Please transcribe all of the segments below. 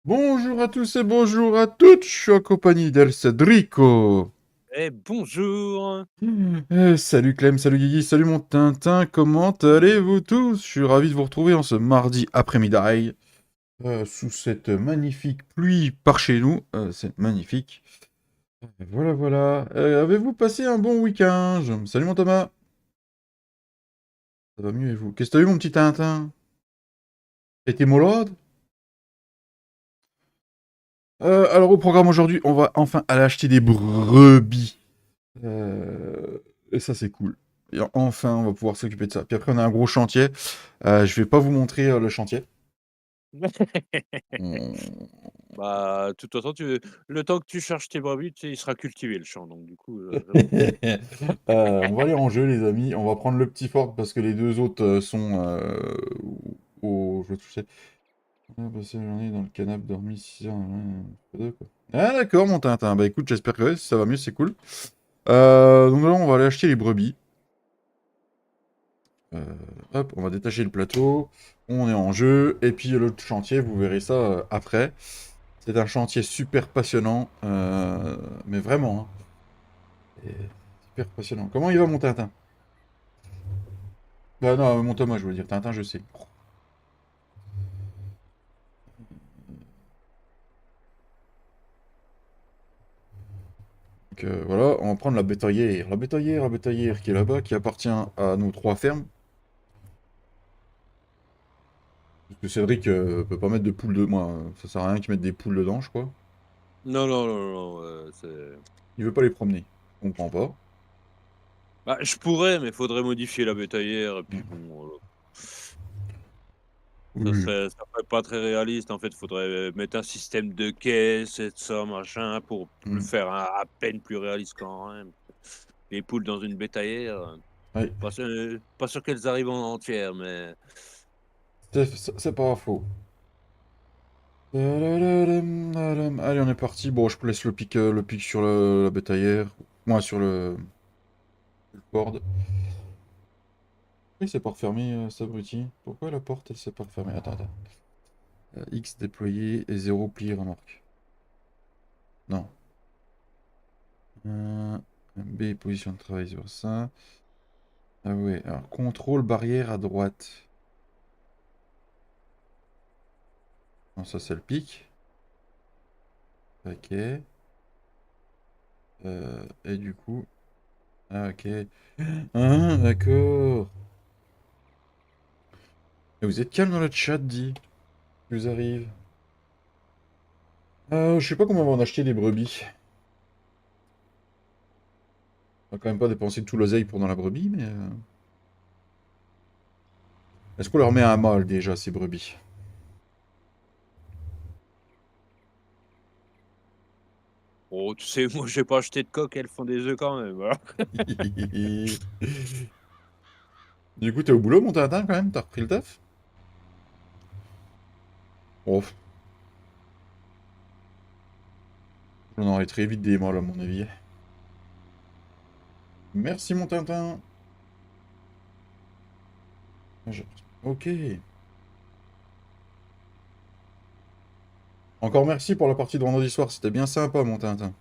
Bonjour à tous et bonjour à toutes, je suis en compagnie d'El Cedrico. Bonjour! Salut Clem, salut Guigui, salut mon Tintin, comment allez-vous tous? Je suis ravi de vous retrouver en ce mardi après-midi, sous cette magnifique pluie par chez nous, c'est magnifique. Voilà, voilà. Avez-vous passé un bon week-end? Salut mon Thomas. Ça va mieux et vous? Qu'est-ce que t'as eu mon petit Tintin? T'es malade? Alors au programme aujourd'hui, on va enfin aller acheter des brebis. Et ça, c'est cool. Et enfin, on va pouvoir s'occuper de ça. Puis après, on a un gros chantier. Je vais pas vous montrer le chantier. On... Bah, de toute façon, le temps que tu cherches tes brebis, tu sais, il sera cultivé le champ, donc du coup, On va aller en jeu, les amis. On va prendre le petit Ford parce que les deux autres sont au. Je vais toucher. On a passé la journée dans le canapé, dormi 6 heures. Pas deux, quoi. Ah, d'accord, mon Tintin. Bah écoute, j'espère que ouais, si ça va mieux, c'est cool. Donc là, on va aller acheter les brebis. Euh, Hop, on va détacher le plateau. On est en jeu. Et puis l'autre chantier, vous verrez ça après. C'est un chantier super passionnant. Mais vraiment, hein. Et super passionnant. Comment il va mon Tintin? Bah non, mon Thomas, je veux dire. Tintin, je sais. Donc voilà, on va prendre la bétaillère. La bétaillère qui est là-bas, qui appartient à nos trois fermes. Parce que Cédric peut pas mettre de poules de... Moi, ça sert à rien qu'il mette des poules dedans, je crois. non, non, non, non, c'est Il veut pas les promener. Je comprends pas. bah, je pourrais, mais il faudrait modifier la bétaillère et puis Mm. bon, Oui. ça ferait pas très réaliste. En fait, il faudrait mettre un système de caisse et de ça, machin, pour le Mm. faire à peine plus réaliste quand même. Les poules dans une bétaillère, Ouais. pas sûr qu'elles arrivent en entière, mais C'est pas faux. Allez, on est parti. Bon, je laisse le pic sur la bétaillère. Moi, sur le board. Oui, c'est pas refermé, cet abruti. Pourquoi la porte, elle s'est pas refermée? Attends, attends. X déployé et 0 plié remorque. Non. Euh, B, position de travail sur ça. Ah ouais, alors contrôle barrière à droite. Non, ça, c'est le pic. Ok. Et du coup. Ah, ok. Ah, d'accord. Et vous êtes calme dans le chat, dit. Je vous arrive. Je sais pas comment on va en acheter des brebis. On va quand même pas dépenser tout l'oseille pour dans la brebis, mais... Est-ce qu'on leur met un mâle, déjà, ces brebis? oh, tu sais, moi, j'ai pas acheté de coq, elles font des œufs quand même, voilà. Du coup, t'es au boulot, mon Tintin, quand même? T'as repris le taf? Oh, j'en aurai très vite des mâles, à mon avis. Merci, mon Tintin. Ok. Encore merci pour la partie de vendredi soir, c'était bien sympa, mon Tintin.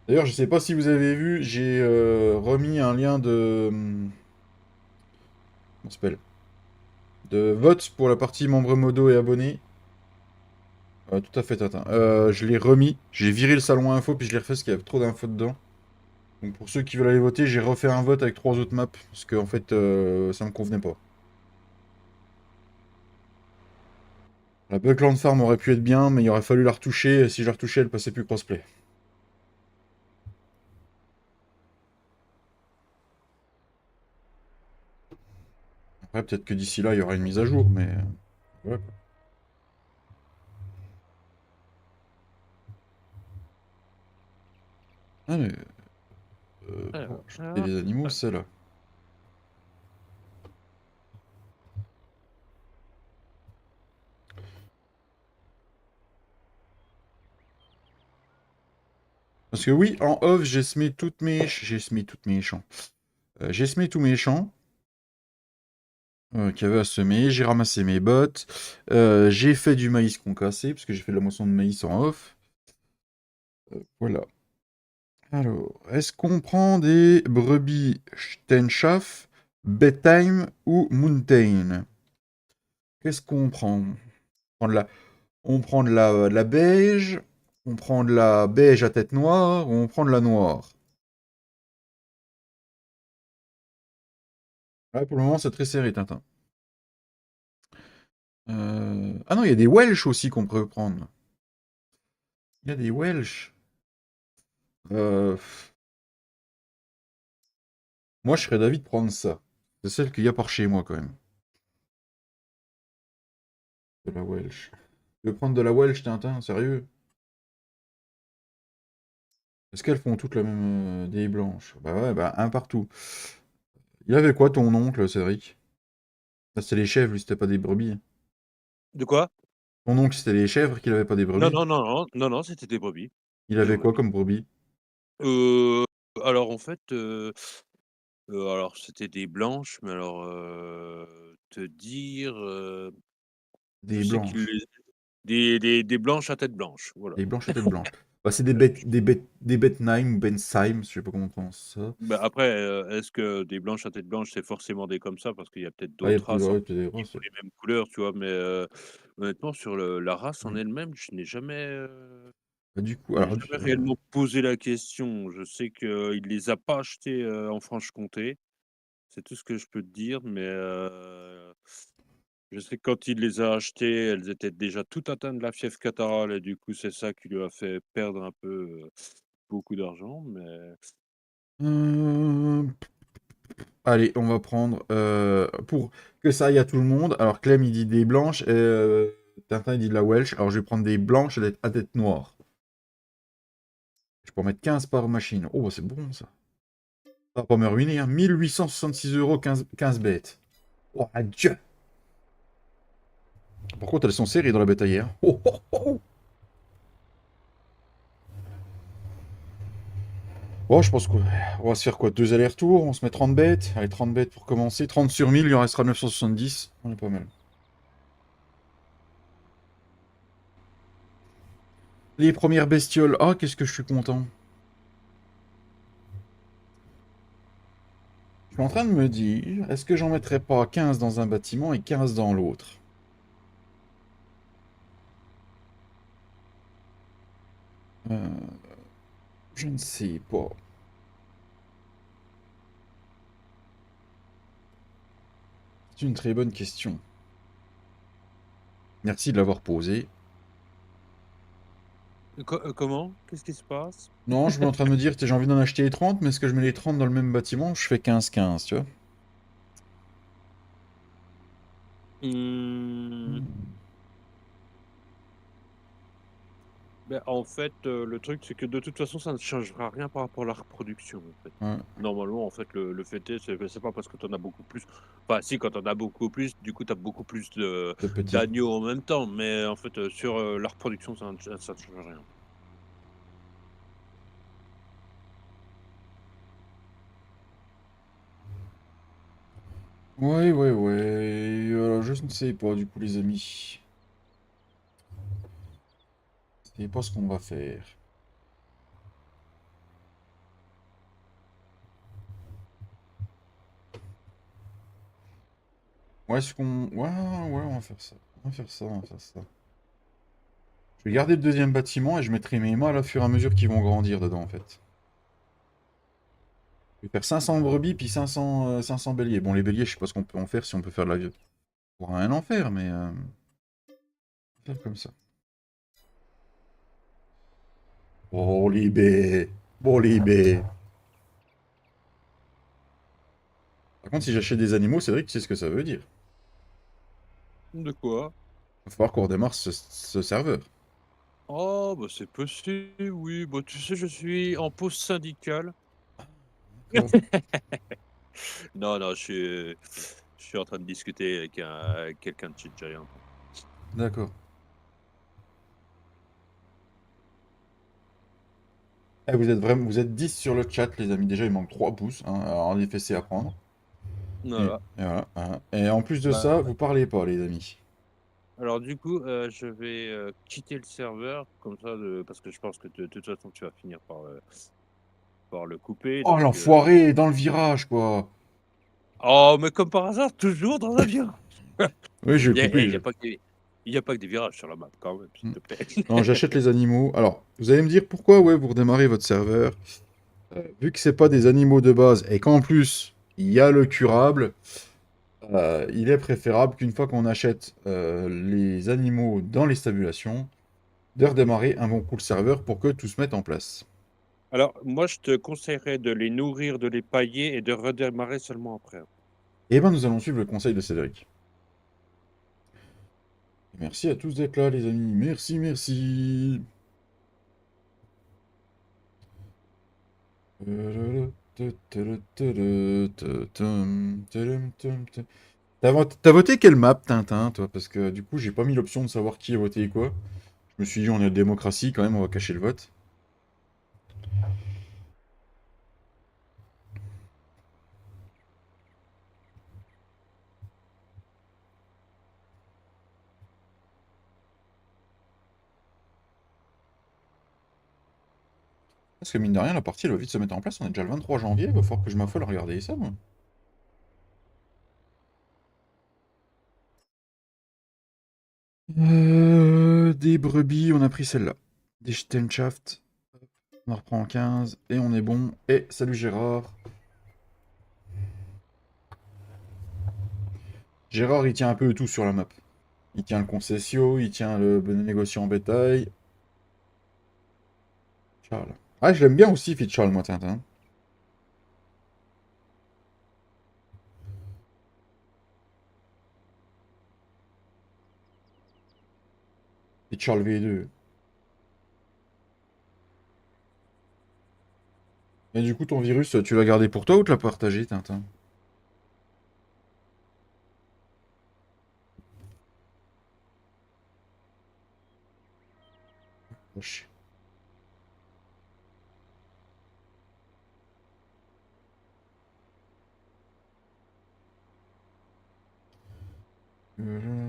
D'ailleurs, je sais pas si vous avez vu, j'ai remis un lien de... comment ça s'appelle? De vote pour la partie membres modo et abonnés. Tout à fait, Tintin. Je l'ai remis, j'ai viré le salon info, puis je l'ai refait parce qu'il y avait trop d'infos dedans. Donc pour ceux qui veulent aller voter, j'ai refait un vote avec trois autres maps, parce que en fait, ça me convenait pas. La Buckland Farm aurait pu être bien, mais il aurait fallu la retoucher, et si je la retouchais, elle passait plus crossplay. Après, peut-être que d'ici là, il y aura une mise à jour, mais... voilà, quoi. Ah, mais... pour acheter Alors, les animaux, c'est là. Parce que oui, en off, j'ai semé toutes mes... J'ai semé toutes mes champs. J'ai semé tous mes champs. Qui avait à semer. J'ai ramassé mes bottes. J'ai fait du maïs concassé, parce que j'ai fait de la moisson de maïs en off. Voilà. Alors, est-ce qu'on prend des brebis Stenschaft, Bedtime ou Mountain? Qu'est-ce qu'on prend? On prend de la beige, on prend de la beige à tête noire, ou on prend de la noire. Là, pour le moment, c'est très serré, Tintin. Ah non, il y a des Welsh aussi qu'on peut prendre. Il y a des Welsh. Euh, Moi, je serais d'avis de prendre ça. C'est celle qu'il y a par chez moi, quand même. De la Welsh. Tu veux prendre de la Welsh, Tintin? Sérieux? Est-ce qu'elles font toutes la même des blanches? Bah ouais, bah un partout. Il avait quoi ton oncle, Cédric? Ah, c'était les chèvres, lui, c'était pas des brebis. De quoi? Ton oncle, c'était les chèvres qu'il avait pas des Non, brebis? non, non, non, non, non, c'était des brebis. Il Des avait quoi brebis. comme brebis? Heu, alors en fait, alors c'était des blanches, mais alors, te dire, je Des sais qu'il blanches. les des blanches à tête blanche, voilà. Des blanches à tête blanche. Bah, c'est Je des Betnheim ou Bensheim, je sais pas comment on prononce ça. bah, après, est-ce que des blanches à tête blanche, c'est forcément des comme ça? Parce qu'il y a peut-être Ah, il y a d'autres peut-être races, hein, ouais, peut-être des qui races, ont ouais. les mêmes couleurs, tu vois? Mais, honnêtement sur le la race en Oui. elle-même, Bah, du coup, je n'ai alors, jamais réellement posé la question. Je sais qu'il les a pas achetés, en Franche-Comté. C'est tout ce que je peux te dire, mais, je sais que quand il les a achetées, elles étaient déjà toutes atteintes de la fièvre catarrhale et du coup, c'est ça qui lui a fait perdre un peu, beaucoup d'argent, mais euh, allez, on va prendre pour que ça aille à tout le monde. Alors, Clem, il dit des blanches et Tintin, il dit de la Welsh. Alors, je vais prendre des blanches à tête noire. Je peux en mettre 15 par machine. Oh, c'est bon, ça. Ça va pas me ruiner, hein. 1866 €, 15 bêtes. Oh, adieu. Par contre, elles sont serrées dans la bétaillère. Oh, oh, oh. Bon, je pense qu'on va se faire quoi? Deux allers-retours, on se met 30 bêtes. Allez, 30 bêtes pour commencer. 30 sur 1000, il en restera 970. On est pas mal. Les premières bestioles. Ah, qu'est-ce que je suis content. Je suis en train de me dire, est-ce que j'en mettrais pas 15 dans un bâtiment et 15 dans l'autre? Euh, je ne sais pas. C'est une très bonne question. Merci de l'avoir posée. comment? Qu'est-ce qui se passe? Non, je suis en train de me dire, j'ai envie d'en acheter les 30, mais est-ce que je mets les 30 dans le même bâtiment? Je fais 15-15, tu vois? Mmh, Hmm. bah, en fait, le truc, c'est que de toute façon, ça ne changera rien par rapport à la reproduction, en fait. Ouais, Normalement, en fait, le fait est, c'est pas parce que tu en as beaucoup plus enfin si, quand tu en as beaucoup plus, du coup, tu as beaucoup plus de de petits. d'agneaux en même temps, mais en fait, sur, la reproduction, ça ne change rien. Ouais, ouais, ouais. Alors, je ne sais pas, du coup, les amis. Je sais pas ce qu'on va faire. Ouais, est-ce qu'on... Ouais, ouais, on va faire ça. On va faire ça, on va faire ça. Je vais garder le deuxième bâtiment et je mettrai mes mâles à fur et à mesure qu'ils vont grandir dedans, en fait. Je vais faire 500 brebis, puis 500 béliers. Bon, les béliers, je sais pas ce qu'on peut en faire, si on peut faire de la viande. On pourra rien en faire, mais... on va faire comme ça. Oh, les baies. Bon, les baies. Par contre, si j'achète des animaux, c'est vrai que tu sais ce que ça veut dire. De quoi? Il va falloir qu'on redémarre ce serveur. Oh, bah, c'est possible, oui. Bah, tu sais, je suis en pause syndicale. D'accord. Non, non, je suis en train de discuter avec quelqu'un de chez Giant. D'accord. Eh, vous êtes vraiment, vous êtes 10 sur le chat, les amis. Déjà, il manque 3 pouces. Hein. Alors, en effet, c'est à prendre. Voilà. Et voilà, voilà. Et en plus de ça, Bah, vous parlez pas, les amis. alors du coup, je vais, quitter le serveur comme ça de parce que je pense que de toute façon tu vas finir par le couper Oh, donc l'enfoiré, dans le virage, quoi. oh mais comme par hasard, toujours dans un virage! Oui, je vais le Il couper. y a pas que des virages sur la map quand même, s'il Hmm. te plaît. Non, j'achète les animaux. Alors, vous allez me dire pourquoi, ouais, vous redémarrez votre serveur. Vu que c'est pas des animaux de base et qu'en plus, il y a le curable, il est préférable qu'une fois qu'on achète les animaux dans les stabulations, de redémarrer un bon coup le serveur pour que tout se mette en place. Alors moi, je te conseillerais de les nourrir, de les pailler et de redémarrer seulement après. Et ben, nous allons suivre le conseil de Cédric. Merci à tous d'être là, les amis. Merci, merci. T'as voté quelle map, Tintin, toi? Parce que du coup, j'ai pas mis l'option de savoir qui a voté quoi. Je me suis dit, on est en démocratie, quand même, on va cacher le vote. Parce que mine de rien, la partie, elle va vite se mettre en place. On est déjà le 23 janvier, il va falloir que je m'affole à regarder ça, moi. Des brebis, on a pris celle-là. Des Stenschaft. On en reprend 15, et on est bon. Et salut Gérard. Gérard, il tient un peu tout sur la map. Il tient le concessio, il tient le négociant en bétail. Charles. Ah, je l'aime bien aussi, Fit Charles, moi, Tintin. Fit Charles V2. Et du coup, ton virus, tu l'as gardé pour toi ou tu l'as partagé, Tintin? Wesh.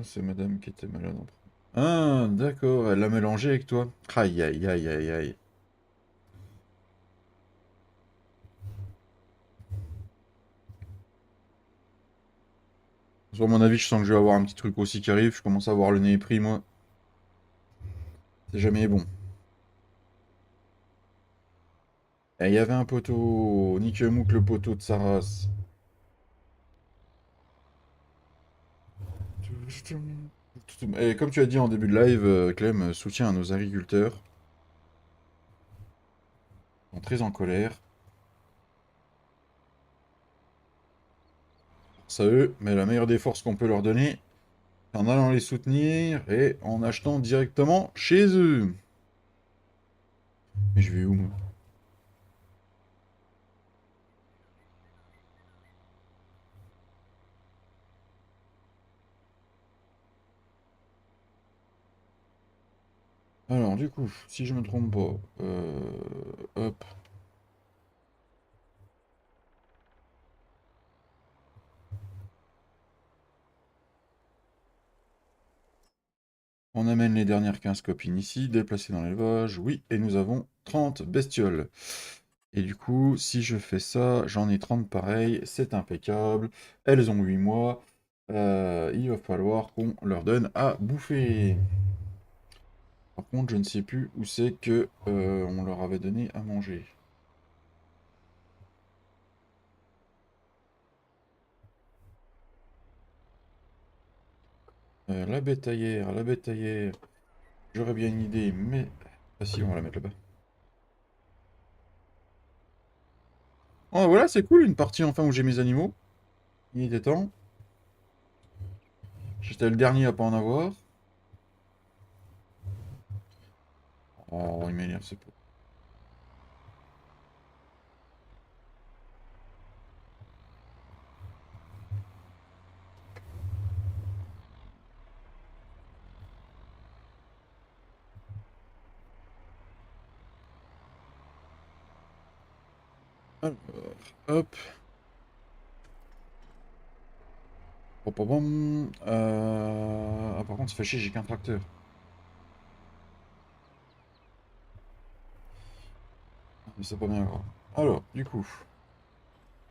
C'est madame qui était malade en premier. Ah, d'accord, elle l'a mélangé avec toi. Aïe, aïe, aïe, aïe, aïe. Sur mon avis, je sens que je vais avoir un petit truc aussi qui arrive. Je commence à avoir le nez pris, moi. C'est jamais bon. Et il y avait un poteau. Nique Mouk, le poteau de sa race. Et comme tu as dit en début de live, Clem, soutien à nos agriculteurs. Ils sont très en colère. Force à eux, mais la meilleure des forces qu'on peut leur donner, c'est en allant les soutenir et en achetant directement chez eux. Mais je vais où, moi? Alors, du coup, si je me trompe pas, hop, on amène les dernières 15 copines ici, déplacées dans l'élevage, oui, et nous avons 30 bestioles. Et du coup, si je fais ça, j'en ai 30 pareilles, c'est impeccable. Elles ont 8 mois, il va falloir qu'on leur donne à bouffer. Par contre, je ne sais plus où c'est que on leur avait donné à manger. La bétaillère, la bétaillère. J'aurais bien une idée, mais... Ah si, on va la mettre là-bas. Oh voilà, c'est cool, une partie enfin où j'ai mes animaux. Il était temps. J'étais le dernier à pas en avoir. Oh, il m'énerve ce peu. Alors, hop. Ah, par contre, ça fait chier, j'ai qu'un tracteur. Mais c'est pas bien grave. Alors, du coup,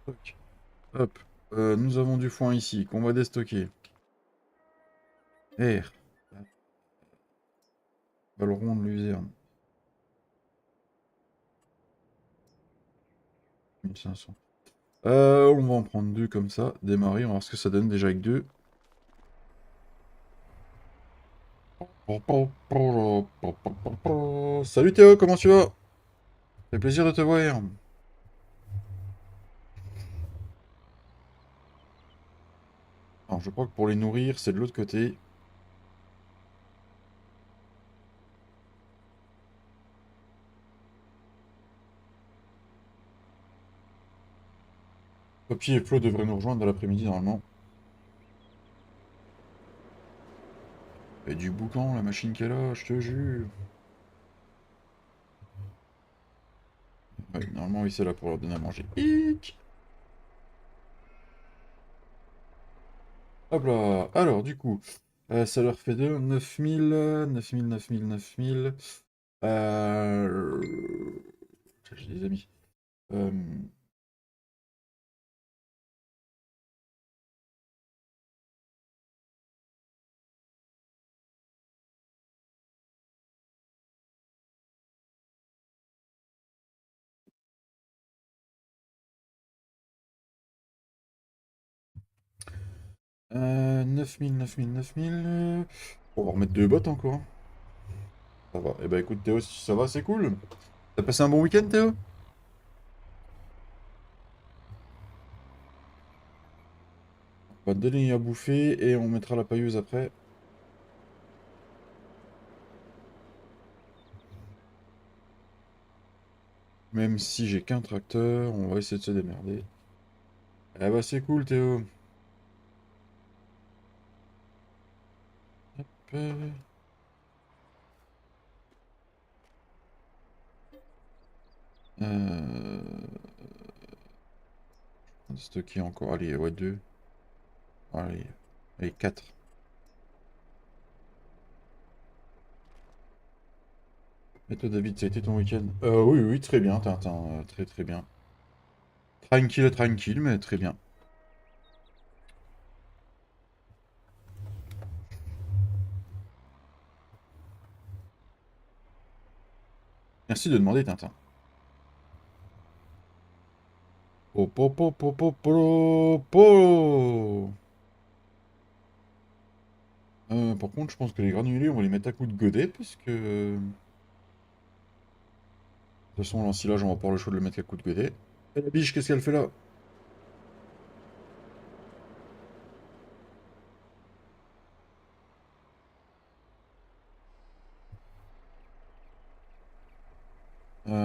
tac, hop, nous avons du foin ici qu'on va déstocker. R, ballon de luzerne, 1500. On va en prendre deux comme ça, démarrer, on va voir ce que ça donne déjà avec deux. Salut Théo, comment tu vas? Ça fait plaisir de te voir. Alors, je crois que pour les nourrir, c'est de l'autre côté. Poppy et Flo devraient nous rejoindre dans l'après-midi normalement. Et du boucan, la machine qu'elle a, je te jure. Ouais, normalement, oui, c'est là pour leur donner à manger. Hic. Hop là. Alors, du coup, ça leur fait de 9000, 9000, 9000, 9000. Euh... J'ai des amis. Euh... 9000, 9000, 9000. On va remettre deux bottes encore. Ça va. Eh ben écoute Théo, si ça va, c'est cool. T'as passé un bon week-end Théo? On va te donner à bouffer et on mettra la pailleuse après. Même si j'ai qu'un tracteur, on va essayer de se démerder. Eh bah c'est cool Théo. Hop, stocker encore. Allez, ouais, deux. Allez, allez, quatre. Et toi David, ça a été ton week-end? Oui, oui, très bien, Tintin. Très, très bien. Tranquille, tranquille, mais très bien. Merci de demander, Tintin. Po, po, po, po, po, po, po. Par contre, je pense que les granulés, on va les mettre à coups de godet, parce que... De toute façon, l'ensilage, on va pas avoir le choix de le mettre à coups de godet. Et la biche, qu'est-ce qu'elle fait là?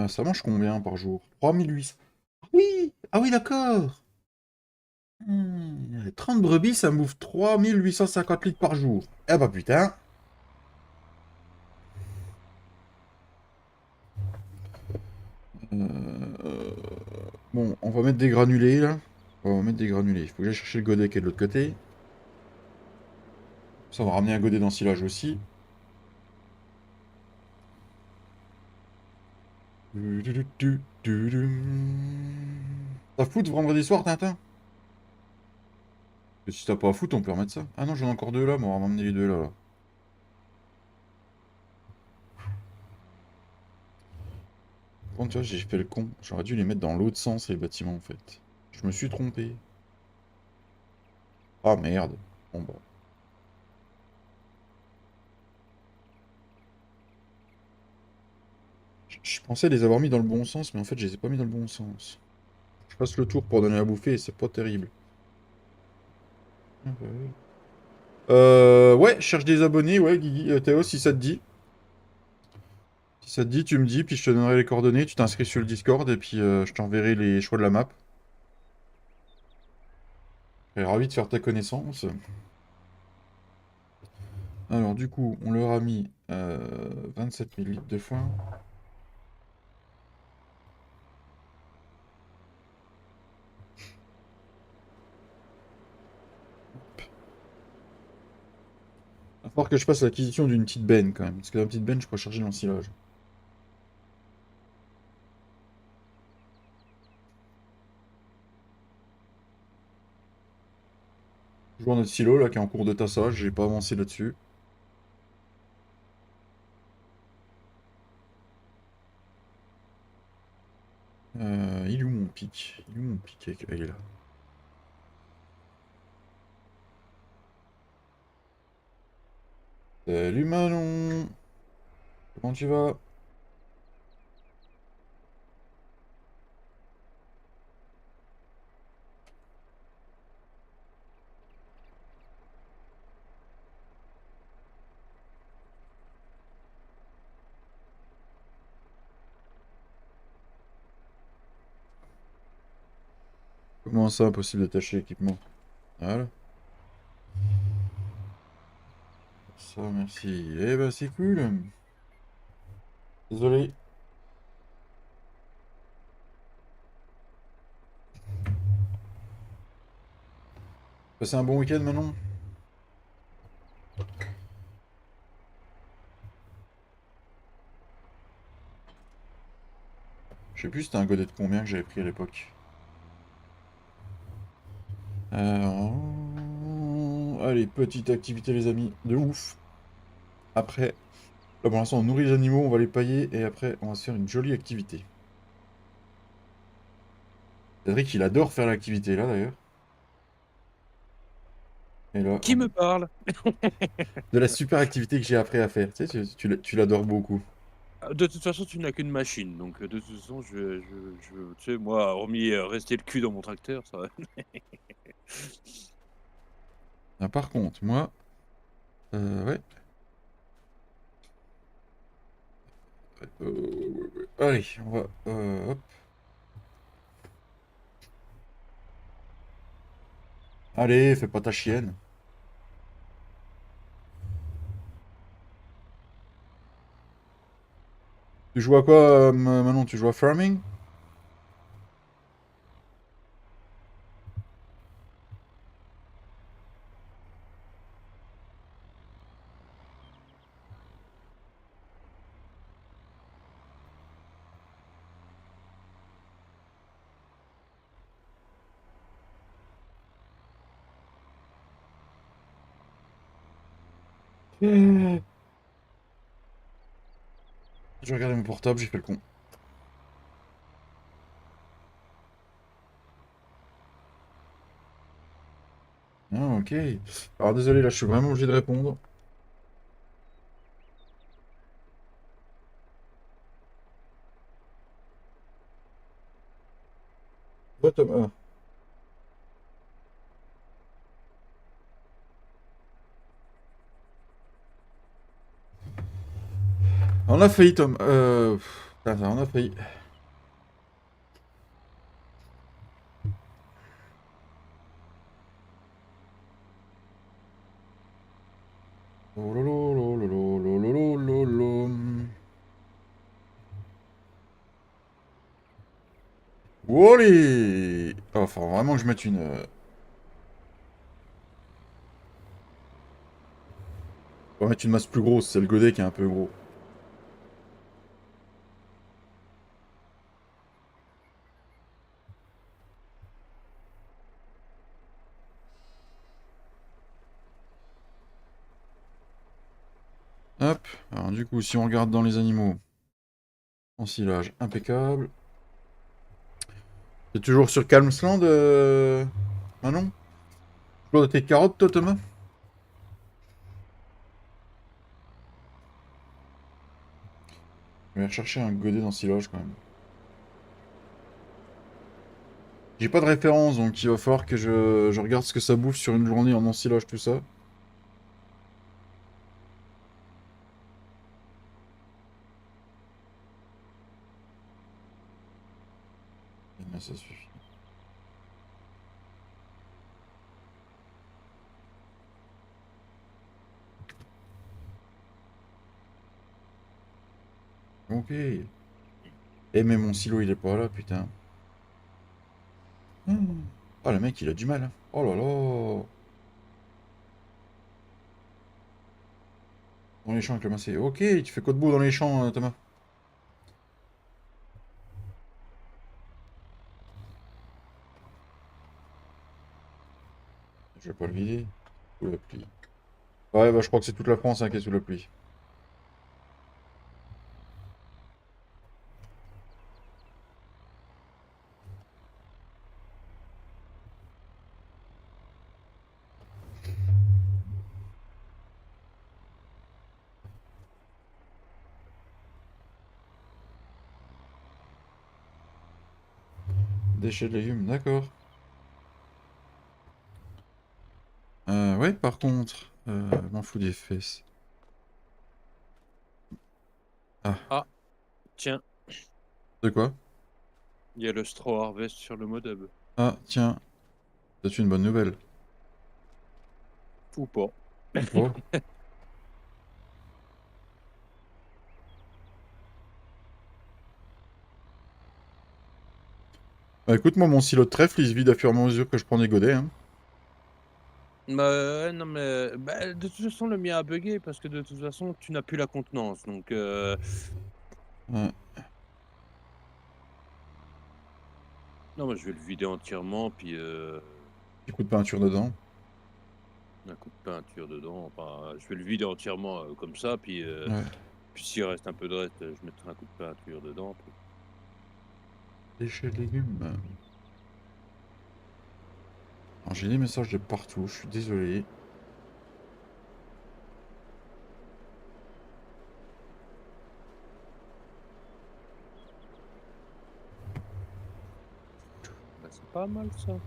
Ça mange combien par jour? 3800. Oui! Ah oui, d'accord! 30 brebis, ça me bouffe 3850 litres par jour. Eh bah putain! Euh, Bon, on va mettre des granulés là. On va mettre des granulés. Il faut que j'aille chercher le godet qui est de l'autre côté. Ça, on va ramener un godet d'ensilage aussi. T'as foot vendredi soir, Tintin? Et si t'as pas à foot, on peut remettre ça. Ah non, j'en ai encore deux là, mais on va m'emmener les deux là. Par contre, tu vois, j'ai fait le con. J'aurais dû les mettre dans l'autre sens, les bâtiments, en fait. Je me suis trompé. Ah merde. Bon bah. Je pensais les avoir mis dans le bon sens, mais en fait, je les ai pas mis dans le bon sens. Je passe le tour pour donner à bouffer et c'est pas terrible. Ouais, je cherche des abonnés, ouais, Guigui, Théo, si ça te dit. Si ça te dit, tu me dis, puis je te donnerai les coordonnées, tu t'inscris sur le Discord et puis je t'enverrai les choix de la map. Je serais ravi de faire ta connaissance. Alors, du coup, on leur a mis 27 000 litres de foin. falloir que je fasse l'acquisition d'une petite benne quand même. Parce que dans la petite benne, je peux charger l'ensilage. Je vois notre silo là qui est en cours de tassage, j'ai pas avancé là-dessus. Il est où mon pic? Il est où mon pic? Ah, il est là. Salut Manon! Comment tu vas? Comment ça, impossible d'attacher l'équipement? Voilà. Ça, merci. Eh ben, c'est cool. Désolé. Passez un bon week-end, Manon? Je sais plus c'était un godet de combien que j'avais pris à l'époque. Allez, petite activité, les amis. De ouf. Après, là, pour l'instant, on nourrit les animaux, on va les pailler, et après, on va se faire une jolie activité. Cédric, il adore faire l'activité, là, d'ailleurs. Et là, Qui me parle? de la super activité que j'ai appris à faire. Tu sais, tu l'adores beaucoup. De toute façon, tu n'as qu'une machine, donc de toute façon, tu sais, moi, hormis rester le cul dans mon tracteur, ça va. Ah, par contre, moi, ouais. Allez, on va, hop. Allez, fais pas ta chienne. Tu joues à quoi, Manon? Tu joues à Farming? Je regardais mon portable, j'ai fait le con. Ah, ok. Alors désolé, là, je suis vraiment obligé de répondre. Bottom 1. On a failli, Tom. Putain, on a failli. Oh lolo, lolo, lolo, lolo, lolo. Wally! Oh, faut vraiment que je mette une. Faut mettre une masse plus grosse, c'est le godet qui est un peu gros. Hop. Alors du coup, si on regarde dans les animaux, ensilage impeccable. T'es toujours sur Calmsland, Manon? Toujours de tes carottes, toi, Thomas? Je vais rechercher un godet d'ensilage quand même. J'ai pas de référence, donc il va falloir que je regarde ce que ça bouffe sur une journée en ensilage, tout ça. Eh ben, ça suffit. Ok. Eh mais mon silo il est pas là, putain. Oh, le mec il a du mal, hein. Oh là là. Dans les champs avec le massé. Ok, tu fais quoi de beau dans les champs, Thomas? Je vais pas le vider. Sous la pluie. Ouais, bah je crois que c'est toute la France hein, qui est sous la pluie. Déchets de légumes, d'accord. Ouais, par contre, je m'en fous des fesses. Ah, Ah, tiens, de quoi? il y a le Straw Harvest sur le modem. Ah, tiens, c'est une bonne nouvelle. Ou pas. Ou pas? Bah écoute, moi mon silo de trèfle il se vide à fur et à mesure que je prends des godets. Hein. Bah, ouais, non, mais bah, de toute façon, le mien a buggé parce que de toute façon, tu n'as plus la contenance. Donc, Ouais. non, moi, je vais le vider entièrement, puis Petit coup de peinture dedans. un coup de peinture dedans. Enfin, je vais le vider entièrement comme ça, Ouais. puis s'il reste un peu de reste, je mettrai un coup de peinture dedans. Puis... Déchets de légumes. Alors, j'ai des messages de partout, je suis désolé. Bah, c'est pas mal ça.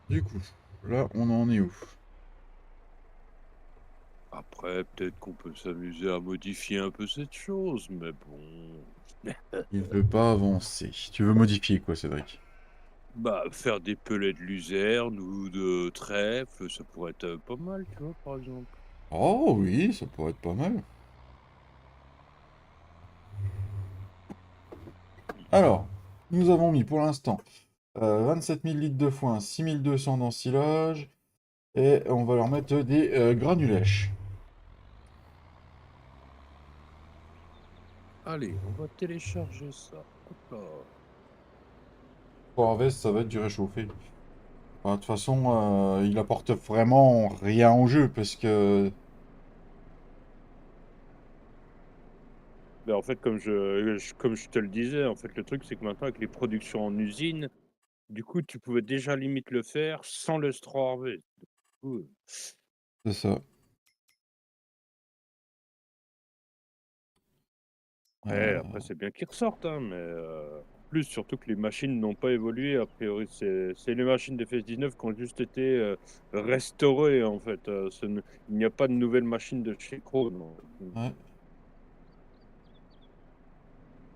Du coup, là on en est où? Après, peut-être qu'on peut s'amuser à modifier un peu cette chose, mais bon. Il veut pas avancer. Tu veux modifier quoi, Cédric? Bah, faire des pellets de luzerne ou de trèfle, ça pourrait être pas mal, tu vois, par exemple. Oh oui, ça pourrait être pas mal. Alors, nous avons mis pour l'instant 27 000 litres de foin, 6200 d'ensilage, et on va leur mettre des granulèches. Allez, on va télécharger ça. Hop là. Pour Harvest, ça va être du réchauffé. De toute façon, il apporte vraiment rien au jeu, parce que... Ben, en fait, comme je te le disais, en fait, le truc, c'est que maintenant, avec les productions en usine, du coup, tu pouvais déjà limite le faire sans le straw harvest. Cool. C'est ça. Après, c'est bien qu'ils ressortent, hein, mais en plus, surtout que les machines n'ont pas évolué. A priori, c'est les machines de FS19 qui ont juste été restaurées, en fait. Il n'y a pas de nouvelles machines de chez Krone. Donc, Ouais.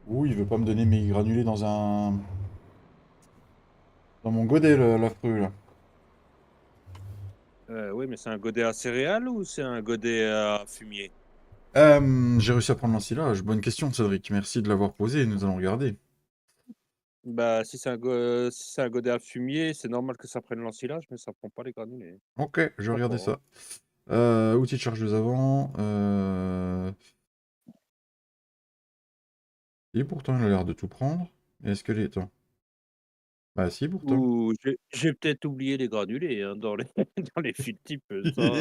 Ouh, il veut pas me donner mes granulés dans un... Dans mon godet, l'affreux, là. oui, mais c'est un godet à céréales ou c'est un godet à fumier? J'ai réussi à prendre l'ensilage. Bonne question, Cédric. Merci de l'avoir posé. Nous allons regarder. Bah, si c'est un godet à fumier, c'est normal que ça prenne l'ensilage, mais ça prend pas les granulés. Ok, je vais Pas regarder fort, hein. ça. Outils de chargeuse avant. Et pourtant, il a l'air de tout prendre. Est-ce que les... Attends. Bah si, pourtant. Ou j'ai peut-être oublié les granulés, hein, dans les dans les fils types, ça,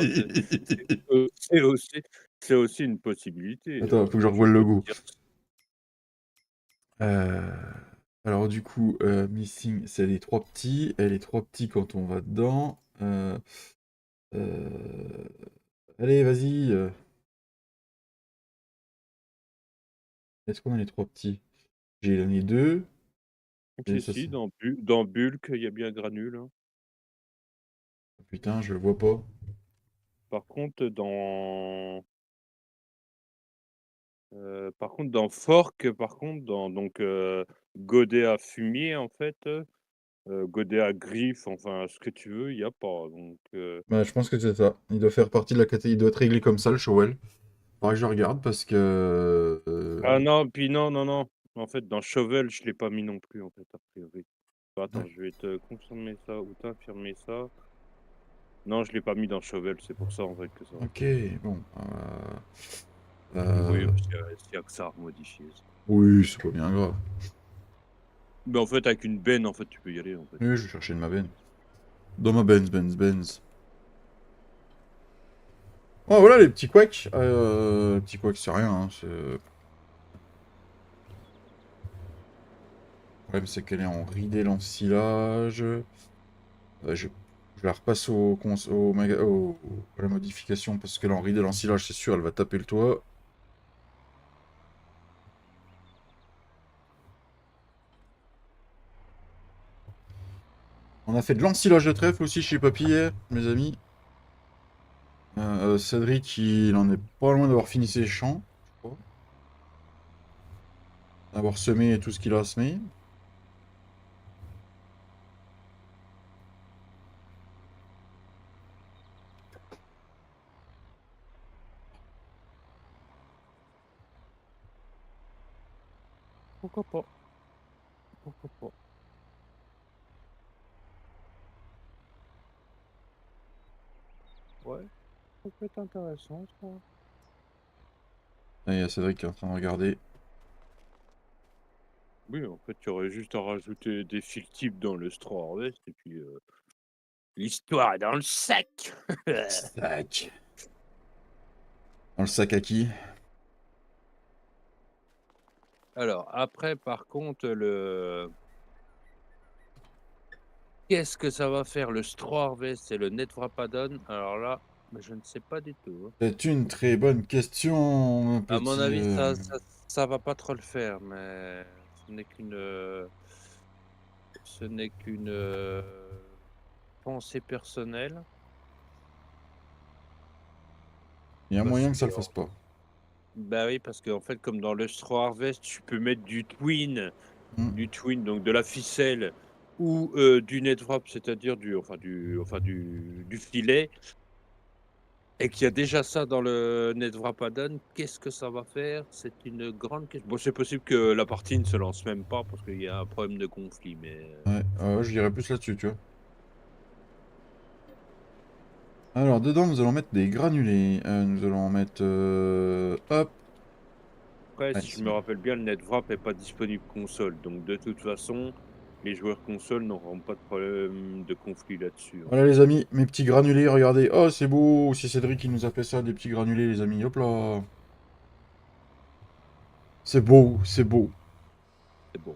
c'est aussi une possibilité, Attends, faut que je je revoie vais le pas te logo. dire Euh, Alors du coup, missing, c'est les trois petits. Et les trois petits quand on va dedans. Euh, Allez, vas-y. Est-ce qu'on a les trois petits? J'ai donné deux. Et si, ça, si, c'est... dans Bulk, il y a bien granule, hein. Putain, je le vois pas. Par contre, dans Fork, par contre, dans donc godet à fumier, en fait, godet à griffe, enfin, ce que tu veux, il y a pas, donc Bah, je pense que c'est ça. Il doit faire partie de la catégorie. Il doit être réglé comme ça, le Showell. Faudrait que je regarde parce que... ah non, puis non, non, non. En fait, dans Shovel, je l'ai pas mis non plus, en fait, a priori. Attends, ouais. je vais te confirmer ça ou t'infirmer ça. Non, je l'ai pas mis dans Shovel, c'est pour ça en fait que ça. Ok, bon. Oui, parce qu'il y a que ça à modifier. Oui, c'est pas bien grave. Mais en fait, avec une benne, en fait, tu peux y aller en fait. Oui, je vais chercher de ma benne. Dans ma Benz. Oh, voilà les petits quacks. Les petits quacks, c'est rien. Hein, le problème, c'est qu'elle est en ridé l'ensilage. Je la repasse à la modification parce qu'elle est en ridé l'ensilage, c'est sûr, elle va taper le toit. On a fait de l'ensilage de trèfle aussi chez Papy hier, mes amis. Cédric, il en est pas loin d'avoir fini ses champs, je crois. D'avoir semé tout ce qu'il a semé. Pourquoi pas? Pourquoi pas? Ouais, ça peut être intéressant, ça. Là, il y a Cédric qui est en train de regarder. Oui, en fait, tu aurais juste à rajouter des fils types dans le Straw Harvest et puis l'histoire est dans le sac. Sac. Dans le sac à qui? Alors, après, par contre, qu'est-ce que ça va faire le Straw Harvest et le Net Wrapadon? Alors là, mais je ne sais pas du tout, hein. C'est une très bonne question, mon À mon petit. avis, ça va pas trop le faire, mais ce n'est qu'une pensée personnelle. Il y a Parce moyen que ça que, le fasse pas. bah oui, parce qu'en fait, comme dans le Straw Harvest, tu peux mettre Hmm. du twin, donc de la ficelle, ou du net wrap, c'est-à-dire du filet, et qu'il y a déjà ça dans le net wrap add-on, qu'est-ce que ça va faire? C'est une grande question. Bon, c'est possible que la partie ne se lance même pas parce qu'il y a un problème de conflit, mais Ouais, je dirais plus là-dessus, tu vois. Alors, dedans, nous allons mettre des granulés. Nous allons mettre. Hop. après, Ouais, si je c'est me bon. rappelle bien, le net wrap est pas disponible console, donc de toute façon, les joueurs console n'auront pas de problème de conflit là-dessus, en Voilà, fait. les amis, mes petits granulés, regardez. Oh, c'est beau. C'est Cédric qui nous a fait ça, des petits granulés, les amis. Hop là. C'est beau, c'est beau. C'est bon.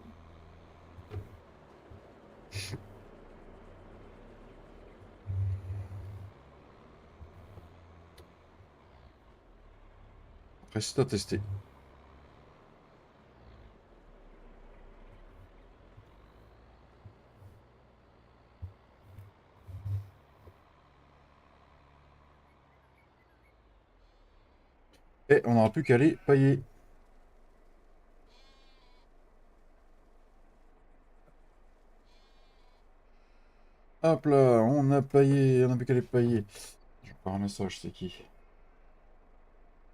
Après, c'est à tester. Et on n'aura plus qu'à les pailler. Hop là, on a paillé, on n'a plus qu'à les pailler. J'ai encore un message, c'est qui?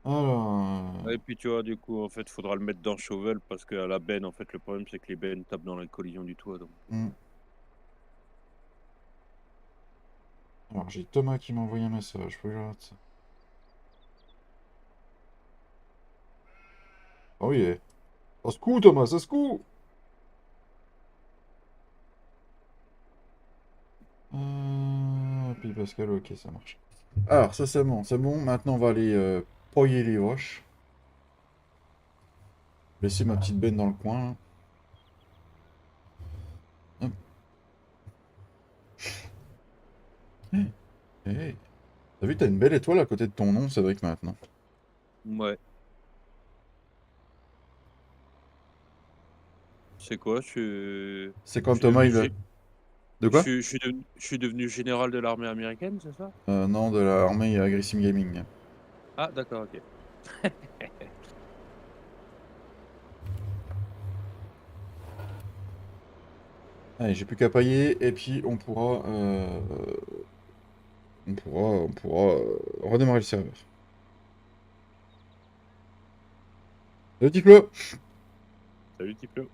Alors. Ouais, et puis tu vois, du coup, en fait, faudra le mettre dans Shovel parce qu'à la benne, en fait, le problème, c'est que les bennes tapent dans la collision du toit. Donc, Hmm. Alors, j'ai Thomas qui m'a envoyé un message. Faut que je regarde ça. Oh yeah. Ça se coud, Thomas, ça se coud. Puis Pascal, ok, ça marche. Alors, ça c'est bon, c'est bon. Maintenant, on va aller broyer les vaches. Laisser ma petite benne dans le coin. Hop. Hey, hey. T'as vu, t'as une belle étoile à côté de ton nom, Cédric, maintenant. ouais. C'est quoi? C'est Je quand suis Thomas, devenu, il a... gé- De quoi? je suis devenu général de l'armée américaine, c'est ça? Non, de l'armée Grissim Gaming. Ah, d'accord, ok. Allez, j'ai plus qu'à pailler, et puis on pourra redémarrer le serveur. Le diplôme! Salut, Tiplo.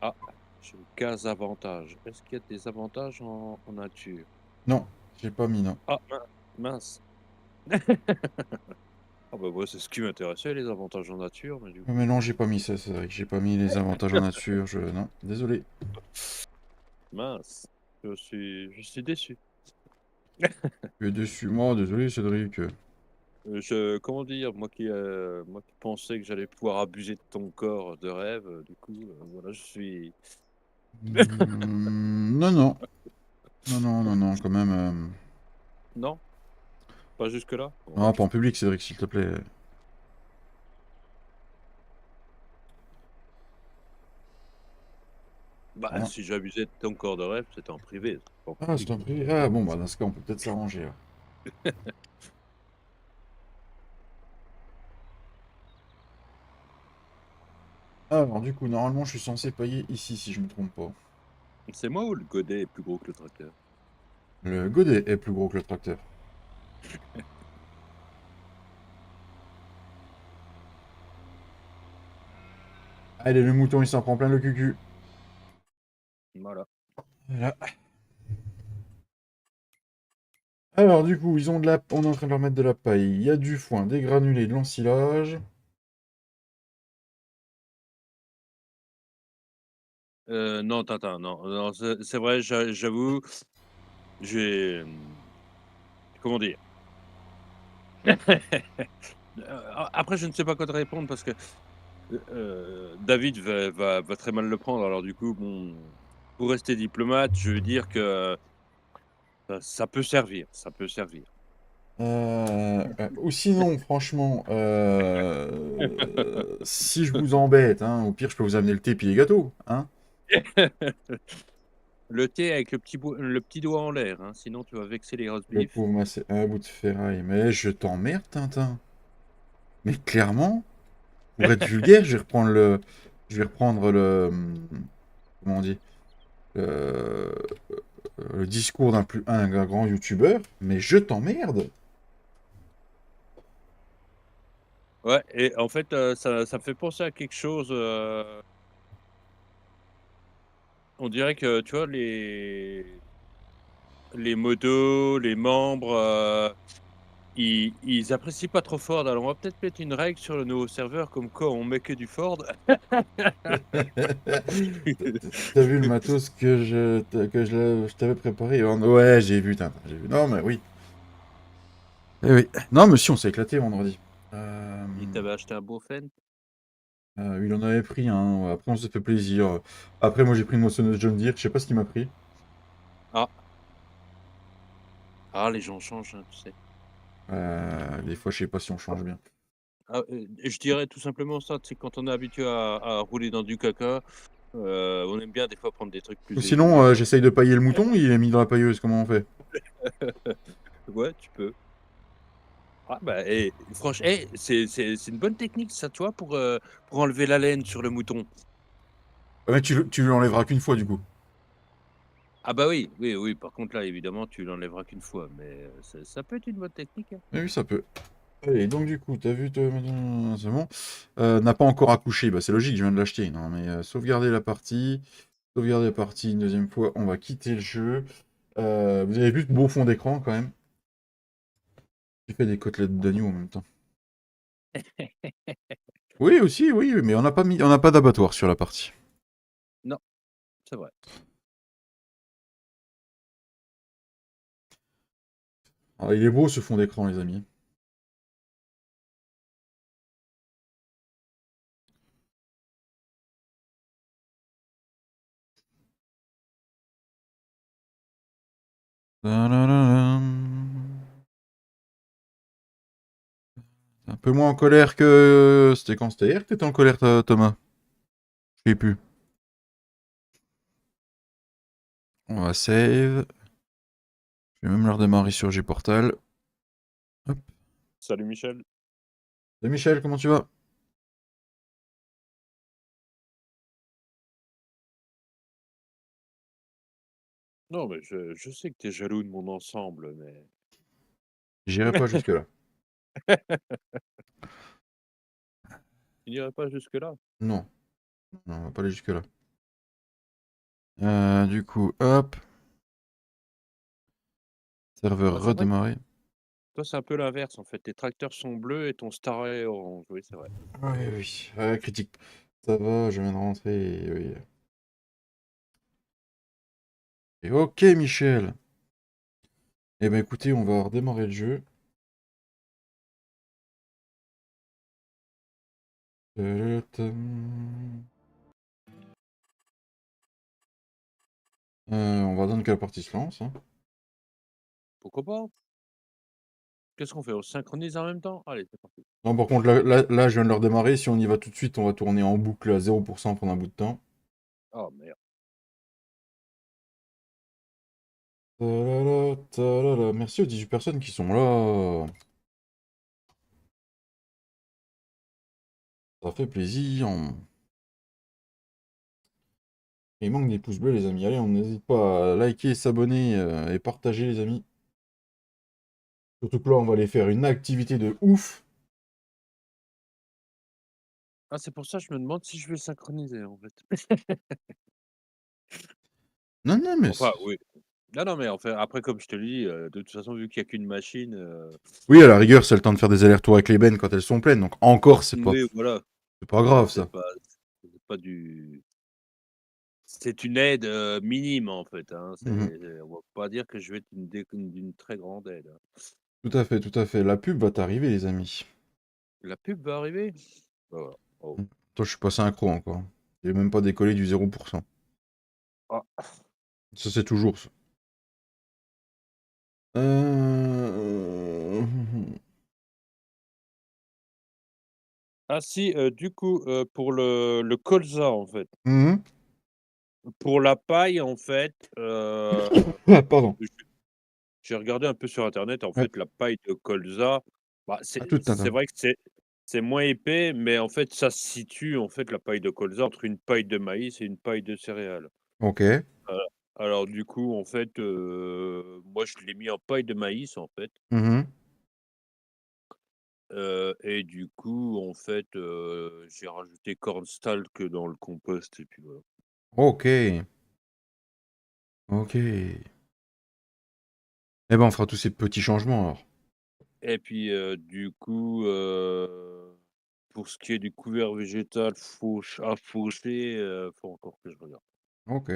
Ah. case avantages. Est-ce qu'il y a des avantages en nature? Non, j'ai pas mis, non. Ah mince. Ah bah, moi, c'est ce qui m'intéressait, les avantages en nature, mais du Ah, mais non, coup, j'ai pas mis ça, c'est vrai que j'ai pas mis les avantages en nature, Non, désolé. mince, je suis déçu. Tu es déçu. Moi, désolé, Cédric. Comment dire? Moi qui pensais que j'allais pouvoir abuser de ton corps de rêve, du coup, voilà, je suis Non, non. Non, non, non, non, quand même. non, pas jusque-là? Bon, Non, OK. pas en public, Cédric, s'il te plaît. Bah, Hein. si j'abusais de ton corps de rêve, c'était en privé, c'est pas en Ah, c'est public. un privé. Ah, bon, bah, dans ce cas, on peut peut-être s'arranger, là. Alors, du coup, normalement, je suis censé payer ici, si je me trompe pas. C'est moi ou le godet est plus gros que le tracteur? Le godet est plus gros que le tracteur. Allez, le mouton, il s'en prend plein le cucu. Voilà. Voilà. Alors, du coup, ils ont de la... on est en train de leur mettre de la paille. Il y a du foin, des granulés, de l'ensilage. Non, Tintin, non, non, c'est vrai, j'avoue, j'ai, comment dire? Après, je ne sais pas quoi te répondre parce que, David va très mal le prendre. Alors du coup, bon, pour rester diplomate, je veux dire que ça peut servir, ça peut servir. Ou sinon, franchement, si je vous embête, hein, au pire, je peux vous amener le thé puis les gâteaux, hein. Le thé avec le petit doigt en l'air, hein, sinon tu vas vexer les roast Le beef. pauvre, moi, c'est un bout de ferraille. Mais je t'emmerde, Tintin. Mais clairement, pour être vulgaire, je vais reprendre comment on dit, le, le discours un grand youtubeur. Mais je t'emmerde. Ouais, et en fait, ça me fait penser à quelque chose, on dirait que, tu vois, les modos, les membres, ils apprécient pas trop Ford. Alors on va peut-être mettre une règle sur le nouveau serveur comme quoi on met que du Ford. T'as vu le matos je t'avais préparé? Ouais, j'ai vu, Tintin, j'ai vu. Non, mais oui. Eh oui. Non, mais si, on s'est éclaté vendredi. Euh, Il t'avait acheté un beau Fendt? il en avait pris un. Après, on s'est fait plaisir. Après, moi, j'ai pris une moissonneuse John Deere. Je sais pas ce qu'il m'a pris. Ah, ah les gens changent, hein, tu sais. Des fois, je sais pas si on change bien. Ah, je dirais tout simplement ça, tu sais, quand on est habitué à rouler dans du caca, on aime bien des fois prendre des trucs Ou plus sinon, évolués. j'essaye de pailler le mouton. Il est mis dans la pailleuse. Comment on fait? Ouais, tu peux. Ah bah, franchement, c'est une bonne technique ça, tu vois, pour enlever la laine sur le mouton. Ouais, mais tu l'enlèveras qu'une fois, du coup. Ah bah oui, oui, oui, par contre là, évidemment, tu l'enlèveras qu'une fois, mais ça peut être une bonne technique, hein. Oui, oui, ça peut. Allez, donc du coup, t'as vu, c'est bon. N'a pas encore accouché. Bah, c'est logique, je viens de l'acheter. Non, mais sauvegarder la partie. Sauvegarder la partie une deuxième fois. On va quitter le jeu. Vous avez vu ce beau fond d'écran quand même? J'ai fait des côtelettes d'agneau en même temps. Oui, aussi, oui, mais on n'a pas d'abattoir sur la partie. Non, c'est vrai. Ah, il est beau ce fond d'écran, les amis. Tadadam. Un peu moins en colère que. C'était quand? C'était hier que t'étais en colère, Thomas? Je sais plus. On va save. Je vais même leur démarrer sur Gportal. Hop. Salut Michel. Salut Michel, comment tu vas? Non, mais je sais que tu es jaloux de mon ensemble, mais J'irai pas jusque-là. tu n'irais pas jusque-là. Non, non, on va pas aller jusque-là. Du coup, hop. Serveur Ah, c'est vrai que redémarré. toi, c'est un peu l'inverse, en fait. Tes tracteurs sont bleus et ton Star est orange. Oui, c'est vrai. Oui, oui. Critique. Ça va, je viens de rentrer. Oui. Et ok, Michel. Eh ben écoutez, on va redémarrer le jeu. On va attendre que la partie se lance, hein. Pourquoi pas? Qu'est-ce qu'on fait? On synchronise en même temps? Allez, c'est parti. Non, par contre, là, je viens de le redémarrer. Si on y va tout de suite, on va tourner en boucle à 0% pendant un bout de temps. Oh merde. Ta-la-la, ta-la-la. Merci aux 18 personnes qui sont là. Ça fait plaisir. Il manque des pouces bleus, les amis. Allez, on n'hésite pas à liker, s'abonner et partager, les amis. Surtout que là, on va aller faire une activité de ouf. Ah, c'est pour ça que je me demande si je vais synchroniser, en fait. Non, non, mais... Enfin, oui. Non, non, mais enfin, après, comme je te le dis, de toute façon, vu qu'il y a qu'une machine, Oui, à la rigueur, c'est le temps de faire des allers-retours avec les bennes quand elles sont pleines. Donc encore, oui, voilà. c'est pas grave, C'est ça. pas c'est pas du c'est une aide, minime, en fait, hein. Mhm. On va pas dire que je vais être d'une très grande aide, hein. Tout à fait, tout à fait. La pub va t'arriver, les amis. La pub va arriver? Bah, voilà. Oh. Toi, je suis pas synchro encore. J'ai même pas décollé du 0%. Ah. Ça, c'est toujours ça. Euh... Ah si, du coup, pour le colza, en fait. Mhm. Pour la paille, en fait, Ah, pardon. j'ai regardé un peu sur internet, en Ouais, fait, la paille de colza, bah, à tout c'est Tintin. vrai que c'est moins épais, mais en fait, ça se situe, en fait, la paille de colza entre une paille de maïs et une paille de céréales. Ok. Voilà. Alors du coup, en fait, moi, je l'ai mis en paille de maïs, en fait, Mhm. et du coup, en fait, j'ai rajouté cornstalk dans le compost et puis voilà. Ok. Ok. Eh ben, on fera tous ces petits changements, alors. Et puis, du coup, pour ce qui est du couvert végétal à faucher, faut encore que je regarde. Ok.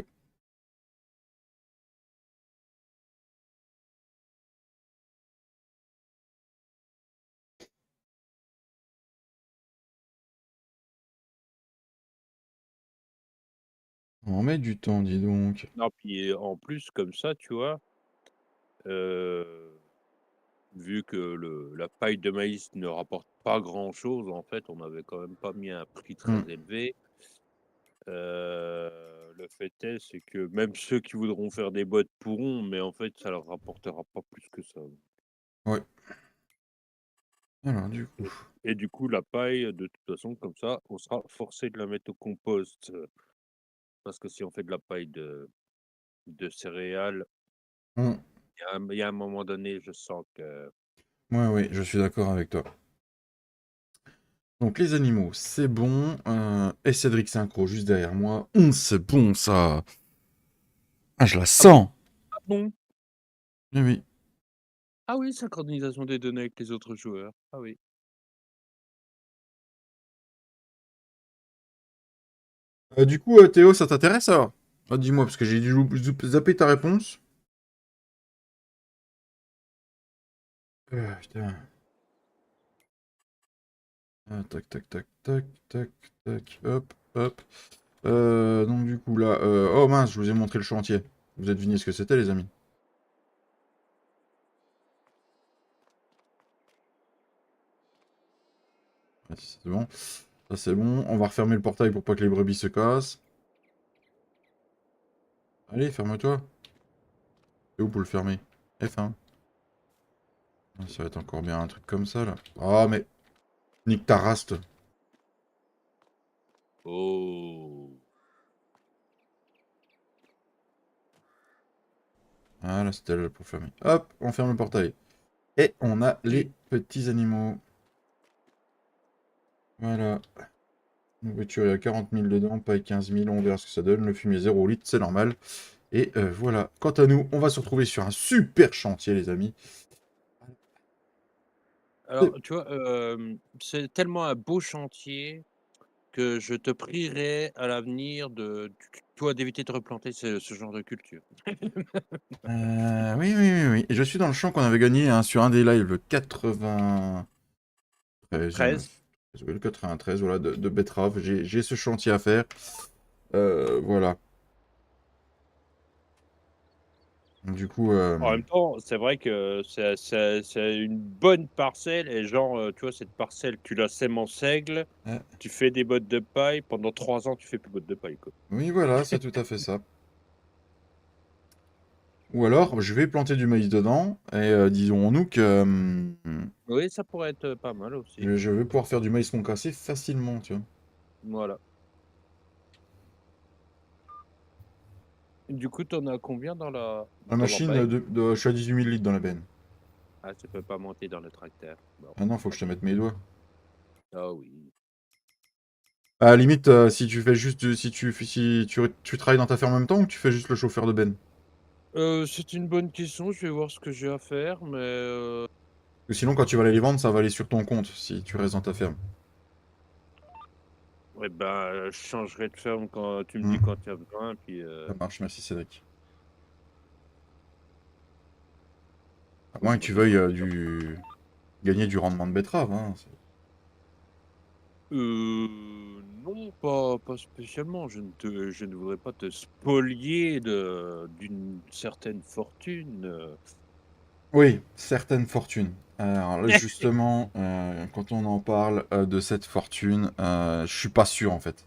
On met du temps, dis donc. Non, puis en plus comme ça, tu vois, heu, vu que le la paille de maïs ne rapporte pas grand-chose, en fait, on avait quand même pas mis un prix très Hmm. élevé. Le fait est, c'est que même ceux qui voudront faire des boîtes pourront, mais en fait, ça leur rapportera pas plus que ça. Ouais. Alors, du coup. Et du coup, la paille, de toute façon, comme ça, on sera forcé de la mettre au compost, parce que si on fait de la paille de céréales, Hmm. il y a un moment donné, je sens que Ouais, oui, je suis d'accord avec toi. Donc, les animaux, c'est bon. Et Cédric Synchro, juste derrière moi. C'est bon, ça. Ah, je la ah bon? sens. Ah bon? Oui, oui. Ah oui, synchronisation des données avec les autres joueurs. Ah oui. Du coup, Théo, ça t'intéresse, alors? Ah, dis-moi, parce que j'ai dû zapper ta réponse. Putain. Ah, tac, tac, tac, tac, tac, tac, hop, hop. Donc du coup là, oh mince, je vous ai montré le chantier. Vous êtes devinez ce que c'était, les amis? Ah, si, c'est bon. Ça c'est bon. On va refermer le portail pour pas que les brebis se cassent. Allez, ferme-toi. C'est où pour le fermer? F1. Ah, ça va être encore bien un truc comme ça là. Ah mais nique ta raste. Oh! Voilà, c'était là pour fermer. Hop, on ferme le portail. Et on a Et les petits animaux. Voilà. La voiture, il y a 40 000 dedans, paille 15 000, on verra ce que ça donne. Le fumier 0 litre, c'est normal. Et voilà. Quant à nous, on va se retrouver sur un super chantier, les amis. Alors, tu vois, c'est tellement un beau chantier que je te prierai à l'avenir de toi, d'éviter de replanter ce genre de culture. Oui, oui, oui, oui. Et je suis dans le champ qu'on avait gagné hein, sur un des lives, le 93. 13. Oui, le 93, voilà, de betterave. J'ai ce chantier à faire. Voilà. Du coup, En même temps, c'est vrai que c'est une bonne parcelle et genre, tu vois, cette parcelle, tu la sèmes en seigle, euh, tu fais des bottes de paille, pendant 3 ans, tu fais plus de bottes de paille, quoi. oui, voilà, c'est tout à fait ça. Ou alors, je vais planter du maïs dedans, et disons-nous que Oui, ça pourrait être, pas mal aussi. je vais pouvoir faire du maïs concassé facilement, tu vois. Voilà. Du coup, tu en as combien La dans la machine, benne? je suis à 18 000 litres dans la benne. Ah, tu peux pas monter dans le tracteur. Bon, Ah non, faut que tant je te pis. mette mes doigts. Ah oui. À la limite, si tu fais juste, si tu travailles dans ta ferme en même temps ou tu fais juste le chauffeur de benne? C'est une bonne question, je vais voir ce que j'ai à faire, mais Parce que sinon, quand tu vas aller les vendre, ça va aller sur ton compte si tu restes dans ta ferme. ouais, ben, je changerai de ferme quand tu me dis Hmm, quand tu as besoin, puis, ça marche, merci Cédric. À oui, moins que moi, tu c'est veuilles quand tu as gagner du rendement de betterave. Hein. non, pas spécialement. Je ne voudrais pas te spolier d'une certaine fortune, Oui, certaines fortunes. Alors là, justement, quand on en parle de cette fortune, je suis pas sûr en fait.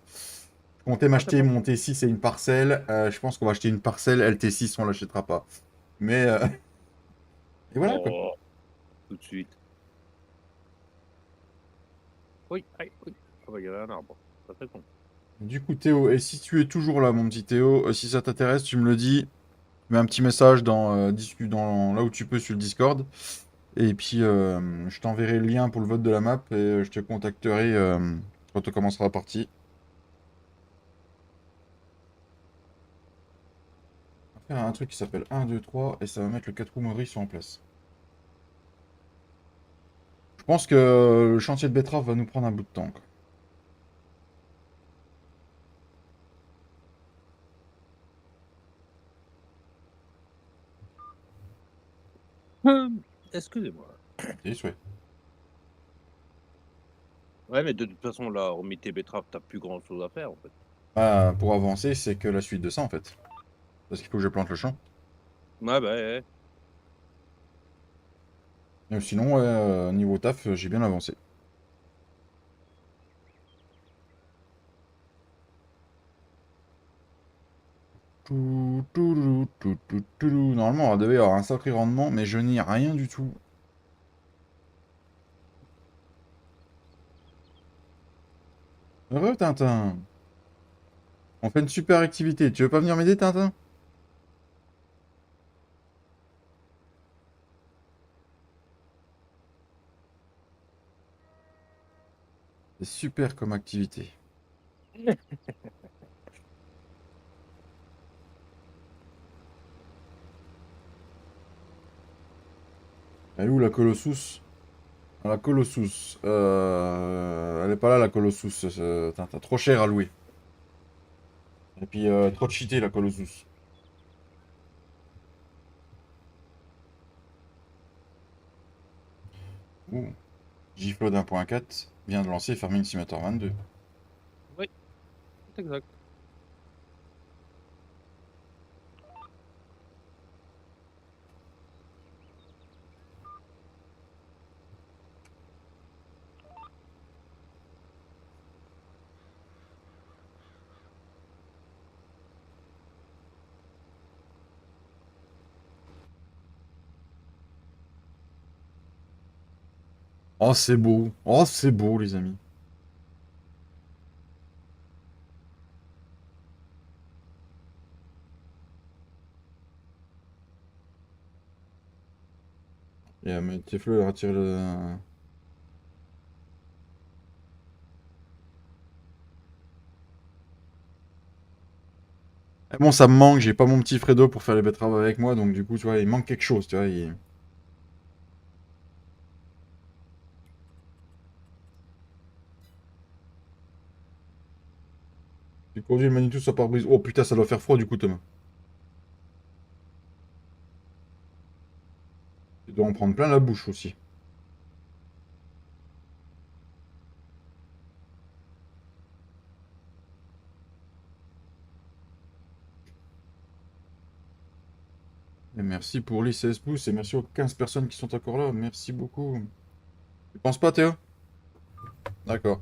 Je comptais Ah, tu m'acheter pas mon sûr? T6 et une parcelle. Je pense qu'on va acheter une parcelle. LT6, on l'achètera pas. Mais et voilà quoi. Oh, tout de suite. Oui, aïe, oui. Ah bah, il y avait un arbre. Ça fait con. Du coup, Théo, et si tu es toujours là, mon petit Théo, si ça t'intéresse, tu me le dis. Tu mets un petit message dans là où tu peux sur le Discord. Et puis, je t'enverrai le lien pour le vote de la map et je te contacterai quand on commencera la partie. On va faire un truc qui s'appelle 1, 2, 3 et ça va mettre le 4 roues Maurice en place. Je pense que le chantier de betterave va nous prendre un bout de temps, quoi. Excusez-moi. Et souhait. Ouais, mais de toute façon, là, hormis tes betteraves, tu plus grand chose à faire, en fait. Pour avancer, c'est que la suite de ça en fait. Parce qu'il faut que je plante le champ. Ouais, bah, ouais, ouais. Sinon, ouais, niveau taf, j'ai bien avancé. Normalement, on devait avoir un sacré rendement, mais je n'y ai rien du tout. Heureux, Tintin. On fait une super activité. Tu veux pas venir m'aider, Tintin? C'est super comme activité. Elle est où la Colossus? La Colossus. Elle est pas là, la Colossus. Tintin. Trop cher à louer. Et puis, trop cheaté, la Colossus. Ouh. Giflode 1.4 vient de lancer Farming Simulator 22. Oui, c'est exact. Oh, c'est beau. Oh, c'est beau, les amis. Et tes fleurs, retire le. Et bon, ça me manque, j'ai pas mon petit Fredo pour faire les betteraves avec moi, donc du coup, tu vois, il manque quelque chose, tu vois. Tu conduis le Manitou sur pare-brise. Oh putain, ça doit faire froid du coup, Thomas. Tu dois en prendre plein la bouche aussi. Et merci pour les 16 pouces et merci aux 15 personnes qui sont encore là. Merci beaucoup. Tu penses pas, Théo? D'accord.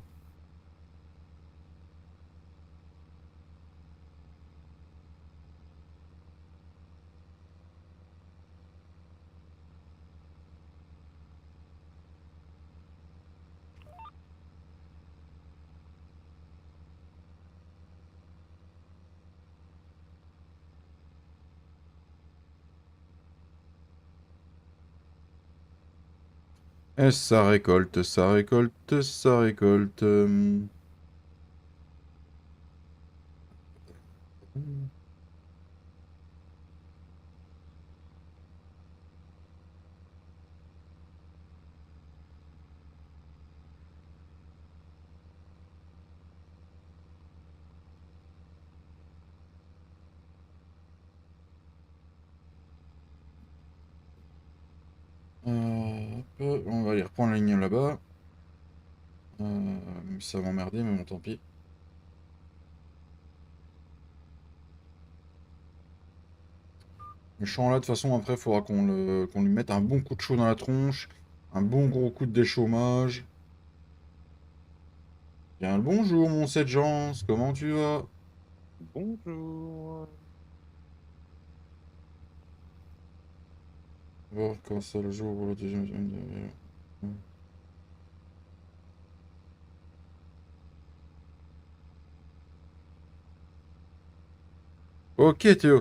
Et ça récolte, ça récolte, ça récolte. Hop, on va aller reprendre la ligne là-bas. Ça va m'emmerder, mais bon, tant pis. Le champ là, de toute façon, après, il faudra qu'on lui mette un bon coup de chaud dans la tronche. Un bon gros coup de déchômage. Bien le bonjour, mon 7 Jean, comment tu vas? Bonjour. Voir quand ça le jour où le deuxième. Ok Théo.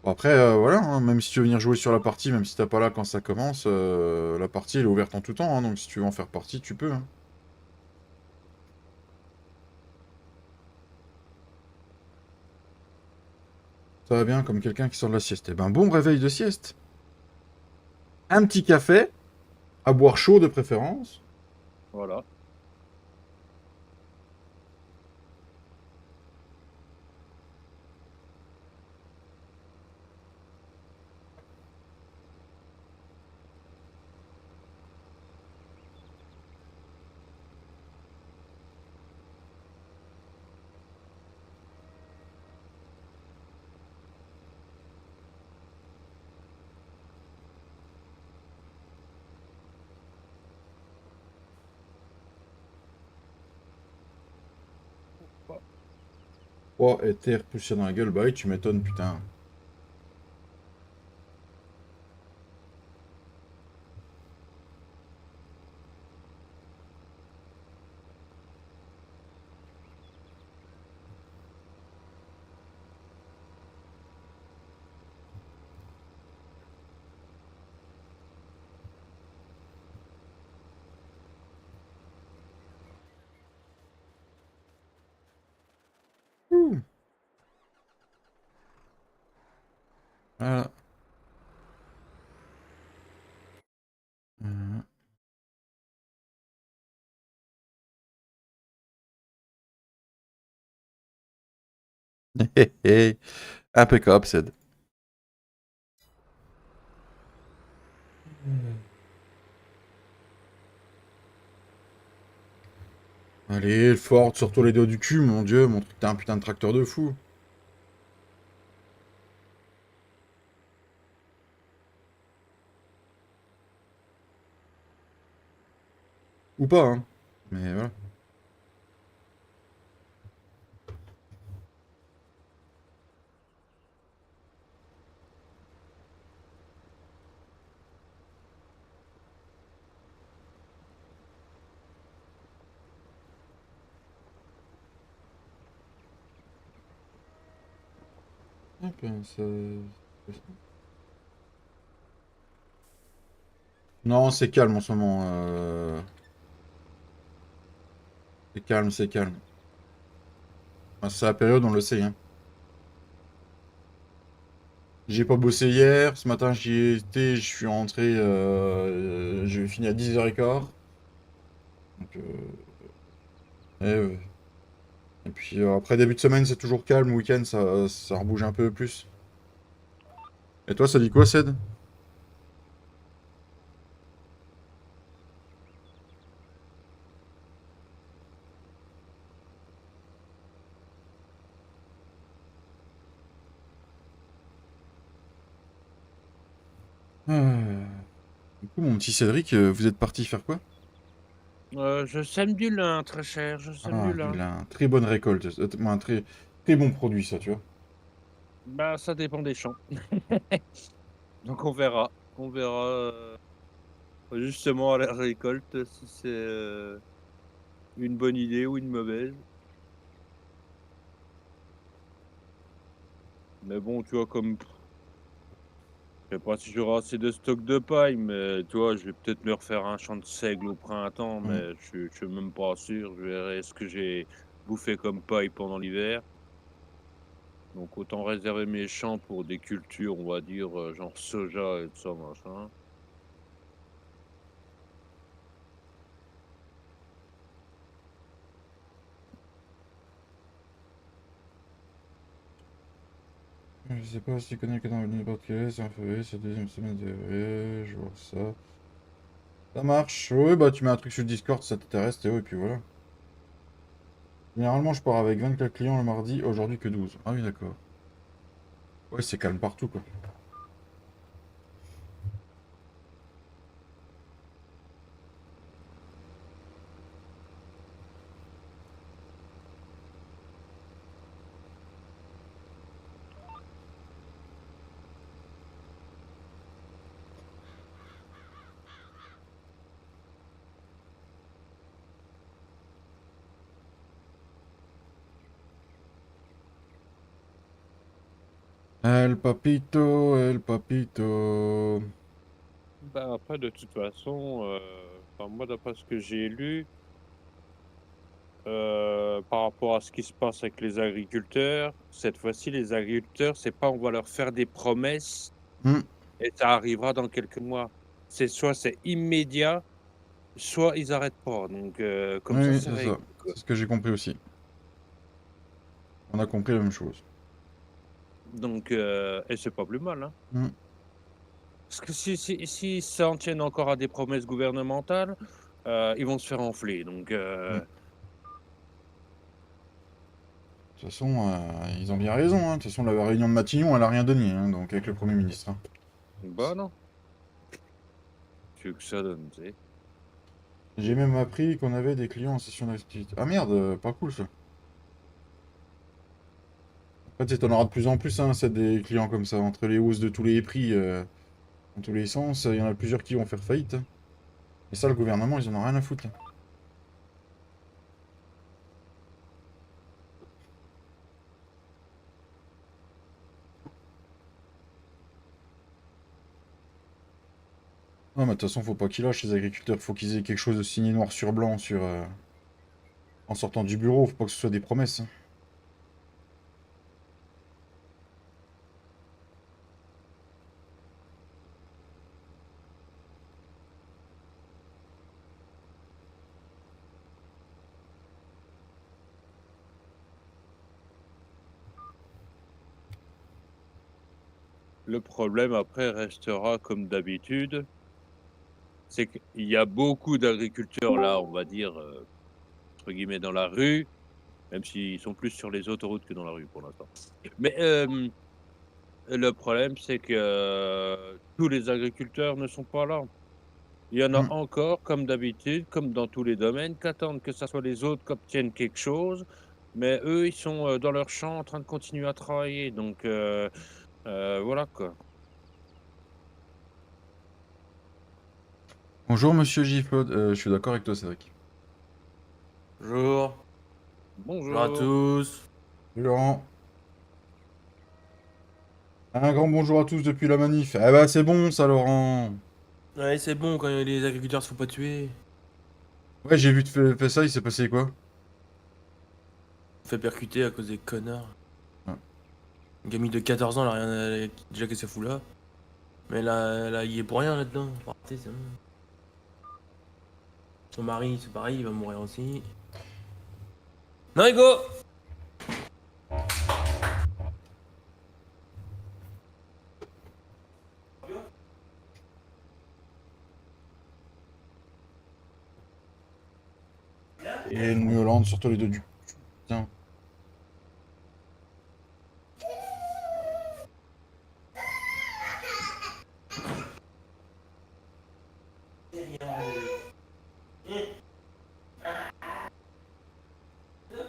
Bon, après, voilà, hein, même si tu veux venir jouer sur la partie, même si t'as pas là quand ça commence, la partie elle est ouverte en tout temps, hein, donc si tu veux en faire partie, tu peux, hein. Ça va bien comme quelqu'un qui sort de la sieste. Eh ben bon réveil de sieste. Un petit café, à boire chaud de préférence. Voilà. Oh, et t'es repoussé dans la gueule, bah oui, tu m'étonnes, putain. Ouh. Voilà. Euh, hé, hé. Impeccable, Ced. Allez, Ford, sur-toi les doigts du cul, mon dieu, montre que t'es un putain de tracteur de fou. Ou pas, hein. Mais voilà. Hop, non, c'est calme en ce moment. C'est calme, c'est calme. Ah, c'est la période, on le sait, hein. J'ai pas bossé hier, ce matin j'y étais, je suis rentré, j'ai fini à 10h15. Donc, ouais. Et puis après début de semaine c'est toujours calme, week-end ça rebouge un peu plus. Et toi ça dit quoi Ced? Ah. Du coup mon petit Cédric, vous êtes parti faire quoi? Je sème du lin, très cher, je sème Ah du du lin. lin, très bonne récolte, un très, très bon produit ça tu vois. Bah, ça dépend des champs. Donc on verra. On verra, justement à la récolte si c'est, une bonne idée ou une mauvaise. Mais bon, tu vois, comme je sais pas si j'aurai assez de stock de paille, mais tu vois, je vais peut-être me refaire un champ de seigle au printemps, Mm. mais je suis même pas sûr. Je verrai ce que j'ai bouffé comme paille pendant l'hiver. Donc autant réserver mes champs pour des cultures, on va dire, genre soja et tout ça, machin. Je sais pas si tu connais le canal de n'importe quel, c'est en février, c'est la deuxième semaine de février, je vois ça. Ça marche, oui bah tu mets un truc sur le Discord si ça t'intéresse, Théo, et puis voilà. Généralement je pars avec 24 clients le mardi, aujourd'hui que 12. Ah oui d'accord. Ouais c'est calme partout quoi. El papito. Bah, après de toute façon, enfin moi d'après ce que j'ai lu, par rapport à ce qui se passe avec les agriculteurs, cette fois-ci les agriculteurs, c'est pas on va leur faire des promesses Hmm. et ça arrivera dans quelques mois. C'est soit c'est immédiat, soit ils arrêtent pas donc Oui, comme ça oui, c'est c'est ça. réglé, quoi. C'est ce que j'ai compris aussi. On a compris la même chose. Donc et c'est pas plus mal, hein. Hmm. Parce que si s'en tiennent encore à des promesses gouvernementales, ils vont se faire enfler donc Hmm. De toute façon, ils ont bien raison. Hein. De toute façon, la réunion de Matignon, elle a rien donné, hein, donc avec le Premier ministre. Hein. bah, non. Tu veux que ça donne, tu sais? J'ai même appris qu'on avait des clients en session d'activité. Ah merde, pas cool ça. En fait, t'en auras de plus en plus, hein, c'est des clients comme ça. Entre les hausses de tous les prix, dans tous les sens, il y en a plusieurs qui vont faire faillite. Hein. Et ça, le gouvernement, ils en ont rien à foutre. Là. Non, mais de toute façon, faut pas qu'ils lâchent les agriculteurs. Faut qu'ils aient quelque chose de signé noir sur blanc sur, en sortant du bureau. Faut pas que ce soit des promesses. Hein. Le problème après restera comme d'habitude, c'est qu'il y a beaucoup d'agriculteurs là, on va dire, entre guillemets «dans la rue», même s'ils sont plus sur les autoroutes que dans la rue pour l'instant. Mais, le problème c'est que tous les agriculteurs ne sont pas là. Il y en a Hmm. encore, comme d'habitude, comme dans tous les domaines, qui attendent que ça soit les autres qui obtiennent quelque chose, mais eux, ils sont, dans leur champ en train de continuer à travailler donc voilà quoi. Bonjour, monsieur Giflod. Je suis d'accord avec toi, Cédric. Bonjour, bonjour à Bonjour. tous. Salut, Laurent. Un grand bonjour à tous depuis la manif. Eh bah, c'est bon, ça, Laurent. Ouais, c'est bon quand les agriculteurs se font pas tuer. Ouais, j'ai vu fait ça, il s'est passé quoi? On fait percuter à cause des connards. Ouais. Une gamine de 14 ans, elle a rien déjà qu'elle se fout là. Mais là, il est pour rien là-dedans. Faut arrêter, c'est bon. Son mari, c'est pareil, il va mourir aussi. Non, Hugo! Et une Hollande, surtout les deux du. Putain.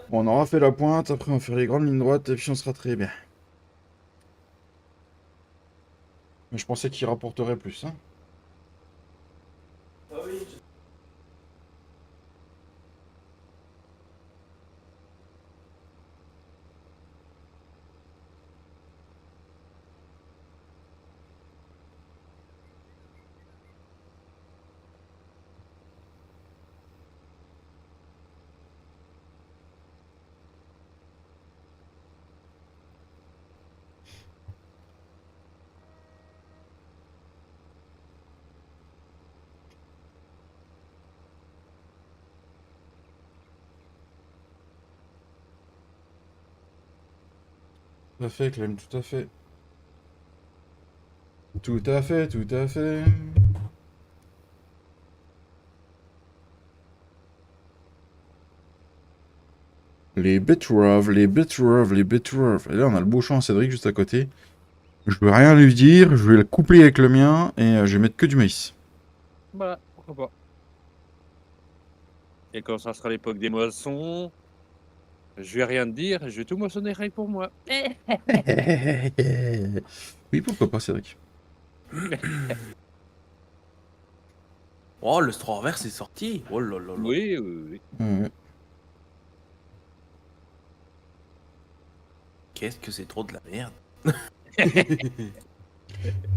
Bon, on aura fait la pointe, après on va faire les grandes lignes droites et puis on sera très bien. Mais je pensais qu'il rapporterait plus, hein. Ah oui. Tout à fait, Clem, tout à fait. Tout à fait, tout à fait. Les betteraves, les betteraves, les betteraves. Et là, on a le beau champ à Cédric juste à côté. Je veux rien lui dire, je vais le coupler avec le mien et je vais mettre que du maïs. Voilà, pourquoi pas. Et quand ça sera l'époque des moissons, je vais rien te dire, je vais tout moissonner rien que pour moi. Oui, pourquoi pas, Cédric. Oh, le straw vert, c'est sorti. Oh là là là. Oui, oui, oui. Ouais. Qu'est-ce que c'est trop de la merde.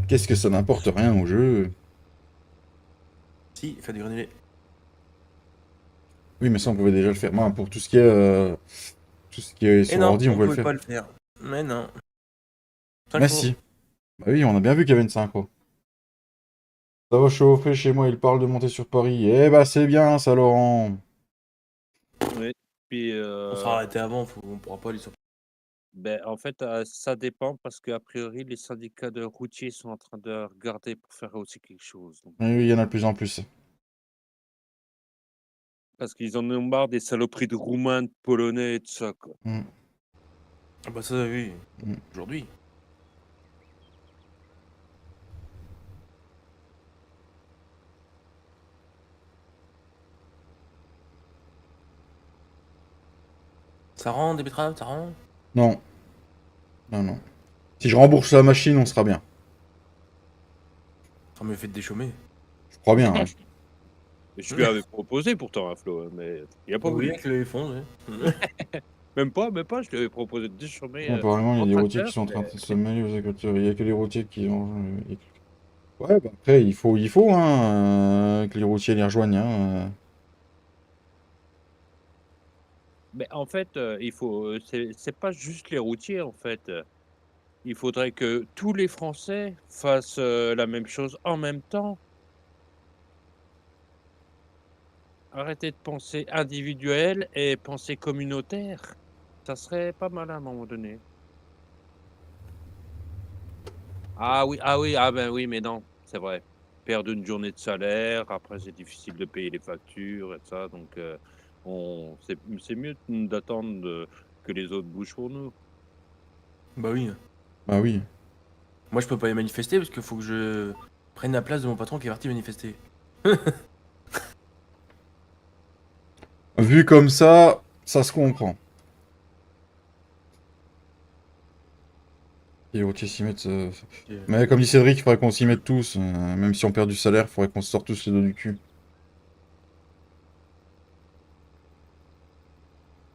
Qu'est-ce que ça n'importe rien au jeu. Si, il fait du granulé. Oui, mais ça, on pouvait déjà le faire. Moi, pour tout ce qui est Et sur non, ordi, on on pouvait le pouvait faire. pas le faire. Mais non. Mais Synchro. si. Bah oui, on a bien vu qu'il y avait une synchro. Ça va chauffer chez moi, il parle de monter sur Paris. Eh bah, c'est bien, ça, Laurent. Oui. Puis, On sera arrêté avant, on pourra pas aller sur. ben, en fait, ça dépend parce qu'a priori, les syndicats de routiers sont en train de regarder pour faire aussi quelque chose. Donc, Oui, oui, il y en a de plus en plus. parce qu'ils en ont marre des saloperies de Roumains, de Polonais et tout ça, quoi. Mm, Ah bah ça, oui. mm. Aujourd'hui. Ça rend des betteraves, ça rend. Non, non, non. Si je rembourse la machine, on sera bien. Ça me fait déchaumer. Je crois bien, hein. Je lui avais proposé pourtant à Flo, hein, mais il a pas Oui, voulu. avec le fond, ouais. Même pas, je lui avais proposé de décharmer Apparemment, il y a en des routiers qui tracteur. sont en train de se mêler aux agriculteurs. Il n'y a que les routiers qui ont. Ouais, bah après, il faut hein, que les routiers les rejoignent. Hein. Mais en fait, il faut, c'est pas juste les routiers, en fait. Il faudrait que tous les Français fassent, la même chose en même temps. Arrêtez de penser individuel et penser communautaire. Ça serait pas mal à un moment donné. Ah oui, ah ben oui, mais non, c'est vrai. Perdre une journée de salaire, après c'est difficile de payer les factures et ça, donc on c'est mieux d'attendre que les autres bougent pour nous. Bah oui. Bah oui. Moi, je peux pas y manifester parce qu'il faut que je prenne la place de mon patron qui est parti manifester. Vu comme ça se comprend. Les routiers s'y mettent. Mais comme dit Cédric, il faudrait qu'on s'y mette tous. Même si on perd du salaire, il faudrait qu'on se sorte tous les dos du cul.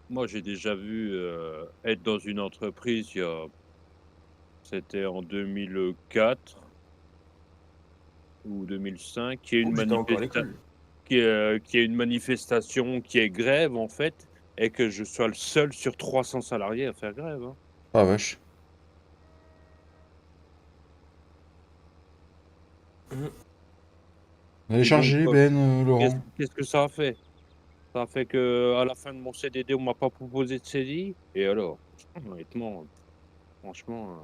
Moi, j'ai déjà vu, être dans une entreprise, c'était en 2004 ou 2005, qu'il y ait une Oh, j'étais encore à manifesta l'école. qu'il y ait une manifestation, qui est grève, en fait, et que je sois le seul sur 300 salariés à faire grève, hein. Ah vache. Allez Et charger les donc, bennes, Qu'est-ce Laurent. qu'est-ce que ça a fait? Ça a fait qu'à la fin de mon CDD, on m'a pas proposé de CDI et alors? Honnêtement, franchement,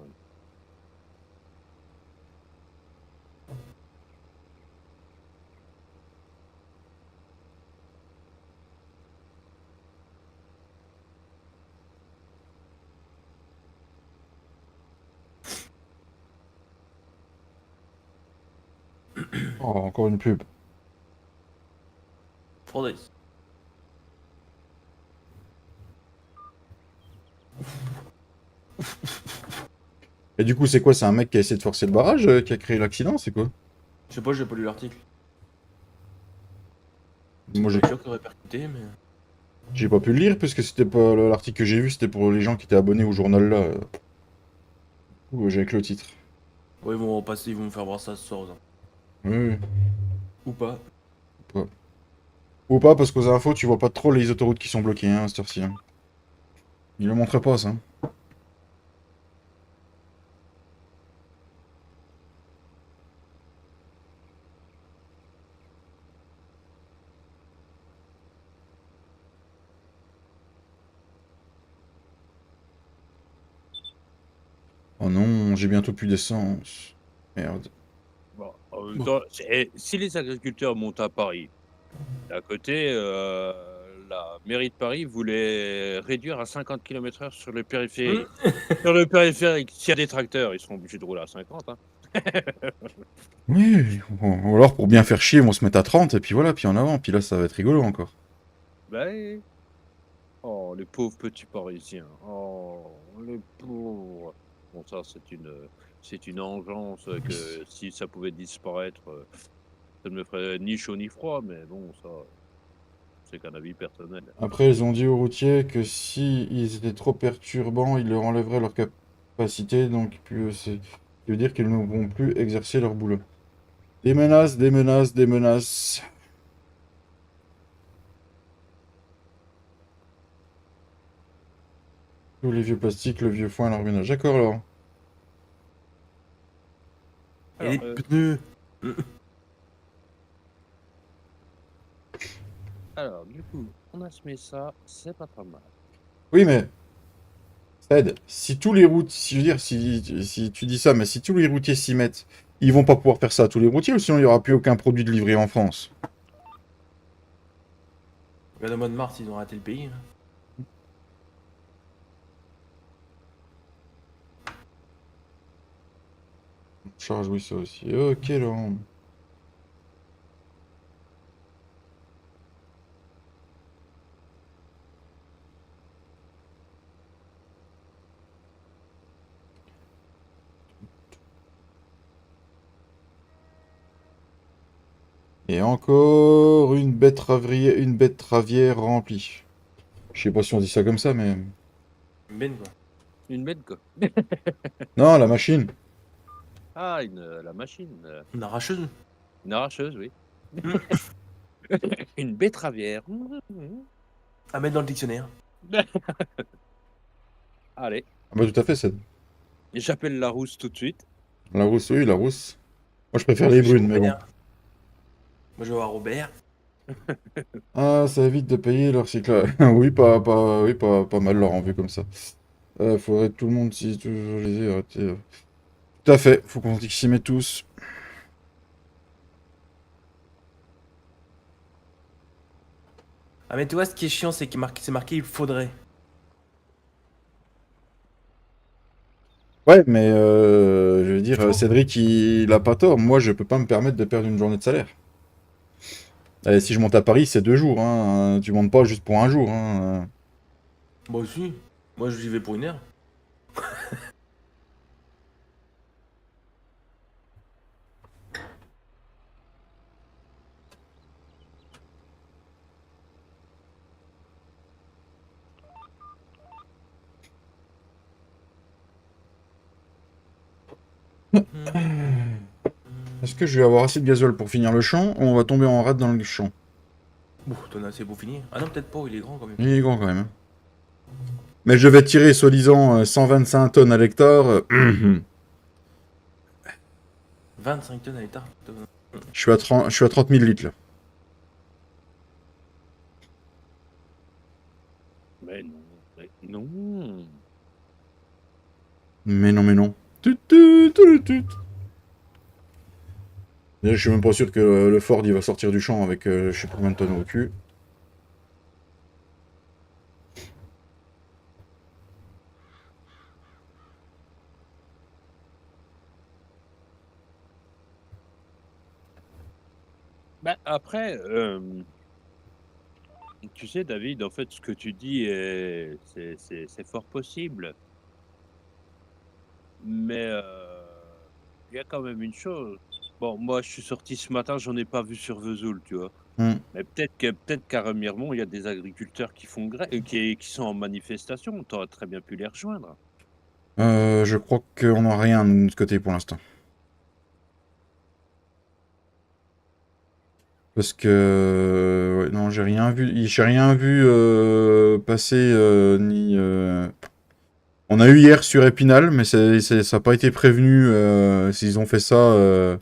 Oh, encore une pub. Fordyce. Et du coup, c'est quoi? C'est un mec qui a essayé de forcer le barrage qui a créé l'accident? C'est quoi? Je sais pas, j'ai pas lu l'article. Moi, C'est sûr qu'il aurait percuté, mais. j'ai pas pu le lire parce que c'était pas l'article que j'ai vu, c'était pour les gens qui étaient abonnés au journal là. J'ai que le titre. Ouais, ils vont passer, ils vont me faire voir ça ce soir. Oui, oui. Ou pas. Pas. Ou pas, parce qu'aux infos, tu vois pas trop les autoroutes qui sont bloquées, hein, à cette heure-ci. Hein. Ils le montrent pas, ça. Oh non, j'ai bientôt plus d'essence. Merde. bon, en même Bon. temps, si les agriculteurs montent à Paris, d'à côté, la mairie de Paris voulait réduire à 50 km/h sur le périphérique. Sur le périphérique, s'il y a des tracteurs, ils seront obligés de rouler à 50, hein. Oui, ou alors pour bien faire chier, on se met à 30 et puis voilà, puis en avant. Puis là, ça va être rigolo encore. Bah oui. Oh, les pauvres petits Parisiens. Oh, les pauvres. Bon, ça, c'est une engeance que si ça pouvait disparaître, ça ne me ferait ni chaud ni froid, mais bon, ça, c'est qu'un avis personnel. Après, ils ont dit aux routiers que si ils étaient trop perturbants, ils leur enlèveraient leur capacité, donc plus, ça veut dire qu'ils ne vont plus exercer leur boulot. Des menaces, des menaces, des menaces. Tous les vieux plastiques, le vieux foin, leur ménage. D'accord, alors. Et les Alors, pneus. alors, du coup, on a semé ça, c'est pas trop mal. Oui, mais, Ed, si tous les routes, si, je veux dire, si tu dis ça, mais si tous les routiers s'y mettent, ils vont pas pouvoir faire ça à tous les routiers, ou sinon il n'y aura plus aucun produit de livré en France. Regarde, au mois de mars, ils ont raté le pays. Hein. Charge, oui, ça aussi. Ok, Laurent. Et encore une betteravière remplie. Je sais pas si on dit ça comme ça, mais... Une benne, quoi. Une bête, quoi. Non, la machine. Ah, la machine. Une arracheuse. Une arracheuse, oui. Une betteravière. À mettre dans le dictionnaire. Allez, Ah bah tout à fait, c'est... j'appelle la rousse tout de suite. La rousse, oui, la rousse. Moi, je préfère Moi, les je vais chez brunes, mais bon. Robert. Moi, je vais voir Robert. Ah, ça évite de payer leur cycle. Oui, pas mal leur en vue comme ça. Faudrait que tout le monde s'y... Toujours les ait arrêtés. Tout à fait, faut qu'on s'y mette tous. Ah, mais tu vois, ce qui est chiant, c'est qu'il c'est marqué il faudrait. Ouais, mais je veux dire, Cédric, il a pas tort. Moi, je peux pas me permettre de perdre une journée de salaire. Si je monte à Paris, c'est 2 jours. Hein. Tu montes pas juste pour un jour. Hein. Moi aussi. Moi, j'y vais pour une heure. Est-ce que je vais avoir assez de gasoil pour finir le champ ou on va tomber en rade dans le champ? Bon, t'en as assez pour finir. Ah non, peut-être pas, il est grand quand même. Il est grand quand même. Hein. Mais je vais tirer soi-disant 125 tonnes à l'hectare. 25 tonnes à l'état. Je suis à 30 000 litres là. Mais non, mais non. Mais non, mais non. Tut, tut, tut, tut. Déjà, je suis même pas sûr que le Ford il va sortir du champ avec je sais pas combien de tonnes au cul. Bah, après, tu sais, David, en fait, ce que tu dis, c'est fort possible. Mais il y a quand même une chose. Bon, moi, je suis sorti ce matin, j'en ai pas vu sur Vesoul, tu vois. Hmm. Mais peut-être qu'à Remiremont, il y a des agriculteurs qui font qui sont en manifestation. Tu aurais très bien pu les rejoindre. Je crois qu'on n'a rien de notre côté pour l'instant. Parce que ouais, non, j'ai rien vu passer ni. On a eu hier sur Épinal, mais ça n'a pas été prévenu. S'ils ont fait ça,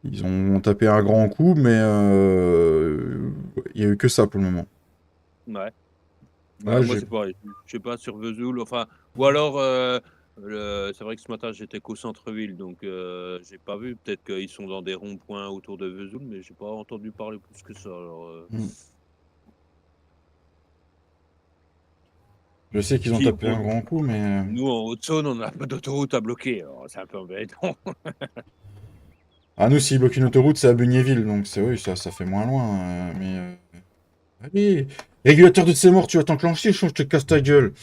ils ont tapé un grand coup, mais il y a eu que ça pour le moment. Ouais. Là, Bah, moi, j'ai. c'est pareil. Je sais pas, sur Vesoul, enfin, ou alors, c'est vrai que ce matin, j'étais qu'au centre-ville, donc j'ai pas vu. Peut-être qu'ils sont dans des ronds-points autour de Vesoul, mais j'ai pas entendu parler plus que ça. Alors, Hmm. Je sais qu'ils ont si, tapé un bon, grand coup, mais nous, en Haute-Saône, on n'a pas d'autoroute à bloquer. Alors, c'est un peu embêtant. ah nous, s'ils bloquent une autoroute, c'est à Beugnéville, donc c'est oui, ça fait moins loin. Mais allez, régulateur de ces morts, tu vas t'enclencher, je te casse ta gueule.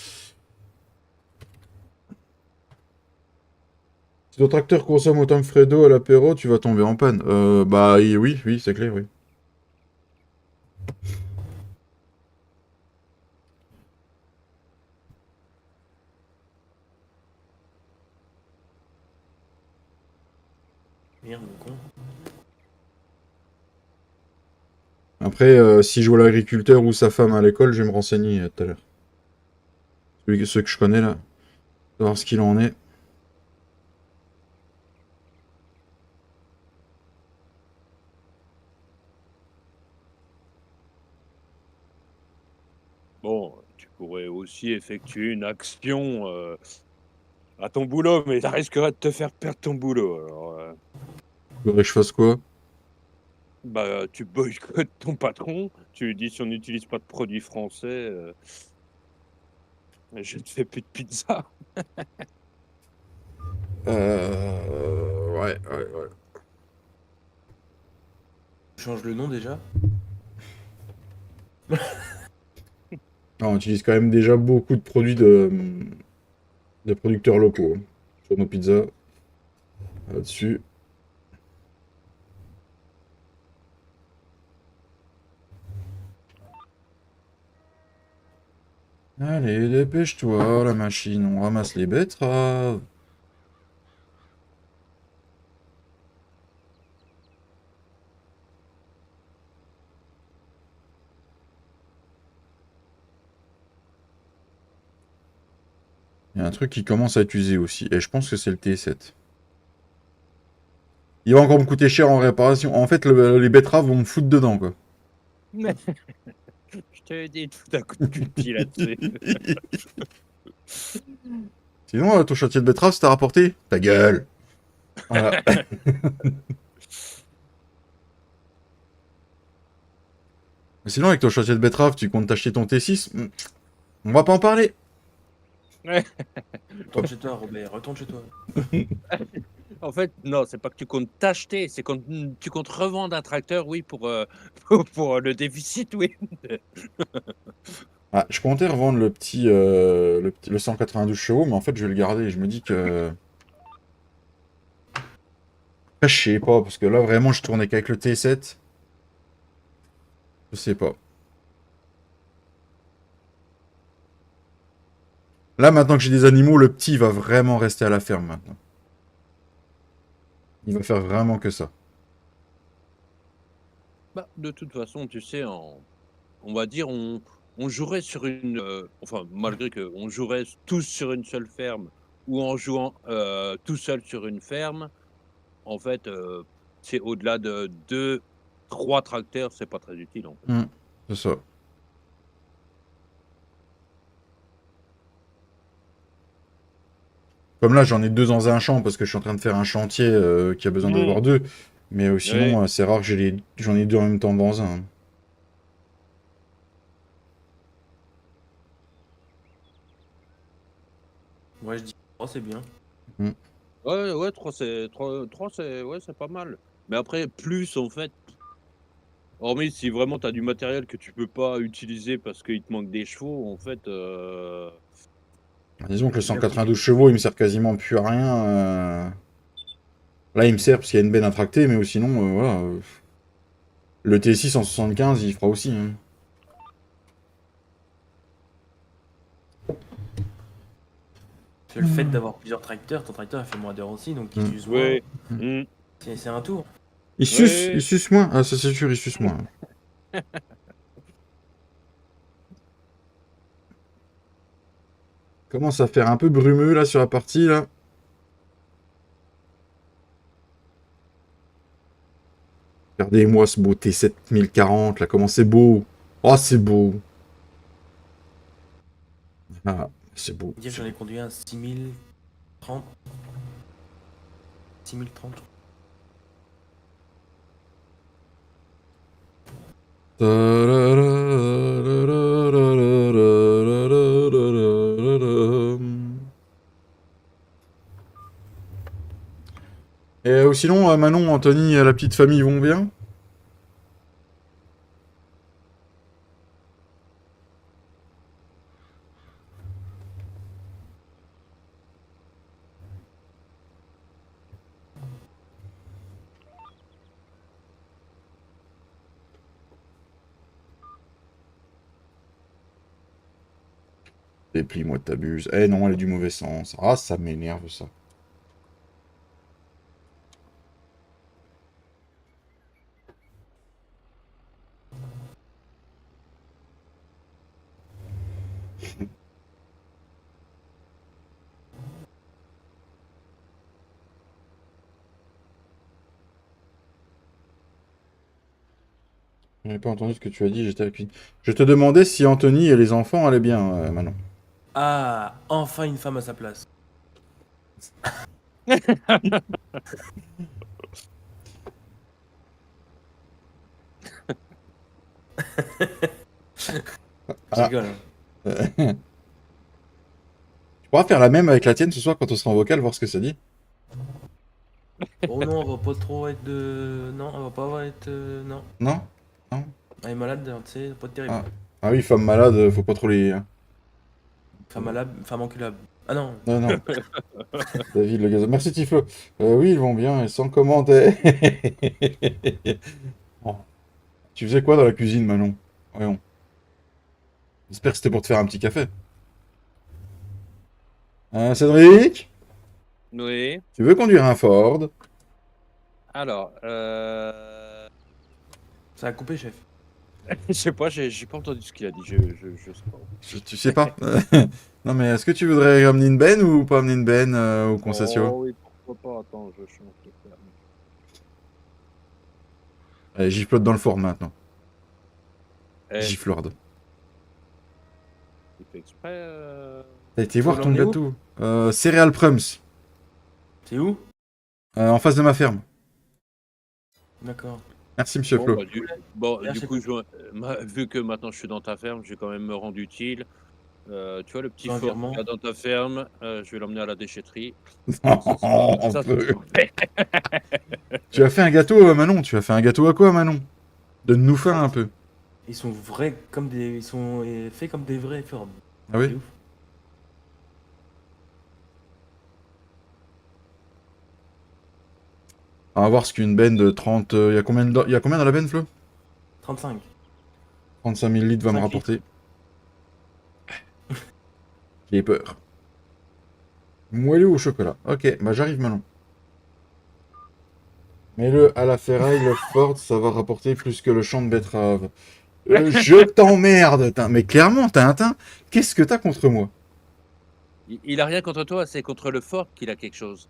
Si ton tracteur consomme autant de frais d'eau à l'apéro, tu vas tomber en panne. Bah oui, oui, c'est clair, oui. Merde, mon con. Après, si je vois l'agriculteur ou sa femme à l'école, je vais me renseigner tout à l'heure. Ceux que je connais là, savoir ce qu'il en est. Bon, tu pourrais aussi effectuer une action à ton boulot, mais ça risquerait de te faire perdre ton boulot. Alors, Faudrait que je fasse quoi? bah, tu boycottes ton patron, tu lui dis si on n'utilise pas de produits français, je ne fais plus de pizza. Ouais, ouais, ouais. Change le nom déjà. Ah, on utilise quand même déjà beaucoup de produits de producteurs locaux hein, sur nos pizzas. Là-dessus. Allez, dépêche-toi, la machine, on ramasse les betteraves. Il y a un truc qui commence à être usé aussi, et je pense que c'est le T7. Il va encore me coûter cher en réparation. En fait, les betteraves vont me foutre dedans, quoi. Je te dis tout un coup de cul de pied là-dessus. Sinon, ton chantier de betterave, ça t'a rapporté ta gueule. Voilà. Sinon, avec ton chantier de betterave, tu comptes t'acheter ton T6? On va pas en parler. Retourne chez toi, Robert, retourne chez toi. En fait, non, c'est pas que tu comptes t'acheter, c'est que tu comptes revendre un tracteur, oui, pour le déficit, oui. Ah, je comptais revendre le 192 chevaux, mais en fait, je vais le garder. Je me dis que. Je sais pas, parce que là, vraiment, je tournais qu'avec le T7. Je sais pas. Là, maintenant que j'ai des animaux, le petit va vraiment rester à la ferme maintenant. Il va faire vraiment que ça. Bah, de toute façon, tu sais, on va dire, on jouerait sur une, enfin, malgré qu'on jouerait tous sur une seule ferme ou en jouant tout seul sur une ferme, en fait, c'est au-delà de 2-3 tracteurs, c'est pas très utile, en fait. C'est ça. Comme là, j'en ai 2 dans un champ parce que je suis en train de faire un chantier qui a besoin Mmh. d'avoir 2. Mais Ouais. sinon, c'est rare que j'en ai 2 en même temps dans un. Moi, je dis 3, c'est bien. Ouais, ouais, 3 c'est 3 c'est ouais, c'est pas mal. Mais après, plus en fait, hormis si vraiment tu as du matériel que tu peux pas utiliser parce qu'il te manque des chevaux, en fait, Disons que le bien plus 192 chevaux, il me sert quasiment plus à rien. Là, il me sert parce qu'il y a une benne à tracter, mais sinon, voilà. Le T6 en 75, il fera aussi. Hein. Parce que le fait d'avoir plusieurs tracteurs, ton tracteur, il fait moins d'heures aussi, donc il s'use moins. ouais. Mmh. C'est un tour. Ouais. Il suce moins. Ah, ça c'est sûr, il suce moins. Commence à faire un peu brumeux là sur la partie là. Regardez-moi ce beau T7040 là, comment c'est beau. Oh, c'est beau. Ah, c'est beau. Dire j'en ai conduit un 6030. 6030. Et sinon, Manon, Anthony, la petite famille vont bien? Déplie-moi, t'abuses. Eh non, elle est du mauvais sens. Ah, ça m'énerve ça. Je n'ai pas entendu ce que tu as dit, j'étais à la cuisine. Je te demandais si Anthony et les enfants allaient bien, Manon. Ah, enfin une femme à sa place. Je Ah. rigole. Hein. Tu pourras faire la même avec la tienne ce soir quand on sera en vocal, voir ce que ça dit. Oh non, on va pas trop être de. Non, on va pas être. Non. Non? Non? Elle est malade, tu sais, pas terrible. Ah. Ah oui, femme malade, faut pas trop les... Femme malade, femme enculable. Ah non. Non, non. David Le Gaz. Merci Tiflo. Oui, ils vont bien, et sans commentaire. Oh. Tu faisais quoi dans la cuisine, Manon? Voyons. J'espère que c'était pour te faire un petit café. Cédric? Oui. Tu veux conduire un Ford? Alors, Ça a coupé, chef. je sais pas, j'ai pas entendu ce qu'il a dit, je sais pas. Tu sais pas? Non, mais est-ce que tu voudrais amener une benne ou pas amener une benne au concession? Oh oui, pourquoi pas, attends, je change de permis. Allez, giflote dans le Ford maintenant. Eh, Giflord. tu fais exprès, T'as été Faut voir ton l'emmener où? gâteau? Céréales Prums. C'est où? En face de ma ferme. D'accord. Merci, monsieur Bon, Flo. bah, Bien, du c'est coup, vu que maintenant je suis dans ta ferme, je vais quand même me rendre utile. Tu vois le petit Un fort virement. qu'il y a dans ta ferme, je vais l'emmener à la déchetterie. On Ça, peut. c'est- Tu as fait un gâteau, Manon? Tu as fait un gâteau à quoi, Manon? Donne-nous faim un peu. Ils sont vrais comme des. Ils sont faits comme des vrais Ford. Ah oui? C'est ouf. On va voir ce qu'une benne de 30... Il y a combien dans la benne, Flo? 35. 35 000 litres va me 5 rapporter. J'ai peur. Moelleux au chocolat. Ok, bah j'arrive maintenant. Mets-le à la ferraille, le Ford, ça va rapporter plus que le champ de betterave. Je t'emmerde, mais clairement, Tintin, qu'est-ce que t'as contre moi? Il a rien contre toi, c'est contre le fort qu'il a quelque chose.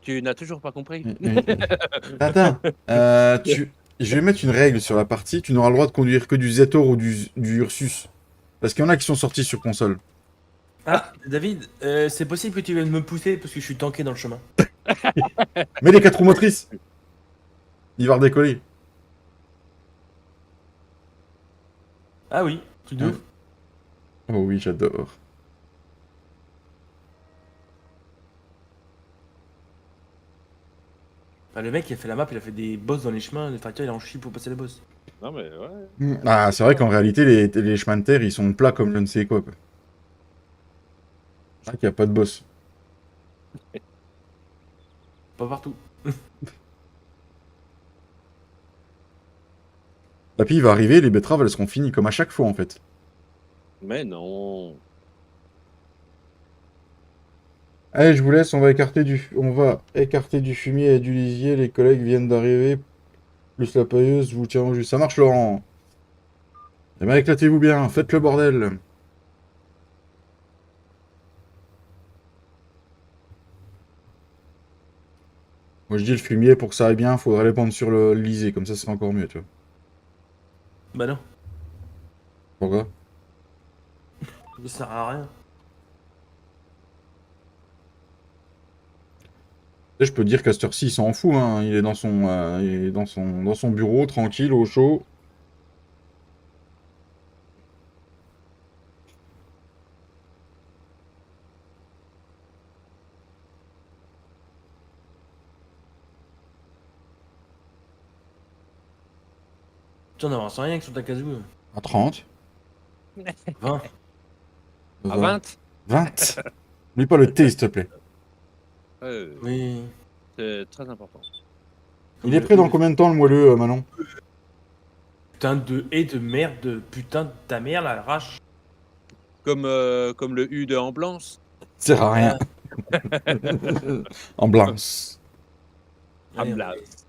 Tu n'as toujours pas compris? Attends, je vais mettre une règle sur la partie. Tu n'auras le droit de conduire que du Zetor ou du Ursus. Parce qu'il y en a qui sont sortis sur console. Ah, David, c'est possible que tu viennes me pousser parce que je suis tanké dans le chemin. Mais les 4 roues motrices, il va redécoller. Ah oui, truc de Ouais. ouf. Oh oui, j'adore. Bah, le mec, il a fait la map, il a fait des boss dans les chemins, le tracteur, il est en chie pour passer les boss. Non, mais ouais. Ah, c'est vrai qu'en réalité, les chemins de terre, ils sont plats comme je ne sais quoi. C'est vrai qu'il n'y a pas de boss. Pas partout. Et puis il va arriver, les betteraves, elles seront finies comme à chaque fois en fait. Mais non. Allez, je vous laisse, on va écarter du fumier et du lisier. Les collègues viennent d'arriver, plus la pailleuse, je vous tiens au jus. Ça marche, Laurent. Eh bien, éclatez-vous bien, faites le bordel. Moi, je dis le fumier, pour que ça aille bien, faudrait les prendre sur le lisier, comme ça, ce serait encore mieux, tu vois. Bah non, Pourquoi? ça sert à rien. Tu sais, je peux te dire qu'à cette heure-ci, il s'en fout, hein. Il est il est dans son bureau, tranquille, au chaud. Tu en avances rien que sur ta casou. À 30. 20. À 20. 20? 20. N'oublie pas le T, s'il te plaît. Oui. C'est très important. Il est prêt dans combien de temps, le moelleux, Manon? Putain de haie de merde, de putain de ta mère, la rache. Comme le U de ambulance. Ça sert à rien. Ambulance. Allez, Ambulance.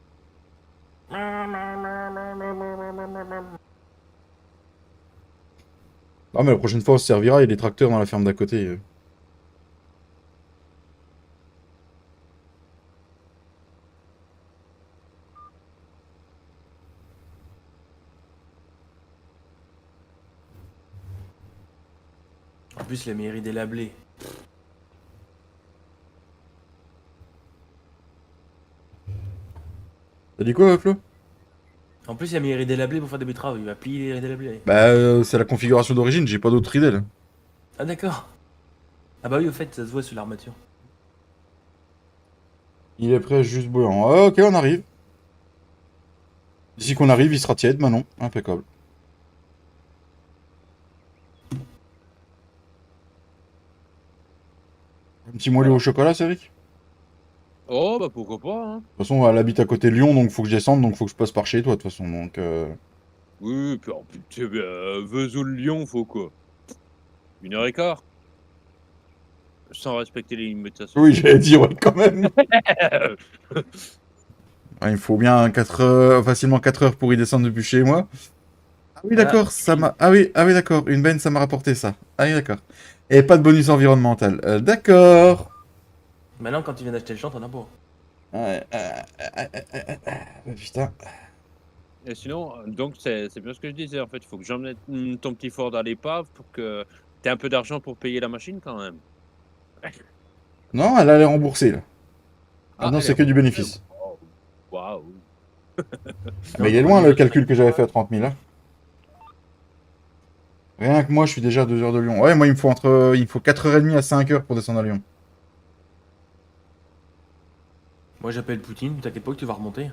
Ah, mais la prochaine fois, on se servira, il y a des tracteurs dans la ferme d'à côté. En plus, la mairie délablée. T'as dit quoi, Flo? En plus, il y a mairie délablée pour faire des betteraves. Il va plier les délablés. Bah, c'est la configuration d'origine, j'ai pas d'autre idée, là. Ah, d'accord. Ah, bah oui, au fait, ça se voit sur l'armature. Il est prêt, juste bouillant. Ah, ok, on arrive. D'ici qu'on arrive, il sera tiède, Manon. Impeccable. Un petit moelleux au chocolat, Cédric? Oh, bah pourquoi pas, hein. De toute façon, elle habite à côté de Lyon, donc faut que je descende, donc faut que je passe par chez toi, de toute façon. Donc, Oui, puis en plus, tu sais, Vesoul-Lyon, faut quoi? 1h15? Sans respecter les limites de oui, j'allais dire, ouais, quand même. Ouais, il faut bien 4 heures, facilement 4 heures pour y descendre depuis chez moi. Ah oui, Voilà. d'accord, ça m'a... ah oui, d'accord, une benne, ça m'a rapporté ça. Ah oui, d'accord. Et pas de bonus environnemental. D'accord. Maintenant, quand tu viens d'acheter le champ, t'en as pas. Putain. Et sinon, donc c'est bien ce que je disais, en fait, il faut que j'emmène ton petit Ford à l'épave pour que tu aies un peu d'argent pour payer la machine quand même. Non, elle allait rembourser, là. Ah, Maintenant, elle c'est est que du remboursée? bénéfice. Waouh! Waouh! Ah, mais il est loin, le calcul que j'avais fait à 30 000, hein. Rien que moi, je suis déjà à 2 heures de Lyon. Ouais, moi, il me faut 4h30 à 5 heures pour descendre à Lyon. Moi, j'appelle Poutine, t'inquiète pas que tu vas remonter.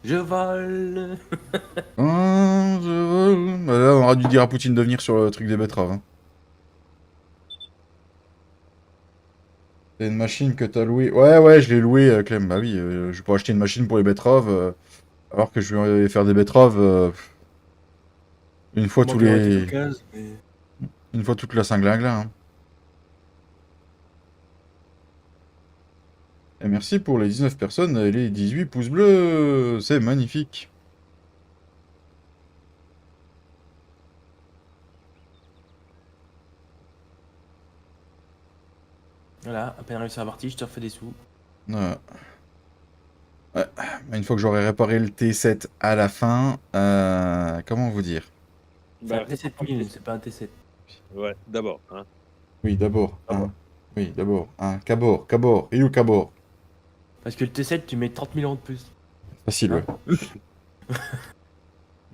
Je vole. Je vole. Bah là, on aura dû dire à Poutine de venir sur le truc des betteraves, hein. C'est une machine que t'as louée. Ouais, je l'ai louée, Clem. Bah oui, je vais pas acheter une machine pour les betteraves, alors que je vais faire des betteraves une fois Moi tous qui aurais été les... d'occasion, mais... Une fois toute la Saint-Glinglin, hein. Et merci pour les 19 personnes et les 18 pouces bleus. C'est magnifique. Voilà, à peine réussi à partir, je te refais des sous. Ouais. Ouais. Une fois que j'aurai réparé le T7 à la fin, comment vous dire? C'est un Bah, T7000, c'est pas un T7. ouais, d'abord, hein. Oui, d'abord. D'abord. Oui, d'abord. Cabor, Cabor. Et où Cabor? Parce que le T7, tu mets 30 000 € de plus. Facile, ouais. Hein.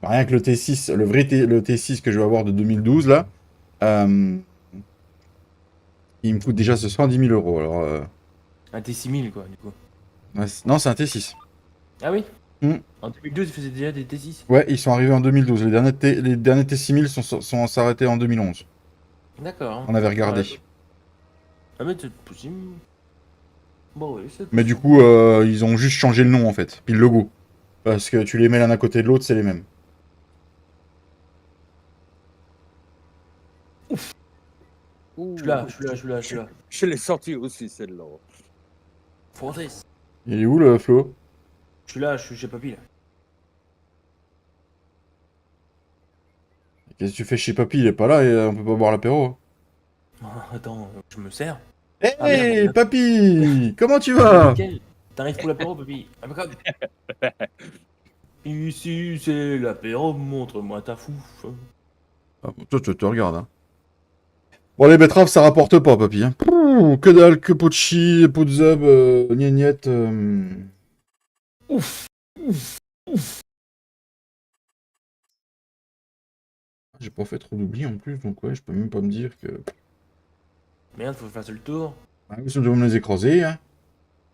Rien que le T6, le T6 que je vais avoir de 2012, là, euh, il me coûte déjà ce 110 000 euros. Alors, Un T6000, quoi, du coup. ouais, non, c'est un T6. Ah oui? Hmm. En 2012, ils faisaient déjà des T6. Ouais, ils sont arrivés en 2012. Les derniers T6000 sont s'arrêtés en 2011. D'accord. Hein. On avait regardé. Ouais. Ah mais c'est possible. Bon oui, c'est Mais du possible. coup, ils ont juste changé le nom, en fait. Puis le logo. Parce que tu les mets l'un à côté de l'autre, c'est les mêmes. Je suis Ouh, là, je suis là, je suis là, je suis là. je l'ai senti aussi, celle-là. Francis. Il est où, le Flo? Je suis là, je suis chez Papy, là. Qu'est-ce que tu fais chez Papy? Il est pas là et on peut pas boire l'apéro. Ah, attends, je me sers. Hé, Ah merde, hey, là. Papy! Comment tu Ah, bah, vas? nickel. T'arrives pour l'apéro, Papy. Impeccable. Ici, c'est l'apéro, montre-moi ta fouf. Ah, toi, tu te regardes, hein. Bon, les betteraves, ça rapporte pas, Papy. Hein. Pouh, que dalle, que pot de chi, pot de zeb, gnagnette. Ouf, ouf. J'ai pas fait trop d'oubli en plus, donc ouais, je peux même pas me dire que. Merde, faut faire le tour. Ah, oui, si on devait me les écraser, hein.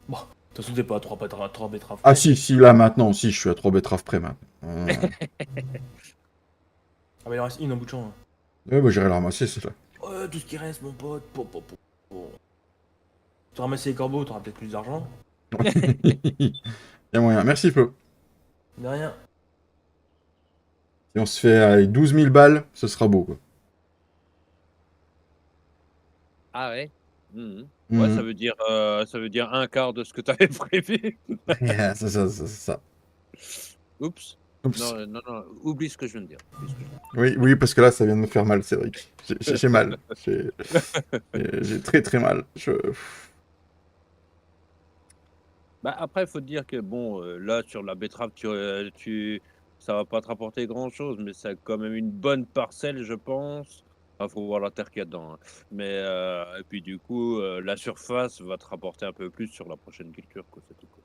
Bon, de toute façon, t'es pas à 3 betteraves Ah, près. si, là, maintenant, si, je suis à 3 betteraves près, maintenant. Ah, bah, il en reste une en bout de champ. Hein. Ouais, bah, j'irai la ramasser, celle-là. Ouais, tout ce qui reste, mon pote. Tu ramasses les corbeaux, t'auras peut-être plus d'argent. Y'a moyen. Merci, Flo. De rien. Si on se fait 12 000 balles, ce sera beau, quoi. Ah ouais? Mhm. Ouais, Mhm. ça veut dire un quart de ce que tu avais prévu. Yeah, c'est ça, c'est ça. Oups. Oups. Non, non, non, oublie ce que je viens de dire. Oublie ce que je viens Oui, oui, parce que là, ça vient de me faire mal, Cédric. J'ai mal. J'ai très très mal. Bah, après, il faut te dire que bon, là, sur la betterave, ça va pas te rapporter grand-chose, mais c'est quand même une bonne parcelle, je pense. Il faut voir la terre qu'il y a dedans, hein. Mais et puis du coup, la surface va te rapporter un peu plus sur la prochaine culture, quoi, c'est tout, quoi.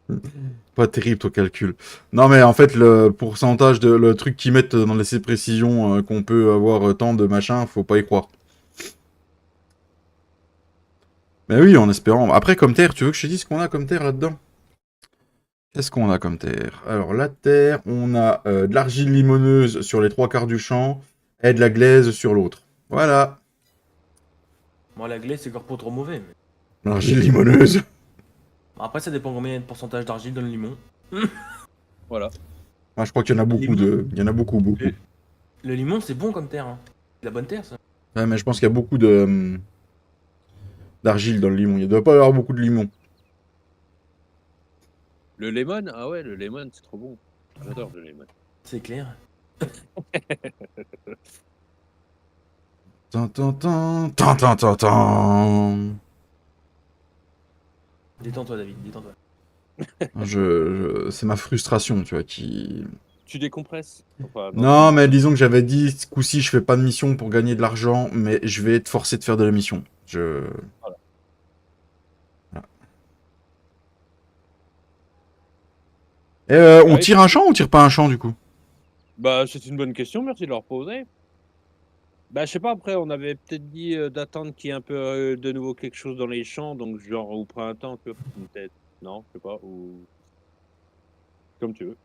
Pas terrible ton calcul. Non, mais en fait, le pourcentage le truc qu'ils mettent dans les précisions qu'on peut avoir tant de machin, faut pas y croire. Mais oui, en espérant. Après, comme terre, tu veux que je te dise ce qu'on a comme terre là-dedans? Qu'est-ce qu'on a comme terre? Alors, la terre, on a de l'argile limoneuse sur les 3 quarts du champ et de la glaise sur l'autre. Voilà. Moi, la glace, c'est encore pas trop mauvais. Mais... L'argile limoneuse. Bon, après, ça dépend combien il y a de pourcentage d'argile dans le limon. Voilà. Ah, je crois qu'il y en a Le beaucoup limon, Il y en a beaucoup. le, le limon, c'est bon comme terre. Hein. C'est la bonne terre, ça. Ouais, mais je pense qu'il y a beaucoup d'argile dans le limon. Il ne doit pas y avoir beaucoup de limon. Le lemon? Ah ouais, le lemon, c'est trop bon. J'adore le lemon. C'est clair. Tan, tan, tan, tan, tan, tan, tan. Détends-toi, David, détends-toi. C'est ma frustration, tu vois, qui... Tu décompresses? Enfin, non, Non, tu mais disons que j'avais dit, ce coup-ci, je fais pas de mission pour gagner de l'argent, mais je vais être forcé de faire de la mission. voilà. Voilà. Et on Ouais, tire un champ ou on tire pas un champ, du coup? bah, c'est une bonne question, merci de leur poser. Bah, je sais pas, après, on avait peut-être dit, d'attendre qu'il y ait un peu, de nouveau quelque chose dans les champs, donc genre au printemps, tu vois? Peut-être, non, je sais pas, ou comme tu veux.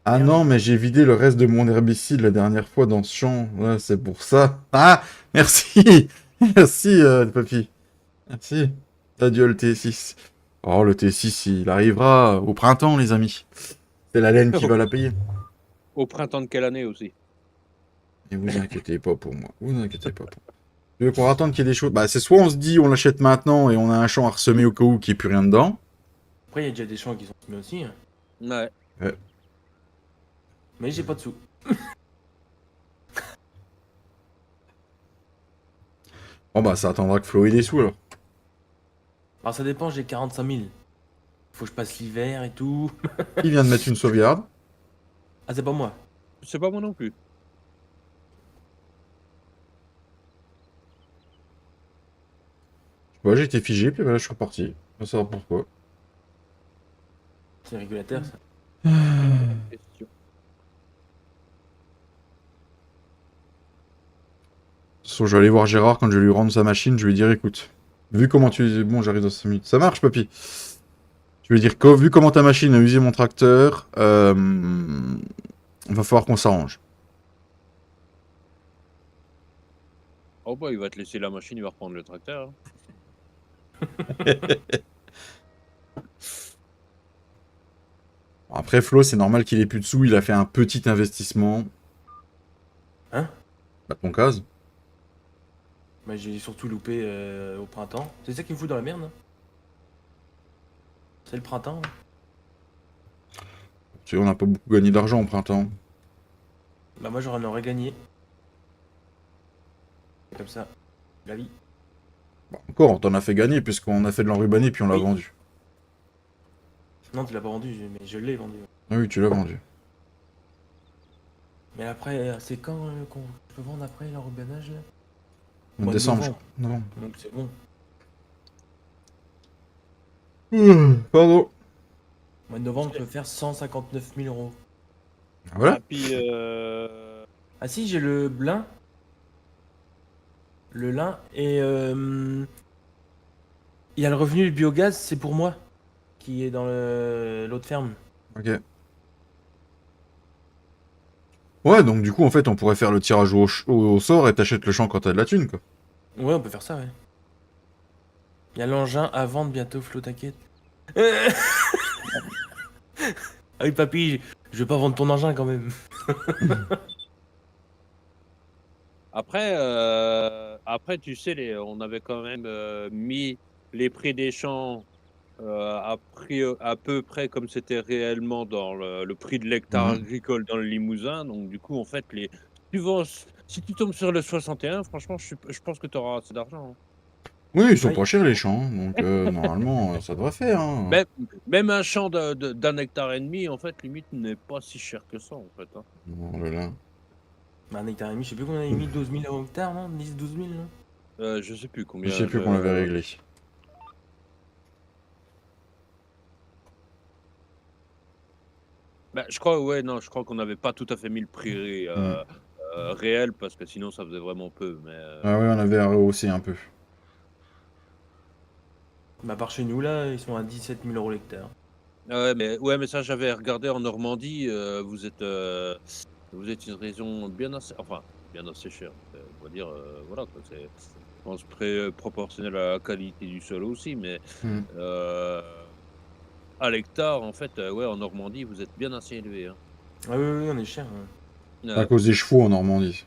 Ah Merde. non, mais j'ai vidé le reste de mon herbicide la dernière fois dans ce champ. Ouais, c'est pour ça. Ah, merci. Merci, papy. Merci. Adieu le T6. Oh, le T6, il arrivera au printemps, les amis. C'est la laine qui va la payer. Au printemps de quelle année aussi? Et vous inquiétez pas pour moi. Vous inquiétez pas pour moi. Tu veux qu'on attende qu'il y ait des choses. Bah, c'est soit on se dit on l'achète maintenant et on a un champ à ressemer au cas où qu'il n'y ait plus rien dedans. Après, il y a déjà des champs qui sont semés aussi. Hein. Ouais. Mais j'ai pas de sous. Oh bah ça attendra que Flo ait des sous alors. Alors ça dépend, j'ai 45 000. Faut que je passe l'hiver et tout. Il vient de mettre une sauvegarde. Ah, c'est pas moi. C'est pas moi non plus. Ouais, j'étais figé, puis voilà, je suis reparti. Je veux savoir pourquoi. C'est régulateur, ça. Question. Sauf que je vais aller voir Gérard quand je vais lui rendre sa machine. Je vais lui dire écoute, vu comment tu. Bon, j'arrive dans 5 minutes. Ça marche, papy. Je vais lui dire vu comment ta machine a usé mon tracteur, va falloir qu'on s'arrange. Oh bah il va te laisser la machine, il va reprendre le tracteur. Après, Flo, c'est normal qu'il ait plus de sous. Il a fait un petit investissement. Hein? Bah, ton case. Bah, j'ai surtout loupé au printemps. C'est ça qui me fout dans la merde. Hein. C'est le printemps. Hein. Tu sais, on n'a pas beaucoup gagné d'argent au printemps. Bah, moi, j'en aurais gagné. C'est comme ça. La vie. Bah, encore, on t'en a fait gagner puisqu'on a fait de l'enrubanné puis on l'a Oui. vendu. Non, tu l'as pas vendu, mais je l'ai vendu. Ah oui, tu l'as vendu. Mais après, c'est quand qu'on peut vendre après l'enrubannage là? En Mois de décembre, je novembre. crois. Novembre. Donc c'est bon. Pardon. Mois de novembre, tu peux faire 159 000 euros. Voilà. Ah, puis Ah si, j'ai le blin. Le lin. Et il y a le revenu du biogaz, c'est pour moi. Qui est dans l'autre ferme. Ok. Ouais, donc du coup, en fait, on pourrait faire le tirage au sort et t'achètes le champ quand t'as de la thune, quoi. Ouais, on peut faire ça, ouais. Il y a l'engin à vendre bientôt, Flo, t'inquiète. Ah oui, papy, je vais pas vendre ton engin quand même. après tu sais, on avait quand même mis les prix des champs à peu près comme c'était réellement dans le prix de l'hectare Mhm. agricole dans le Limousin. Donc du coup, en fait, suivant, si tu tombes sur le 61, franchement, je pense que tu auras assez d'argent. Hein. Oui, ils sont Oui. pas chers les champs, hein, donc normalement, ça devrait faire. Hein. Même un champ d'un hectare et demi, en fait, limite, n'est pas si cher que ça, en fait. Hein. Oh là là. Bah, un hectare et demi, je sais plus combien on avait mis, 12 000 euros hectare, non? 10-12 000, là. Je sais plus Je combien. sais plus qu'on l'avait réglé. Bah, je crois, ouais, non, je crois qu'on n'avait pas tout à fait mis le prix Mm. réel parce que sinon ça faisait vraiment peu. Mais Ah ouais, on avait rehaussé un peu. Bah, par chez nous, là, ils sont à 17 000 euros l'hectare. ouais, mais ça j'avais regardé en Normandie. Vous êtes une région bien assez chère. On va dire, voilà, quoi, c'est, je pense, proportionnel à la qualité du sol aussi, mais Mm. euh, à l'hectare, en fait, ouais, en Normandie, vous êtes bien assez élevé. Hein. Ah oui, oui, oui, on est cher. Hein. À cause des chevaux en Normandie.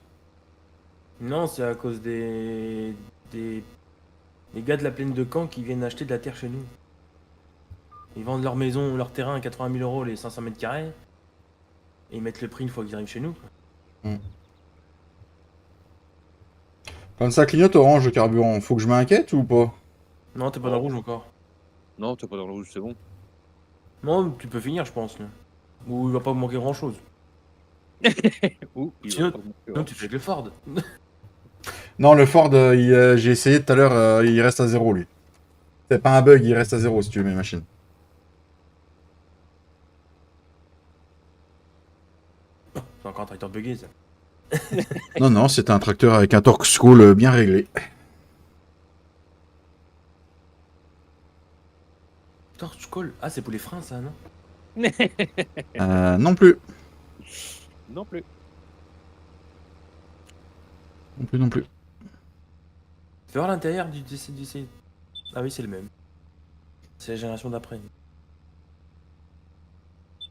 Non, c'est à cause des gars de la plaine de Caen qui viennent acheter de la terre chez nous. Ils vendent leur maison, leur terrain à 80 000 euros les 500 mètres carrés. Et ils mettent le prix une fois qu'ils arrivent chez nous. Quoi. Quand ça clignote orange le carburant, faut que je m'inquiète ou pas? Non, t'es pas dans le rouge encore. Non, t'es pas dans le rouge, c'est bon. Non, tu peux finir, je pense. Là. Ou il va pas vous manquer grand chose. Ouh, il va Sinon, pas me manquer, non, hein. tu fais avec le Ford. Non, le Ford, j'ai essayé tout à l'heure, il reste à 0 lui. C'est pas un bug, il reste à 0 si tu veux mes machines. C'est encore un tracteur buggé, ça. Non, non, c'était un tracteur avec un torque scroll bien réglé. Torch call. Ah, c'est pour les freins, ça, non? Non plus. Non plus. Non plus, non plus. Fais voir l'intérieur du DC. Ah oui, c'est le même. C'est la génération d'après.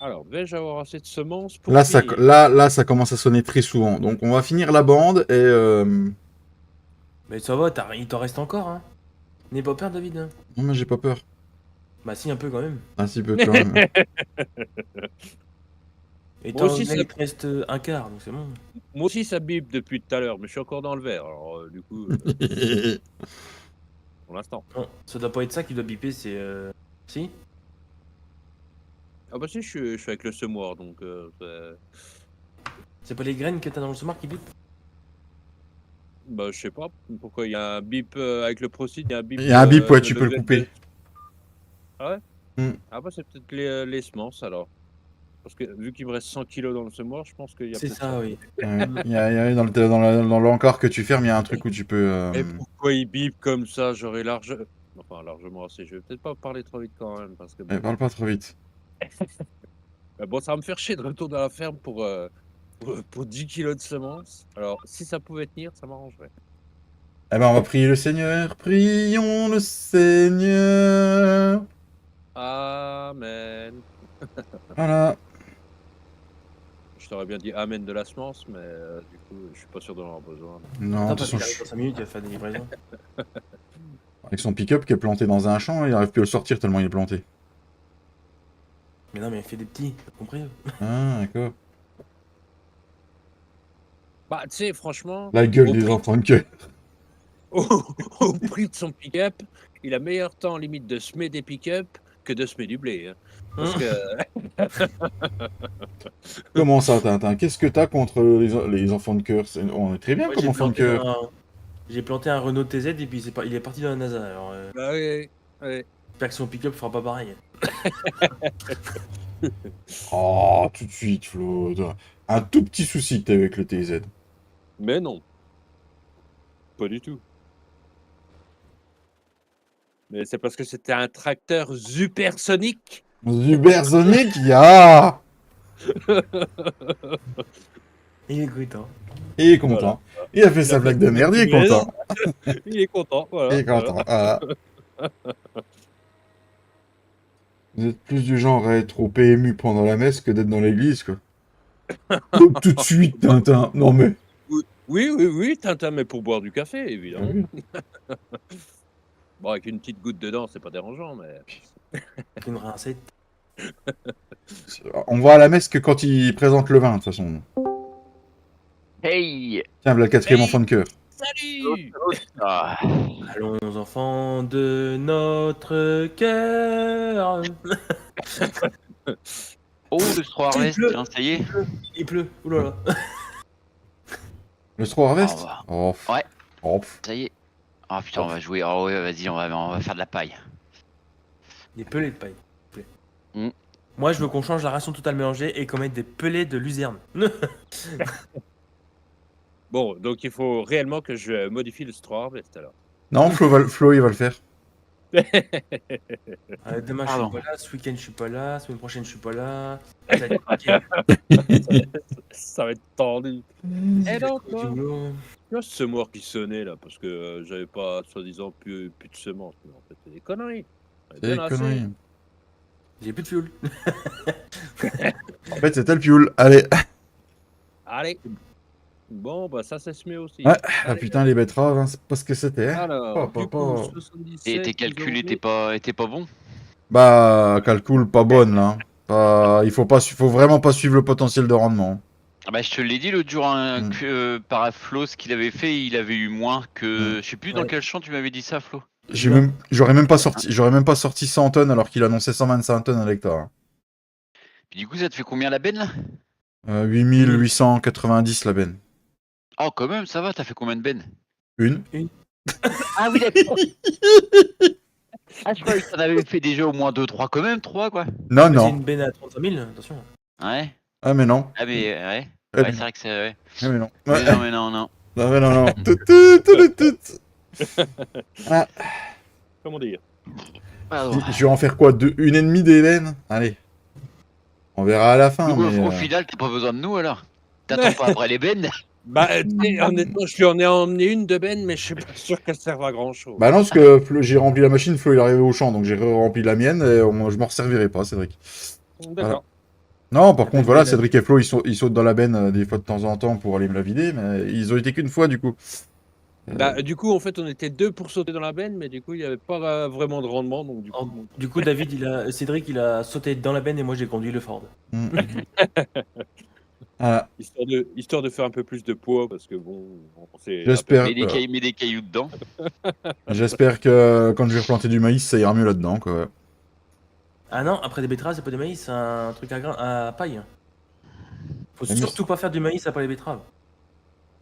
Alors, vais-je avoir assez de semences pour Là ça, finir? là, ça commence à sonner très souvent. Donc on va finir la bande et... Mais ça va, il t'en reste encore, hein. N'aie pas peur, David. Hein. Non, mais j'ai pas peur. Bah si, un peu quand même. Un petit peu quand même. Et Moi toi, aussi, là, ça... il te reste un quart, donc c'est bon. Moi aussi, ça bip depuis tout à l'heure, mais je suis encore dans le vert. Alors, du coup, pour l'instant. Non, ça doit pas être ça qui doit biper, c'est. Si? Ah bah si, je suis avec le semoir, donc... C'est pas les graines que t'as dans le semoir qui bipent? Bah, je sais pas pourquoi il y a un bip avec le Procid, il y a un bip Il y a un bip, ouais, de tu peux le level couper. de... Ah ouais? Mm. Ah bah c'est peut-être les semences alors. Parce que vu qu'il me reste 100 kilos dans le semoir, je pense qu'il y a C'est peut-être ça, ça. oui. Ouais. Dans l'encart que tu fermes, il y a un truc où tu peux... Et pourquoi il bip comme ça? J'aurais largement assez. Je vais peut-être pas parler trop vite quand même, parce que bon, Parle pas trop vite. bon, ça va me faire chier de retourner à la ferme pour 10 kilos de semences. Alors, si ça pouvait tenir, ça m'arrangerait. Eh ben, on va prier le Seigneur. Prions le Seigneur. Amen. Voilà. Je t'aurais bien dit amen de la semence, mais du coup, je suis pas sûr d'en avoir besoin. Non, de Attends, toute parce façon, qu'il arrive dans 5 minutes, il va faire des livraisons. avec son pick-up qui est planté dans un champ, il arrive plus à le sortir tellement il est planté. Mais non, mais il fait des petits, t'as compris? Ah, d'accord. Bah, tu sais, franchement, La gueule au des prix, enfants de cœur. au prix de son pick-up, il a meilleur temps limite de semer des pick-up que de semer du blé. Hein. Parce que Comment ça, Tintin? Qu'est-ce que t'as contre les enfants de cœur? On est très bien Moi, comme enfants de cœur. j'ai planté un Renault TZ et puis il est parti dans la NASA. Alors, bah oui, oui. j'espère que son pick-up fera pas pareil. Oh, tout de suite, Flo. Un tout petit souci que t'as avec le TZ. Mais non, pas du tout. Mais c'est parce que c'était un tracteur supersonique. Supersonic, ya! Il est content. Il est content. Il a fait sa blague de merde, il est content. Il est content, voilà. Il est content. Voilà. Vous êtes plus du genre à être au PMU pendant la messe que d'être dans l'église, quoi. Oh, tout de suite, Tintin. Non mais. Oui, Tintin, mais pour boire du café, évidemment. Oui. Bon, avec une petite goutte dedans, c'est pas dérangeant, mais... Avec une rincette. On va à la messe que quand il présente le vin, de toute façon. Hey! Tiens, voilà le quatrième Hey. enfant de cœur. Salut! Ah, Allons, enfants de notre cœur. oh, le Straw Harvest, pleut. tiens, ça y est. Il pleut. Oulala. Le Straw Harvest? Oh, bah. Oh, Ouais. Oh, Ça y est. Ah putain, on va jouer. Oh ouais, vas-y, on va faire de la paille. Des pelés de paille. Mm. Moi, je veux qu'on change la ration totale mélangée et qu'on mette des pelés de luzerne. Bon, donc il faut réellement que je modifie le Straw Harvest, alors. Non, Flo, il va le faire. Demain, je Pardon. suis pas là. Ce week-end, je suis pas là. Semaine prochaine, je suis pas là. Ça va être compliqué. Ça va être tendu. Et donc, Du toi, boulot. tu vois ce semoir qui sonnait, là, parce que j'avais pas, soi-disant, plus de semences. Mais en fait, c'est des conneries. C'est des conneries. J'ai plus de fuel. En fait, c'était le pioul. Allez. Allez. Bon, bah ça semé aussi. Ouais. Ah Allez. putain, les betteraves, hein, c'est pas ce que c'était. Hein. Alors, Oh, du papa. coup, 77, Et tes calculs étaient pas bons? Bah, calcul pas bonne, là. Il faut vraiment pas suivre le potentiel de rendement. Ah bah, je te l'ai dit l'autre jour, hein, Mm. que par Flo, ce qu'il avait fait, il avait eu moins que. Mm. Je sais plus dans Ouais. quel champ tu m'avais dit ça, Flo. J'aurais même pas sorti 100 tonnes alors qu'il annonçait 125 tonnes à l'hectare. Puis du coup, ça te fait combien la benne là? 8890 la benne. Oh, quand même, ça va, t'as fait combien de bennes? Une. Ah oui, d'accord. Ah, je croyais que t'en avais fait déjà au moins 2-3 quand même, 3 quoi. Non, C'est non. une benne à 35 000, attention. Ouais. Ah, mais non. Ah, mais ouais. Eh, Ouais, c'est vrai que c'est. Ouais. Ah, mais non. Mais Ouais. non, mais non, non. Non, mais non, non. Tout. Ah, comment dire? Pardon. je vais en faire quoi? Une et demie d'Hélène? Allez. On verra à la fin. Donc, mais, au final, t'as pas besoin de nous alors? T'attends pas après les bennes? Bah, tu sais, honnêtement, je lui en ai emmené une de benne, mais je suis pas sûr qu'elle serve à grand chose. Bah non, parce que j'ai rempli la machine, Flo il est arrivé au champ, donc j'ai rempli la mienne et je m'en resservirai pas, Cédric. D'accord. Non, par contre, voilà, benne. Cédric et Flo, ils sautent dans la benne des fois de temps en temps pour aller me la vider, mais ils ont été qu'une fois du coup. Bah, du coup, en fait, on était deux pour sauter dans la benne, mais du coup, il n'y avait pas vraiment de rendement. Donc, du coup, Du coup, Cédric, il a sauté dans la benne et moi, j'ai conduit le Ford. Mm. histoire de faire un peu plus de poids, parce que bon, on s'est J'espère. Mets des cailloux dedans. J'espère que quand je vais replanter du maïs, ça ira mieux là-dedans, quoi. Ah non, après des betteraves, c'est pas du maïs, c'est un truc à paille. Faut Mais surtout pas faire du maïs après les betteraves.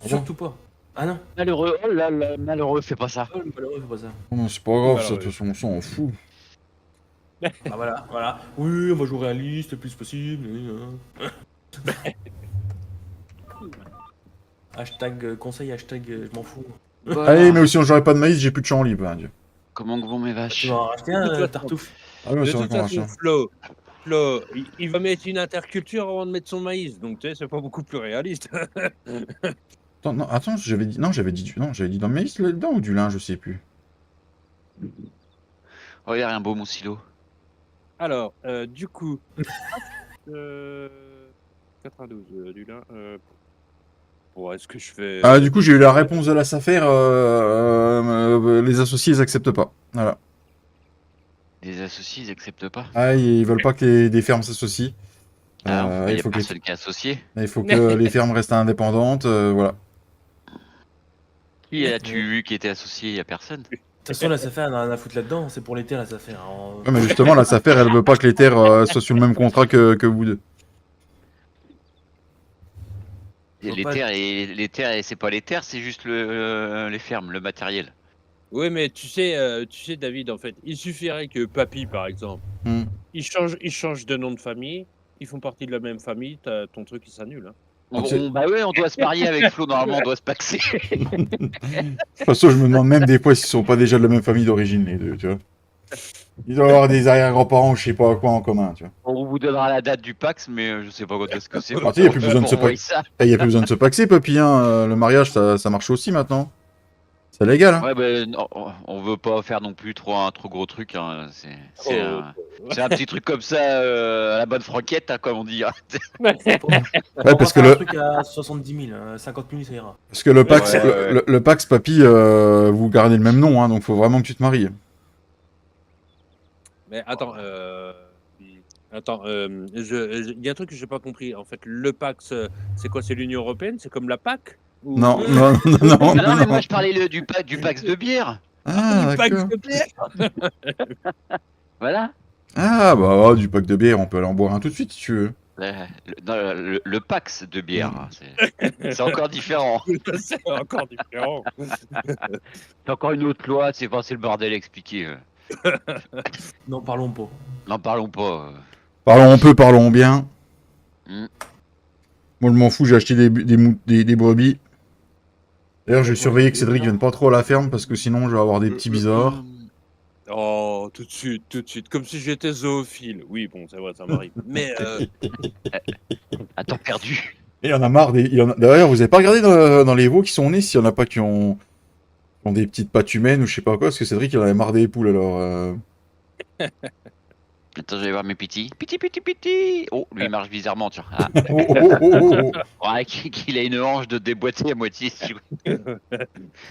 bon Surtout pas. Ah non, Malheureux, oh là là, malheureux, fais pas ça. oh, le malheureux, faut pas ça. Non, c'est pas grave, ça, de Malheureux. toute façon, on s'en fout. Ah voilà. Oui, on va jouer réaliste le plus possible. Hashtag conseil, hashtag je m'en fous. Voilà. Allez, mais aussi, j'aurais pas de maïs, j'ai plus de champ libre, hein, Dieu. Comment vont mes Tu vaches? vas en racheter De toute un, façon- Tartouffe. Ah ouais, De c'est vrai toute qu'on va façon, faire. Flo, il va mettre une interculture avant de mettre son maïs, donc tu sais, c'est pas beaucoup plus réaliste. Attends, non, attends, j'avais dit. Non, j'avais dit dans le maïs là-dedans ou du lin, je sais plus. Regarde un beau mon silo. Alors, du coup, 92 du lin. Bon, est-ce que je fais. Ah, du coup, j'ai eu la réponse de la SAFER. Les associés, ils acceptent pas. Voilà. Les associés, ils acceptent pas. Ah, ils veulent pas que des fermes s'associent. Ah, il il y a faut que les- personne qui est associé. il faut que les fermes restent indépendantes. Voilà. Qui as-tu vu qui était associé? Il y a personne. De toute façon, la SAFER, elle a rien à foutre là-dedans, c'est pour les terres, la SAFER. Ouais, mais justement, la SAFER, elle veut pas que les terres soient sur le même contrat que vous deux. Et Faut les pas- terres, c'est pas les terres, c'est juste les fermes, le matériel. Oui, mais tu sais, David, en fait, il suffirait que Papy, par exemple, Hmm. il change de nom de famille, ils font partie de la même famille, ton truc, il s'annule. Hein. Bah ouais, on doit se marier avec Flo, normalement, on doit se paxer. De toute façon, je me demande même des fois s'ils sont pas déjà de la même famille d'origine, les deux, tu vois. Ils doivent avoir des arrière-grands-parents, je sais pas quoi en commun, tu vois. On vous donnera la date du Pax, mais je sais pas quand est-ce que c'est. Ah, tu sais, y a plus besoin de se envoyer paxer. ça. Il y a plus besoin de se paxer, papy, hein. Le mariage, ça marche aussi maintenant. C'est légal, hein. Ouais, ben, on veut pas faire non plus un trop gros truc. Hein. C'est un petit truc comme ça, à la bonne franquette, hein, comme on dit. Hein. Ouais, On va parce faire que un le, truc à 70 000, 50 000, ça ira. parce que le Pax, Ouais. le Pax, papy, vous gardez le même nom, hein, donc faut vraiment que tu te maries. Mais attends, il y a un truc que j'ai pas compris. En fait, le PAX, c'est quoi? C'est l'Union Européenne? C'est comme la PAC? Ou- Non, non, non, non, Non, mais non. moi je parlais du Pax de bière. Ah, du PAX d'accord. de bière. Voilà. Ah, bah, du pack de bière, on peut aller en boire un tout de suite si tu veux. Le Pax de bière. Hein, c'est encore différent. C'est encore différent. C'est encore une autre loi, c'est le bordel expliqué. Non, parlons pas. N'en parlons pas. Parlons peu, parlons bien. Hmm. Moi, je m'en fous, j'ai acheté des brebis. D'ailleurs, je vais surveiller que Cédric vienne pas trop à la ferme parce que sinon, je vais avoir des petits bizarres. Oh, tout de suite. Comme si j'étais zoophile. Oui, bon, c'est vrai, ça m'arrive. Mais À temps perdu. Et il y en a marre D'ailleurs, vous avez pas regardé dans les veaux qui sont nés s'il y en a pas qui ont des petites pattes humaines ou je sais pas quoi, parce que Cédric, il en avait marre des poules alors. Attends, je vais voir mes petits. Piti. Oh, lui il marche bizarrement, tu vois. Ah. Oh, oh, oh, oh, oh. Ouais, qu'il a une hanche de déboîté à moitié. Si tu veux.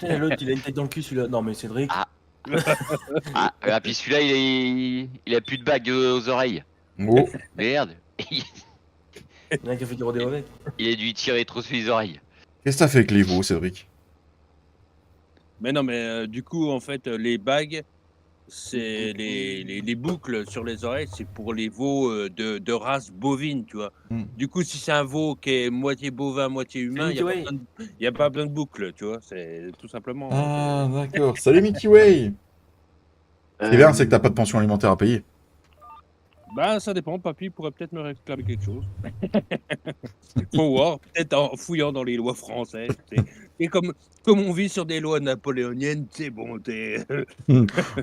Tiens, l'autre, il a une tête dans le cul, celui-là. Non, mais Cédric. Ah. Ah, puis celui-là, il a plus de bague aux oreilles. Oh. Merde. Il y en a qui a fait du rodéo avec. Il a dû tirer trop sur les oreilles. Qu'est-ce que t'as fait avec les veaux, Cédric? non, mais du coup, en fait, les bagues, c'est les boucles sur les oreilles, c'est pour les veaux de race bovine, tu vois. Hmm. Du coup, si c'est un veau qui est moitié bovin, moitié humain, il Mickey n'y a pas besoin de boucles, tu vois. C'est tout simplement. Ah, d'accord. Salut Mickey Way. Ce qui est bien, c'est que t'as pas de pension alimentaire à payer. Bah, ça dépend. Papy pourrait peut-être me réclamer quelque chose. Faut voir. Peut-être en fouillant dans les lois françaises. Et comme on vit sur des lois napoléoniennes, c'est bon.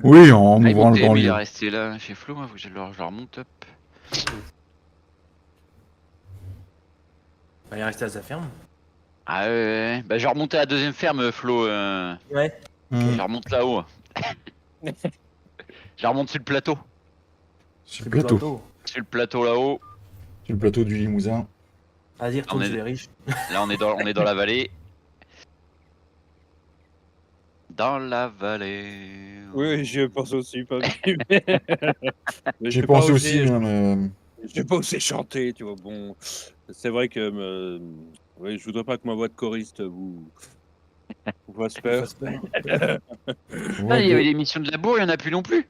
Oui, en Ah, ouvrant le grand il est livre. resté là chez Flo, hein, faut que je le remonte. Hop. Il est resté à sa ferme. Ah ouais. Bah, je vais remonter à la deuxième ferme, Flo. Ouais. Hmm. Je remonte là-haut. Je remonte sur le plateau. Sur le plateau. Sur le plateau là-haut. Sur le plateau du Limousin. Vas-y, retourne On est- chez les riches. Là, on est dans la vallée. Dans la vallée. Oui, je pense aussi, Papy. J'ai pensé aussi, hein, mais... Je vais pas osé chanter, tu vois. Bon, c'est vrai que Oui, je voudrais pas que ma voix de choriste vous fasse Il peur. fasse peur. Voix Ah, il y de- avait l'émission de la bourre, il y en a plus non plus.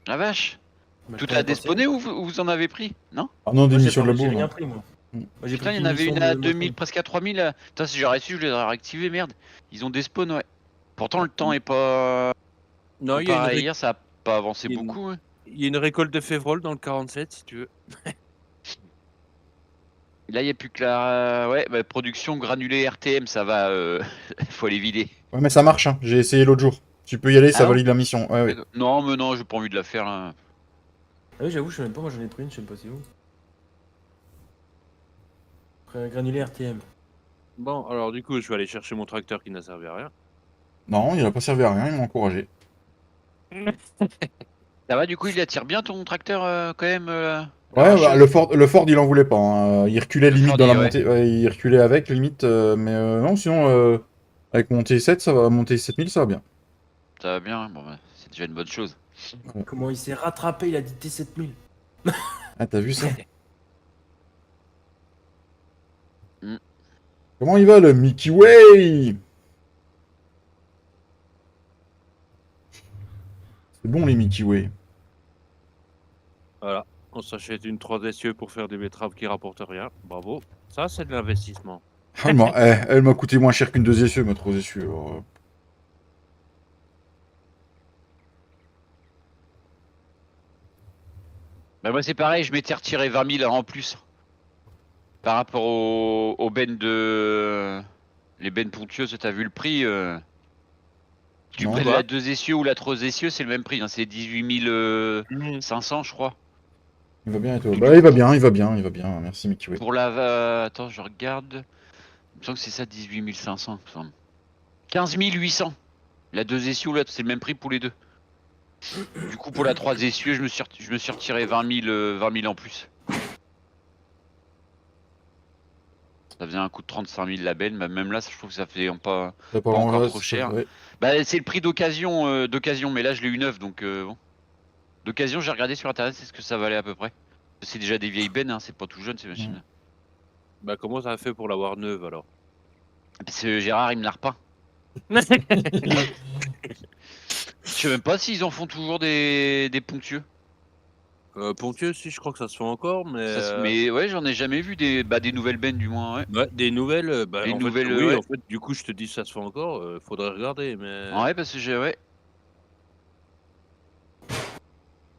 La vache. Bah, Tout je a prends n'importe déspawné ou vous en avez pris? Non? Ah non, Moi, j'ai d'émission de la j'ai bourre, rien non. pris, moi. Mm. Moi, j'ai Putain, pris il y en avait qu'une une mission à de 2000, motion. presque à 3000. Putain, si j'aurais su, je les aurais réactivés, merde. Ils ont despawn, ouais. Pourtant, le temps est pas. Non, il y a Comparé à hier, ça a pas avancé il y a une- beaucoup. Ouais. il y a une récolte de févrole dans le 47, si tu veux. Là, il n'y a plus que la ouais, bah, production granulée RTM, ça va. Faut aller vider. Ouais, mais ça marche, hein. J'ai essayé l'autre jour. Tu peux y aller, ça Ah bon? valide la mission. Ouais, ouais. D'accord. Non, mais non, j'ai pas envie de la faire là. Ah oui, j'avoue, je sais même pas, moi j'en ai pris une, je sais même pas c'est où. Après, granulé RTM. Bon, alors du coup, je vais aller chercher mon tracteur qui n'a servi à rien. Non, il a pas servi à rien, il m'a encouragé. Ça va, du coup, il attire bien ton tracteur quand même. Ouais, l'arracheuse le Ford, il en voulait pas, hein. Il reculait Le limite Ford, dans la ouais. montée. Ouais, il reculait avec, limite. Mais non, sinon, avec mon T7, ça va. Mon T7000, ça va bien. Ça va bien, bon, bah, c'est déjà une bonne chose. Comment il s'est rattrapé, il a dit T7000. Ah, t'as vu ça? Mm. Comment il va, le Mickey Way? C'est bon, les Mickey Way. Voilà, on s'achète une 3 essieux pour faire des betteraves qui rapportent rien. Bravo, ça c'est de l'investissement. Ah, elle m'a coûté moins cher qu'une 2 essieux, ma 3 essieux. Alors, Bah, moi, c'est pareil, je m'étais retiré 20 000 en plus. Par rapport aux bennes de. Les bennes ponctueuses, t'as vu le prix Tu Non. prennes Bah. la 2 essieux ou la 3 essieux, c'est le même prix. Hein, c'est 18 500, je crois. Il va bien et toi? Bah, il va bien, il va bien, il va bien. Merci, Mickey Way. Pour la. Attends, je regarde. Il me semble que c'est ça, 18 500. Il me semble. 15 800. La 2 essieux ou là, c'est le même prix pour les deux. Du coup, pour la 3 essieux, je me suis retiré 20 000 en plus. Ça faisait un coût de 35 000 la benne. Bah, même là, je trouve que ça fait pas encore ouais, trop cher. ouais. Bah, c'est le prix d'occasion, mais là, je l'ai eu neuf, donc bon. D'occasion, j'ai regardé sur internet, c'est ce que ça valait à peu près. C'est déjà des vieilles bennes, hein, c'est pas tout jeune ces machines. Bah comment ça a fait pour l'avoir neuve alors? Parce que Gérard, il me l'a repeint. Je sais même pas s'ils en font toujours des ponctueux. Ponctueux, si je crois que ça se fait encore, mais, Mais ouais, j'en ai jamais vu des nouvelles bennes du moins, ouais. ouais, des nouvelles, bah, Des en nouvelles, fait, oui, ouais. en fait, du coup, je te dis ça se fait encore, faudrait regarder, mais Ouais, parce que ouais.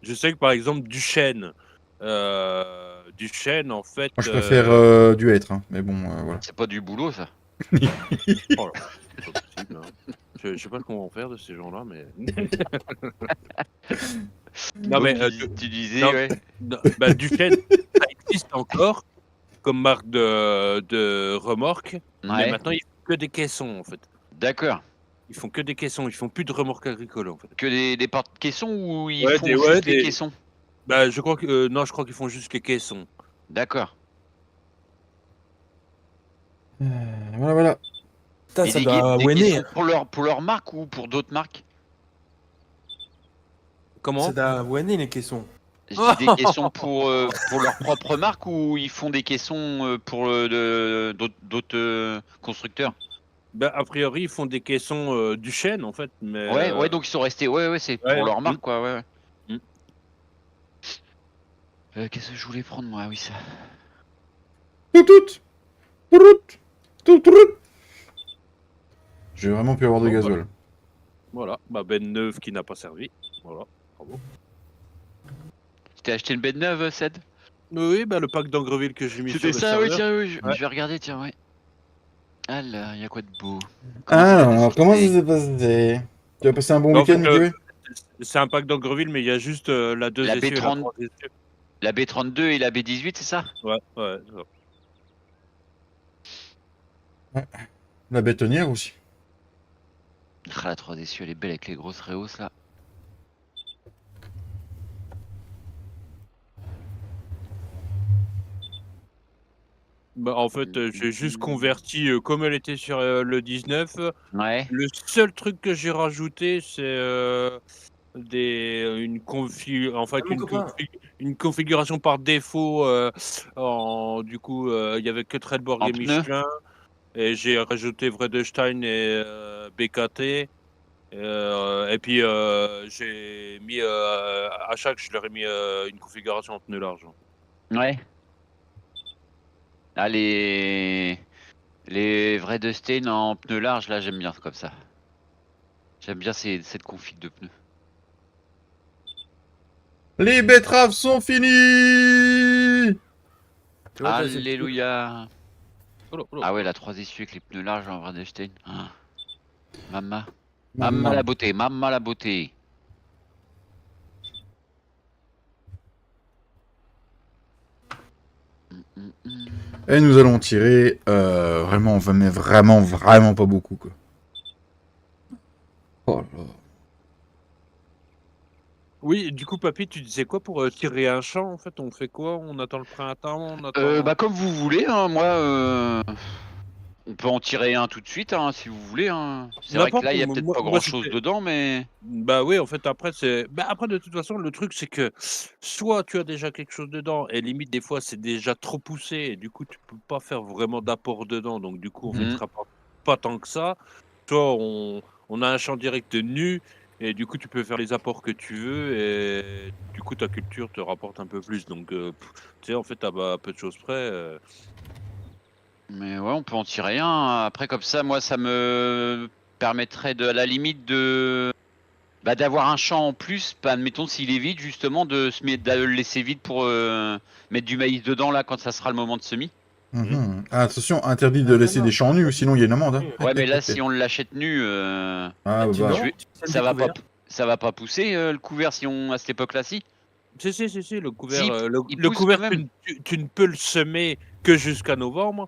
je sais que par exemple Duchesne, en fait, Moi, je préfère du être, hein. Mais bon, voilà. C'est pas du boulot ça. oh là, c'est pas possible, hein. Je sais pas ce qu'on va en faire de ces gens-là, mais non mais, Tu disais, non, ouais. non, bah, Duchesne, ça existe encore comme marque de remorque, mais Ouais, maintenant ils font que des caissons, en fait. d'accord. Ils font que des caissons, ils font plus de remorques agricoles, en fait. Que des porte-caissons ou ils Ouais, font des- juste ouais, les des- caissons? Bah, je crois que non, je crois qu'ils font juste les caissons. D'accord. Voilà, voilà. Putain, Et ça des, doit des winner. caissons pour leur marque ou pour d'autres marques? Comment? Ça doit winner les caissons. Je dis des caissons pour leur propre marque ou ils font des caissons pour d'autres constructeurs? Bah, a priori, ils font des caissons Duchesne, en fait, mais Ouais, ouais, donc ils sont restés. Ouais, c'est ouais, pour leur marque, quoi, ouais. Mm. Qu'est-ce que je voulais prendre, moi? Oui, ça. Tout. J'ai vraiment pu avoir de Bon, gasoil. voilà, bah, benne neuve qui n'a pas servi. Voilà, bravo. Tu t'es acheté une bête neuve, Ced? Oui, bah, le pack d'Angreville que j'ai mis sur C'était le ça, oui, serveur. tiens, oui, Ouais. je vais regarder, tiens, ouais. Alors, y a quoi de beau? Alors, comment ça s'est passé? Tu as passé un bon En week-end, fait, Mickey Way? C'est un pack d'Angreville, mais il y a juste la 2 La essieux et la B30. 3 essieux. La B32 et la B18, c'est ça? Ouais. La bétonnière aussi. Ah, la 3 essieux, elle est belle avec les grosses rehausses, là. Bah, en fait, j'ai juste converti comme elle était sur le 19. Ouais. Le seul truc que j'ai rajouté, c'est Mon copain. une configuration par défaut. Du coup, il y avait que Trelleborg En et pneus. Michelin. Et j'ai rajouté Vredestein et BKT. Et puis j'ai mis à chaque, je leur ai mis une configuration en pneu large. Ouais. Ah, les vrais Dustin en pneus larges, là, j'aime bien comme ça. J'aime bien cette config de pneus. Les betteraves sont finies. Tu vois, t'as ces petits- Alléluia. Oh là, oh là, Ah oh ouais, là. la 3 essuies avec les pneus larges en vrai Dustin. Ah. Mamma. Maman. Mamma la beauté, mamma la beauté. Et nous allons tirer vraiment, mais vraiment, vraiment pas beaucoup, quoi. Oh là. Oui, du coup, papy, tu disais quoi pour tirer un champ en fait? On fait quoi? On attend le printemps? On attend. Bah comme vous voulez, hein, moi on peut en tirer un tout de suite hein, si vous voulez. Hein. C'est vrai que N'importe. là il y a peut-être pas Moi grand chose c'était. dedans, mais Bah oui, en fait, après, c'est. Bah après, de toute façon, le truc, c'est que soit tu as déjà quelque chose dedans, et limite, des fois, c'est déjà trop poussé, et du coup, tu peux pas faire vraiment d'apport dedans. Donc, du coup, en fait, Mhm. ça rapporte pas tant que ça. Soit on a un champ direct nu, et du coup, tu peux faire les apports que tu veux, et du coup, ta culture te rapporte un peu plus. Donc, tu sais, en fait, à peu de choses près. mais ouais, on peut en tirer un. Après comme ça, moi ça me permettrait à la limite d'avoir un champ en plus. Bah, admettons s'il est vide justement de le laisser vide pour mettre du maïs dedans là quand ça sera le moment de semis. Mhm. Ah, attention, interdit de Ah, laisser non, des champs nus, sinon il y a une amende. Hein. Ouais, mais là si on l'achète nu, Ah, tu bah. non, je vais- tu sèmes ça des va pas couverts. ça va pas pousser le couvert si on à cette époque-là si. Si, le couvert, Si, il le pousse quand couvert, même. tu ne peux le semer que jusqu'à novembre,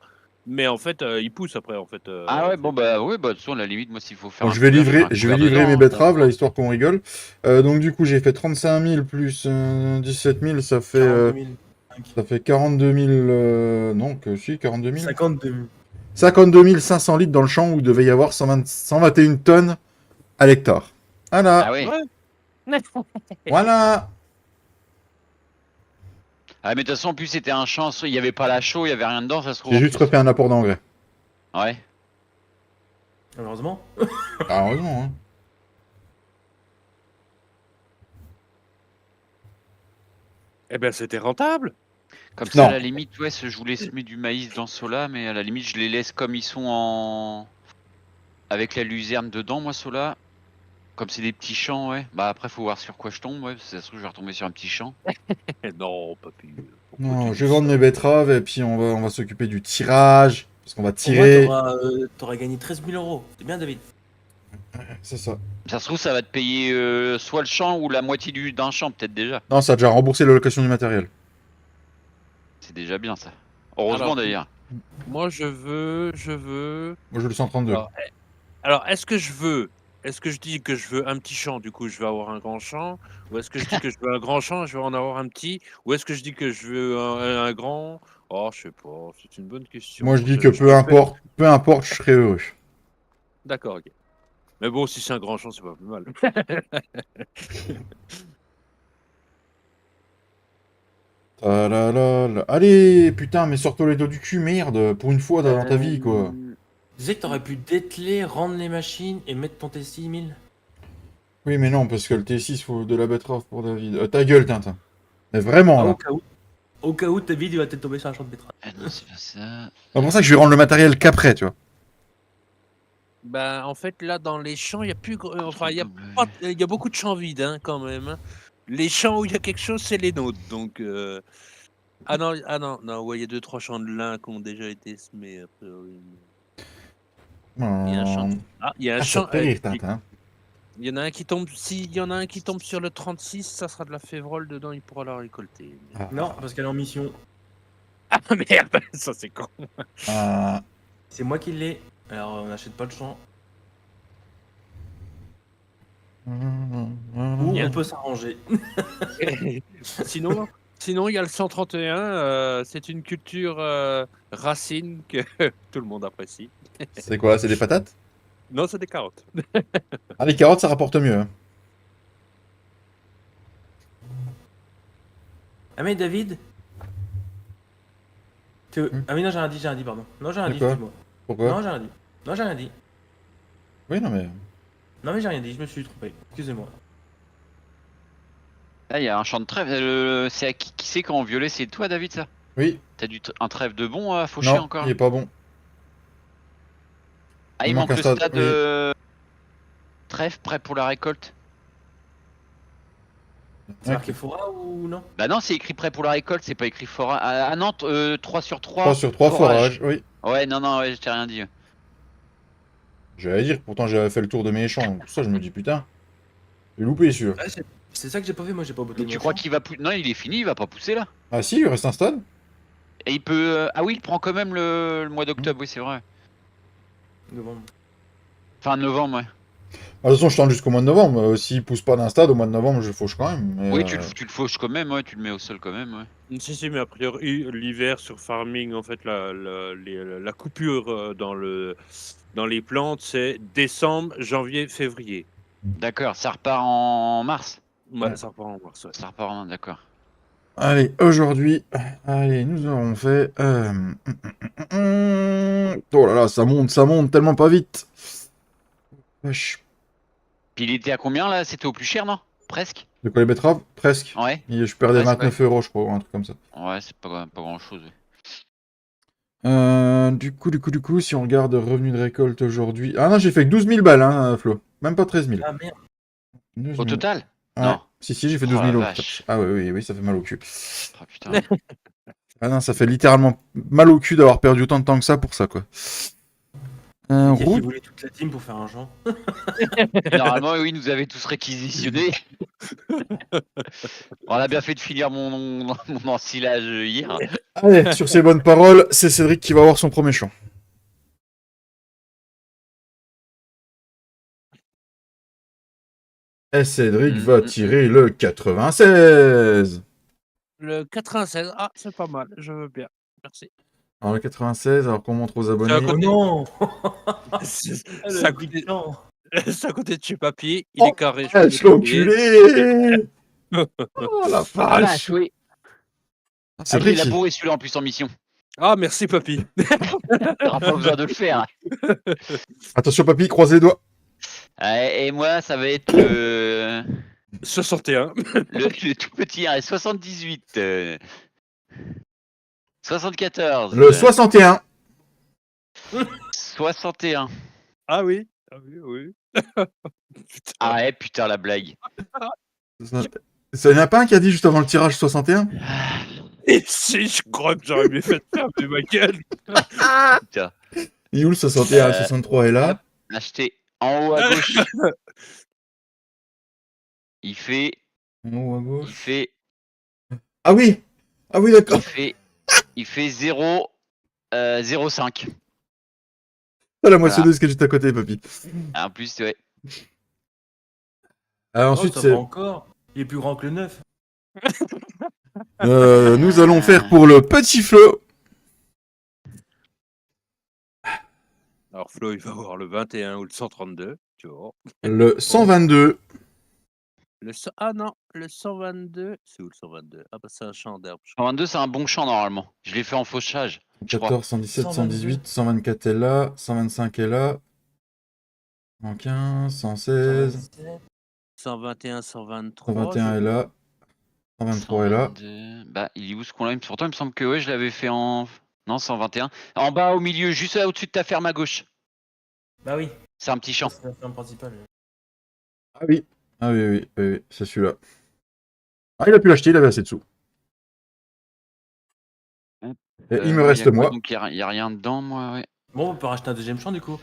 mais en fait, il pousse après, en fait. Ah ouais, bon bah oui, bah de toute façon, à la limite, moi s'il faut faire Bon, un couvert, je fais un je vais couvert livrer dedans. mes Hein. betteraves, là, histoire qu'on rigole. Donc, du coup, j'ai fait 35 000 plus 17 000, 42 000. ça fait 42 000. Non, que si, 42 000. 52 000. 52 500 litres dans le champ où il devait y avoir 121 tonnes à l'hectare. Ah Voilà, ouais. Ouais. voilà. Ah mais de toute façon, en plus c'était un champ, il y avait pas la chaux, il y avait rien dedans, ça se trouve J'ai en juste plus. refait un apport d'engrais. Ouais. Heureusement. Ah, heureusement, hein. Eh ben, c'était rentable. Comme ça, à Non. la limite, ouais, je voulais semer du maïs dans ceux-là, mais à la limite, je les laisse comme ils sont en avec la luzerne dedans, moi, ceux-là. Comme c'est des petits champs, ouais. Bah après, faut voir sur quoi je tombe, ouais. Parce que ça se trouve, je vais retomber sur un petit champ. Non, papy, pourquoi Non, tu je vais dis vendre ça? mes betteraves et puis on va s'occuper du tirage. Parce qu'on va Au moins, tirer. t'auras gagné 13 000 euros. C'est bien, David. C'est ça. Ça se trouve, ça va te payer soit le champ ou la moitié d'un champ, peut-être déjà. Non, ça a déjà remboursé la location du matériel. C'est déjà bien, ça. Heureusement, Alors, d'ailleurs. moi, je veux. Moi, je veux le 132. Alors, est-ce que je dis que je veux un petit champ, du coup, je vais avoir un grand champ? Ou est-ce que je dis que je veux un grand champ, je vais en avoir un petit? Ou est-ce que je dis que je veux un grand? Oh, je sais pas, c'est une bonne Moi, je question. dis que Je me fais. peu importe, je serai heureux. D'accord, ok. Mais bon, si c'est un grand champ, c'est pas plus mal. Allez, putain, mais sors-toi les doigts du cul, merde, pour une fois dans ta vie, quoi. Tu sais que t'aurais pu dételer, rendre les machines et mettre ton T6000. Oui, mais non, parce que le T6, faut de la betterave pour David. Ta gueule, Tintin. Mais vraiment, Ah, là. au cas où. Au cas où, David, il va peut-être tomber sur un champ de betterave. Ah non, c'est pas ça. C'est pour ça que je vais rendre le matériel qu'après, tu vois. Ben, en fait, là, dans les champs, il y a plus. Enfin, il y a beaucoup de champs vides, hein, quand même. Hein. Les champs où il y a quelque chose, c'est les nôtres. Donc. Ah non, ouais, il y a 2-3 champs de lin qui ont déjà été semés. A priori. Il y a un champ. Ah, il y a un Ah, ça champ. te fait rire, Tintin. Il y en a un qui tombe. S'il y en a un qui tombe sur le 36, ça sera de la févrole dedans, il pourra la récolter. Ah. Non, parce qu'elle est en mission. Ah merde, ça c'est con. Ah. C'est moi qui l'ai. Alors, on n'achète pas de champ. Ou on peut s'arranger. Sinon, il y a le 131. C'est une culture racine que tout le monde apprécie. C'est quoi? C'est des patates? Non, c'est des carottes. Ah, les carottes, ça rapporte mieux. Hein. Ah mais David Hmm. Ah mais non, j'ai rien dit, pardon. Non, j'ai rien C'est dit, quoi excuse-moi. Pourquoi? Non, j'ai rien dit. Non, j'ai rien dit. Oui, non, mais. Non, mais j'ai rien dit, je me suis trompé. Excusez-moi. Là, il y a un champ de trèfle. C'est à qui c'est qu'en violet? C'est toi, David, ça? Oui, T'as un trèfle de bon à faucher non, encore? il est pas bon. Ah, il il manque manque un le stade, stade oui. trèfle prêt pour la récolte. C'est marqué Fora ou non? Bah non, c'est écrit prêt pour la récolte, c'est pas écrit forage. Ah non, 3 sur 3. 3 sur 3 forage, oui. Ouais, non, ouais, je t'ai rien dit. J'allais dire, pourtant j'avais fait le tour de mes champs, donc pour ça je me dis putain, j'ai loupé celui-là. Ah, c'est ça que j'ai pas fait, moi j'ai pas botté Mais tu crois qu'il va pousser? Non, il est fini, il va pas pousser là. Ah si, il lui reste un stade? Et il peut. Ah oui, il prend quand même le mois d'octobre, oui, c'est vrai. Novembre. Enfin, novembre, ouais. Ah, de toute façon, je tente jusqu'au mois de novembre. S'il pousse pas d'un stade, au mois de novembre, je le fauche quand même. Mais, Oui, tu le fauches quand même, ouais, tu le mets au sol quand même, ouais. Si, mais a priori, l'hiver sur farming, en fait, la coupure dans les plantes, c'est décembre, janvier, février. D'accord, ça repart en mars. Ouais, Ouais. ça repart en mars. Ouais. Ça repart en mars, d'accord. Allez, aujourd'hui, nous aurons fait. Oh là là, ça monte tellement pas vite. Wesh. Puis il était à combien là? C'était au plus cher, non? Presque? De quoi les betteraves? Presque. Ouais. Et je perdais Presque, 29 euros, je crois, ou un truc comme ça. Ouais, c'est pas grand chose. Du coup, si on regarde revenu de récolte aujourd'hui. Ah non, j'ai fait que 12 000 balles, hein, Flo. Même pas 13 000. Ah merde. 12 Au 000. total? Ouais. Non. Si, j'ai fait Oh 12 la 000 vache. Ah oui, ça fait mal au cul. Oh putain. Ah non, ça fait littéralement mal au cul d'avoir perdu autant de temps que ça pour ça, quoi. Dire qu'il Route. voulait toute la team pour faire un champ. Normalement, oui, nous avait tous réquisitionnés. On a bien fait de finir mon ensilage hier. Allez, sur ces bonnes paroles, c'est Cédric qui va avoir son premier champ. Et Cédric va tirer le 96. Le 96, ah, c'est pas mal, je veux bien. Merci. Alors le 96, alors qu'on montre aux abonnés. C'est à Oh non. C'est à côté, c'est à côté de chez Papy, il Oh, est carré. Ah, je l'enculé. Oh la Ah, vache. oui. Ah, il est Cédric, labouré celui-là en plus en mission. Ah, merci Papy. T'auras pas besoin de le faire. attention papy, croise les doigts. Et moi, ça va être le 61. le tout petit, hein, 78. 74. Le 61. 61. Ah oui, ah oui. Putain. Ah ouais, putain, la blague. Ça n'y en a pas un qui a dit juste avant le tirage 61? Et si, je crois que j'aurais mieux fait de fermer ma gueule. Putain. Il est où le 61? Le 63 est là. Acheter en haut à gauche. Il fait. En haut à gauche. Ah oui, d'accord. Il fait 0. 0,5. Ah, la moitié Voilà. de ce que juste à côté, papy. En plus, ouais. Ensuite, ça c'est. va encore. Il est plus grand que le 9. Nous allons faire pour le petit Flo. Alors Flo, il va avoir le 21 ou le 132, tu vois. Le 122. Ah non, le 122, c'est où le 122? Ah bah c'est un champ d'herbe. 122, c'est un bon champ normalement. Je l'ai fait en fauchage. Je crois. 114, 117, 118, 124 est là, 125 est là, 115, 116, 121, 123. 121 est là, 123 est là. 122. Bah, il est où ce qu'on l'a? Pourtant, il me semble que ouais, je l'avais fait en. Non, 121. En bas, au milieu, juste au-dessus de ta ferme à gauche. Bah oui. C'est un petit champ. C'est la ferme principale. Ah oui, oui, c'est celui-là. Ah, il a pu l'acheter, il avait assez de sous. Et il me Ouais, reste y a quoi? moi. Donc, il y a rien dedans, moi, ouais. Bon, on peut racheter un deuxième champ du coup.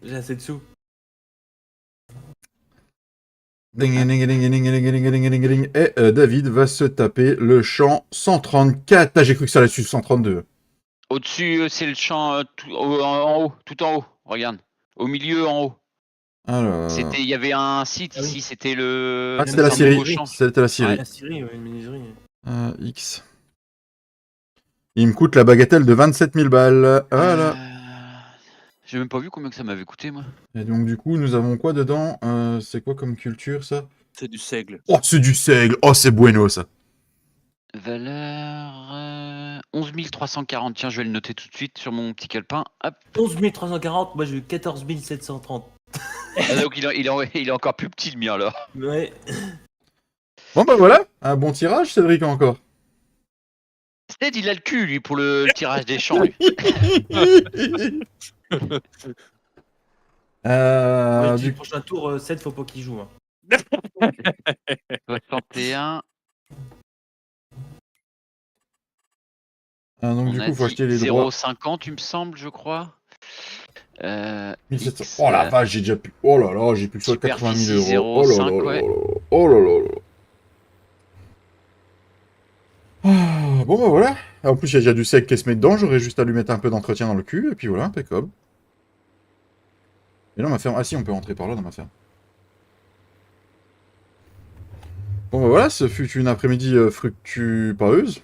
J'ai assez de sous. Ding, ding, ding, ding, ding, ding, ding, ding, ding. Et David va se taper le champ 134. Ah, j'ai cru que ça allait sur 132. Au-dessus, c'est le champ en haut, tout en haut. Regarde. Au milieu, en haut. Alors... Il y avait un site Ah oui. ici, c'était le. Ah, c'était la un nouveau Syrie. champ. C'était la Syrie. La Syrie, ouais, une miniserie. X. Il me coûte la bagatelle de 27 000 balles. Voilà. J'ai même pas vu combien que ça m'avait coûté, moi. Et donc, du coup, nous avons quoi dedans? C'est quoi comme culture, ça? C'est du seigle. Oh, c'est du seigle. Oh, c'est bueno, ça. Valeur 11 340. Tiens, je vais le noter tout de suite sur mon petit calepin. Hop. 11 340, moi j'ai eu 14 730. Ah, donc il est encore plus petit le mien alors. Ouais. Bon, bah voilà. Un bon tirage, Cédric, encore. Ced, il a le cul lui pour le tirage des champs. Lui. Moi, je dis, Du le prochain tour, 7, faut pas qu'il joue. Hein. 61. donc, On du a coup, faut dit acheter les droits. 0,50, il me semble, je crois. 1700. X, Oh la vache, j'ai déjà pu. Oh là là, j'ai plus que soit 80 000 superficie euros. Oh là là 0,5, là ouais. là là. Oh là là là. Ah, bon bah voilà. En plus, il y a déjà du sec qui se met dedans. J'aurais juste à lui mettre un peu d'entretien dans le cul. Et puis voilà, impeccable. Et là, ma ferme. Ah si, on peut rentrer par là dans ma ferme. Bon bah voilà, ce fut une après-midi fructueuse.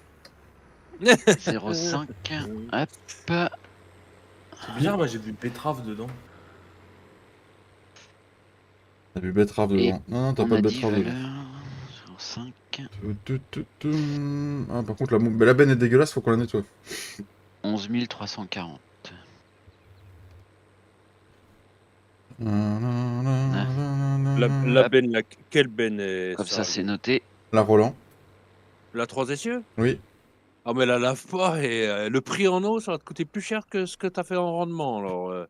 0,5. Hop. C'est bizarre, moi j'ai vu betterave dedans. T'as du betterave Et dedans. Non, non, t'as On pas a de dit betterave dedans. valeur 0,5. Ah, par contre, mais la benne est dégueulasse, faut qu'on la nettoie. 11 340. La benne, quelle benne est Comme ça, sale c'est noté. La Roland. La 3 essieux? Oui. Ah, mais la lave pas et le prix en eau, ça va te coûter plus cher que ce que t'as fait en rendement. Alors,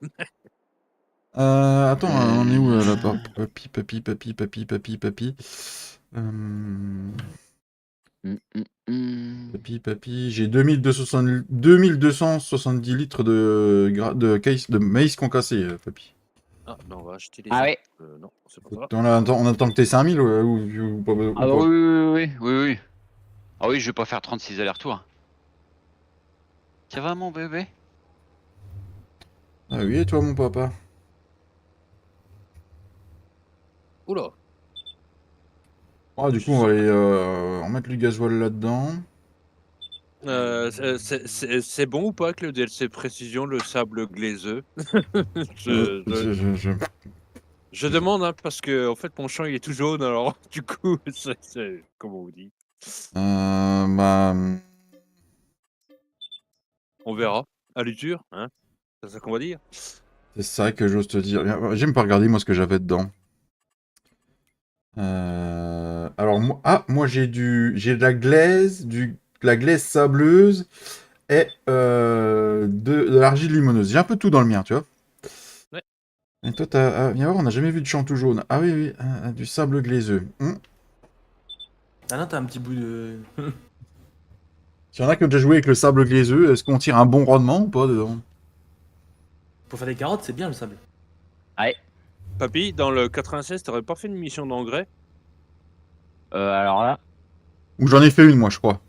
Attends, on est où là, papy. Papy, j'ai 2270 litres de maïs concassé, papy. Ah, ben on va acheter les Ah autres. ouais. Non, c'est pas ça. On attend que t'aies 5000 ou pas, ou Ah bah pas. oui. Ah oui, je vais pas faire 36 allers-retours. Ça va mon bébé? Ah oui, et toi, mon papa? Oula. Ah, du coup, on va aller en mettre du gasoil là-dedans. C'est bon ou pas avec le DLC précision, le sable glaiseux? Euh, je, je, je- je- je demande, hein, parce que en fait mon champ il est tout jaune, alors du coup, comment on vous dit? Bah, On verra à l'usure, hein? C'est ça qu'on va dire? c'est ça que j'ose te dire. J'aime pas regarder, moi, ce que j'avais dedans. Alors, moi j'ai de la glaise sableuse et de l'argile limoneuse. J'ai un peu tout dans le mien, tu vois. Ouais. Et toi, viens voir, on n'a jamais vu de champ tout jaune. Ah oui, oui, du sable glaiseux. Ah non, t'as un petit bout de. S'il y en a qui ont déjà joué avec le sable glaiseux, est-ce qu'on tire un bon rendement ou pas dedans? Pour faire des carottes, c'est bien le sable. Ouais. Papy, dans le 96, t'aurais pas fait une mission d'engrais? Alors là, Ou j'en ai fait une, moi, je crois.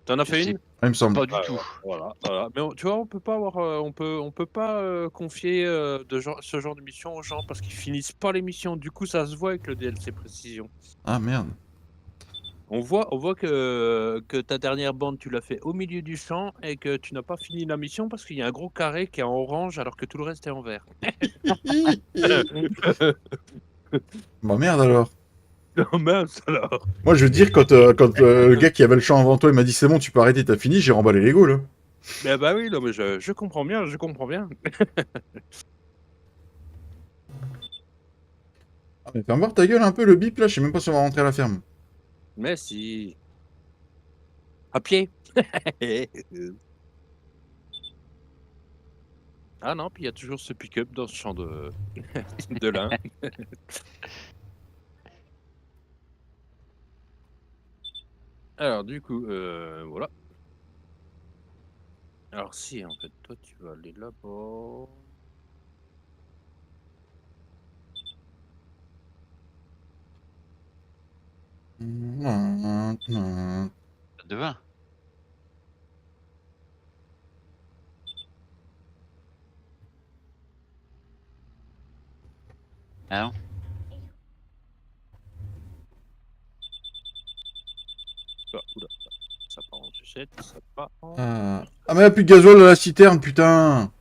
T'en as je fait sais une? Ah, il me semble. pas du tout. Voilà. Mais tu vois, on peut pas avoir, on peut pas confier ce genre de mission aux gens parce qu'ils finissent pas les missions. Du coup, ça se voit avec le DLC précision. Ah merde. On voit que ta dernière bande, tu l'as fait au milieu du champ et que tu n'as pas fini la mission parce qu'il y a un gros carré qui est en orange alors que tout le reste est en vert. Bah merde alors. Non mince alors. Moi, je veux dire, quand le gars qui avait le champ avant toi, il m'a dit c'est bon, tu peux arrêter, t'as fini, j'ai remballé les Lego là. Mais bah oui, non mais je comprends bien, je comprends bien. Ah, mais ferme voir ta gueule un peu, le bip là, je sais même pas si on va rentrer à la ferme. Mais si. À pied. Ah non, puis il y a toujours ce pick-up dans ce champ de lin. Alors du coup, voilà. Alors si, en fait, toi tu vas aller là-bas. De vin. Ah non. Ah, oula, ça part en sucette, ça part en... Ah mais il y a plus de gasoil dans la citerne, putain.